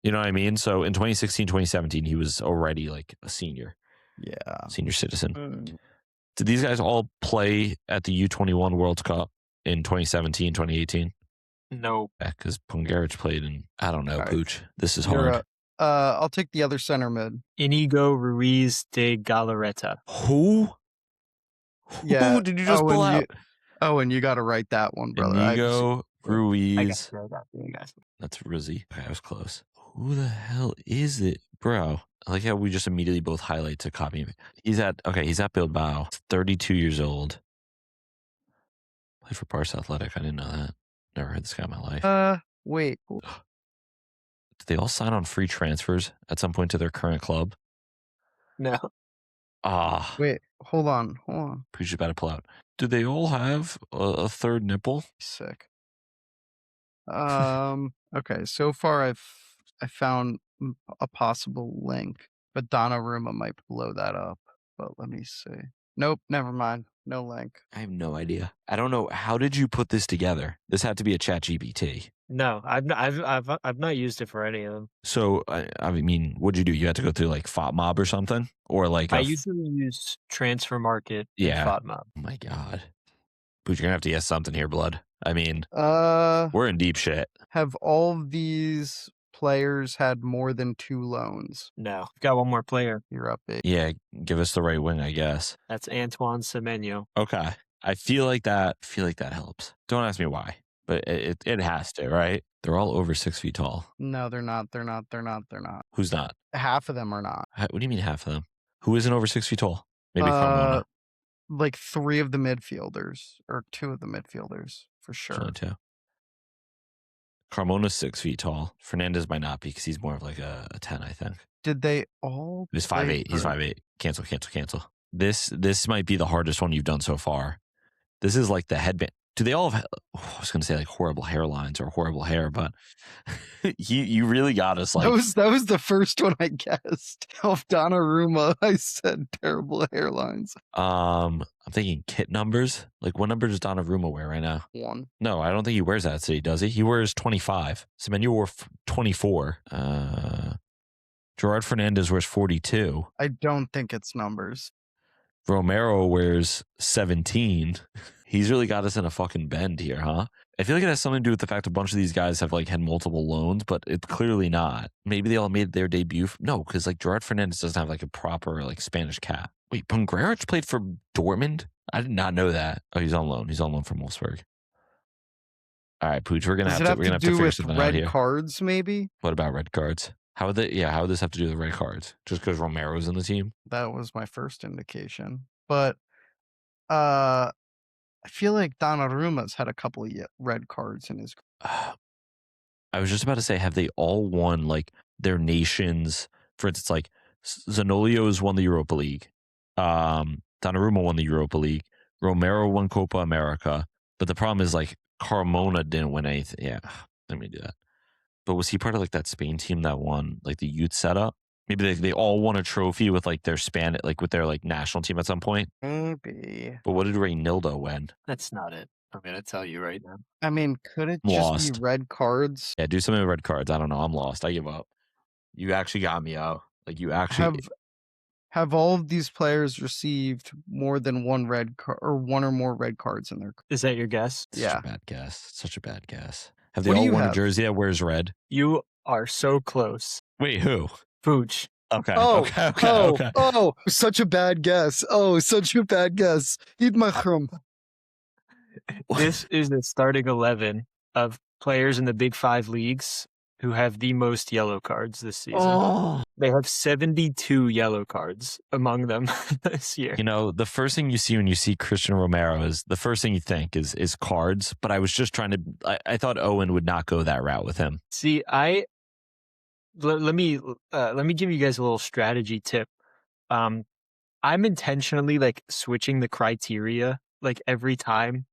You know what I mean? So in 2016-2017, he was already like a senior. Yeah. Senior citizen. Did these guys all play at the U21 World Cup in 2017, 2018? No. Yeah, because Pongraric played in, I don't know, All right. Pooch. This is You're hard. I'll take the other center mid. Inigo Ruiz de Galarreta. Who? Yeah. Who did you just pull out? And you got to write that one, brother. Inigo Ruiz. I got you guys. That's Rizzy. Okay, I was close. Who the hell is it, bro? I like how we just immediately both highlight to copy him. He's at Bilbao. 32 years old. Played for Barca Athletic. I didn't know that. Never heard this guy in my life. Wait. Did they all sign on free transfers at some point to their current club? No. Wait. Hold on. Preach about to pull out. Do they all have a third nipple? Sick. Okay. So far, I found a possible link, but Donnarumma might blow that up. But let me see. Nope. Never mind. No link. I have no idea. I don't know. How did you put this together? This had to be a chat GPT. No, I've not used it for any of them. So, I mean, what'd you do? You had to go through like FOTMob or something? Or like I usually use Transfer Market Yeah. and FOTMob. Oh my God. But you're going to have to guess something here, blood. I mean, Have we're in deep shit. all of these players had more than 2 loans? No. We've got one more player. You're up, baby. Yeah, give us the right wing, I guess. That's Antoine Semenyo. Okay. I feel like that helps. Don't ask me why, but it has to, right? They're all over 6 feet tall. No, they're not. Who's not? Half of them are not. What do you mean half of them? Who isn't over 6 feet tall? Maybe Carmona. Like 3 of the midfielders or 2 of the midfielders for sure. Only 2. Carmona's 6 feet tall. Fernandez might not be because he's more of like a 10, I think. Did they all? He's play 5'8". He's for- 5'8". Cancel. This might be the hardest one you've done so far. This is like the headband. do they all have, I was going to say like horrible hairlines or horrible hair, but you really got us like. That was the first one I guessed. Of Donnarumma, I said terrible hairlines. I'm thinking kit numbers. Like what number does Donnarumma wear right now? 1. No, I don't think he wears that today, does he? He wears 25. Semenyo wore 24. Gerard Fernandez wears 42. I don't think it's numbers. Romero wears 17. He's really got us in a fucking bend here, huh? I feel like it has something to do with the fact a bunch of these guys have like had multiple loans, but it's clearly not. Maybe they all made their debut. No, because like Gerard Fernandez doesn't have like a proper like Spanish cap. Wait, Bungraric played for Dortmund? I did not know that. Oh, he's on loan. He's on loan from Wolfsburg. All right, Pooch, we're gonna have to figure something out here. Red cards, maybe? What about red cards? How would this have to do with red cards? Just because Romero's in the team? That was my first indication. But I feel like Donnarumma's had a couple of red cards in his. I was just about to say, have they all won like their nations? For instance, like Zanolio's won the Europa League. Donnarumma won the Europa League. Romero won Copa America. But the problem is like Carmona didn't win anything. Yeah, let me do that. But was he part of like that Spain team that won like the youth setup? Maybe they all won a trophy with like their with their like national team at some point. Maybe. But what did Reynildo win? That's not it. I'm gonna tell you right now. I mean, could it just be red cards? Yeah, do something with red cards. I don't know. I'm lost. I give up. You actually got me out. Like you actually have all of these players received more than one red card or one or more red cards in their. Is that your guess? Such a bad guess. Such a bad guess. Have they all won a jersey that wears red? You are so close. Wait, who? Pooch. Okay. Okay. Oh, such a bad guess. Oh, such a bad guess. Eat mushroom. This is the starting 11 of players in the Big 5 leagues who have the most yellow cards this season. Oh. They have 72 yellow cards among them this year. You know, the first thing you see when you see Christian Romero is the first thing you think is cards. But I was just trying to. I thought Owen would not go that route with him. See, let me give you guys a little strategy tip. I'm intentionally like switching the criteria like every time.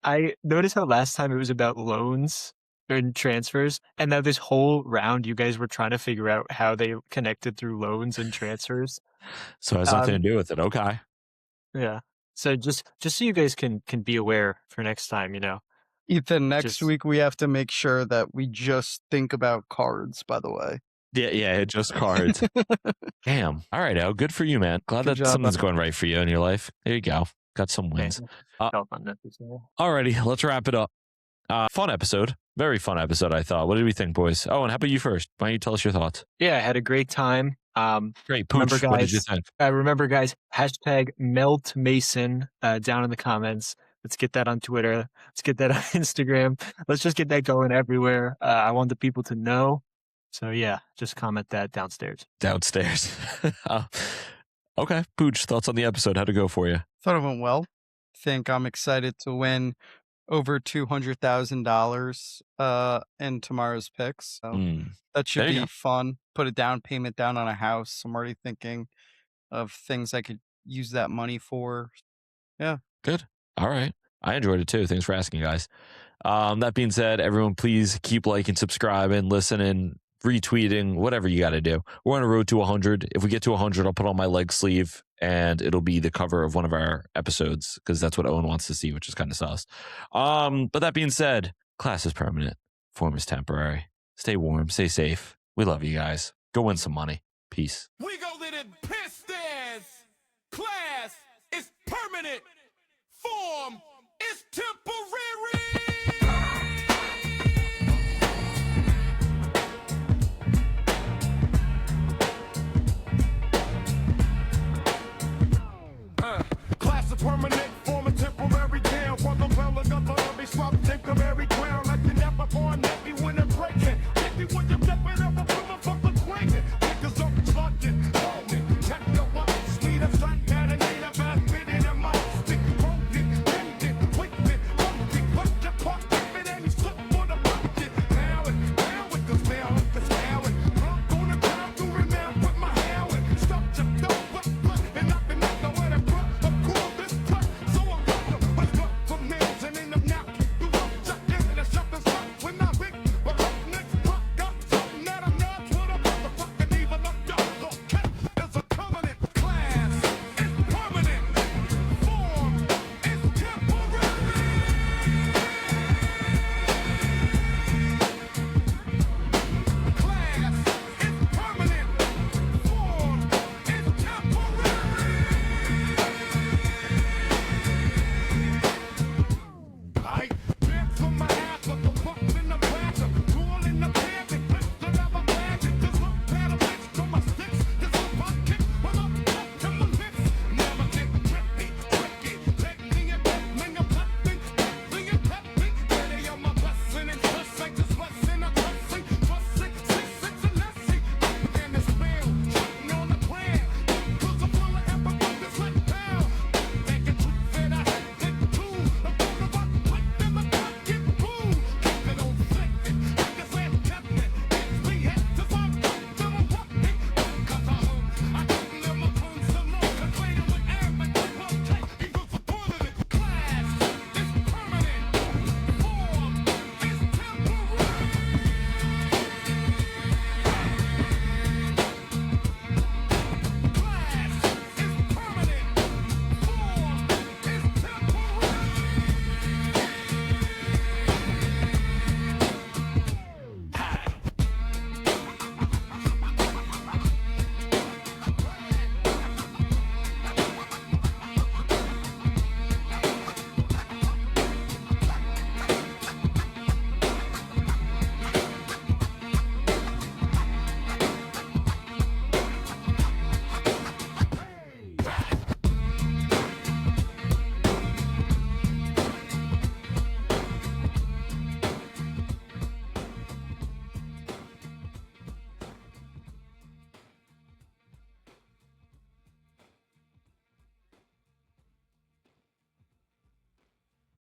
I noticed how last time it was about loans and transfers, and now this whole round you guys were trying to figure out how they connected through loans and transfers. So it has nothing to do with it. Okay. Yeah. So just so you guys can be aware for next time, you know. Ethan, next week we have to make sure that we just think about cards, by the way. Yeah, just cards. Damn. All right, Al. Good for you, man. Glad that something's going right for you in your life. There you go. Got some wins. Alrighty, let's wrap it up. Fun episode. Very fun episode, I thought. What did we think, boys? Oh, and how about you first? Why don't you tell us your thoughts? Yeah, I had a great time. Great. Pooch, what did you think? Remember, guys, hashtag Melt Mason down in the comments. Let's get that on Twitter. Let's get that on Instagram. Let's just get that going everywhere. I want the people to know. So, yeah, just comment that downstairs. Downstairs. Okay. Pooch, thoughts on the episode? How'd it go for you? Thought it went well. Think I'm excited to win over $200,000 in tomorrow's picks. So that should be fun. Put a down payment down on a house. I'm already thinking of things I could use that money for. Yeah. Good. All right. I enjoyed it too. Thanks for asking, guys. That being said, everyone, please keep liking, subscribing, listening, retweeting, whatever you got to do. We're on a road to 100. If we get to 100, I'll put on my leg sleeve and it'll be the cover of one of our episodes because that's what Owen wants to see, which is kind of sus. But that being said, class is permanent. Form is temporary. Stay warm. Stay safe. We love you guys. Go win some money. Peace. We go little Pistons. Class is permanent. Form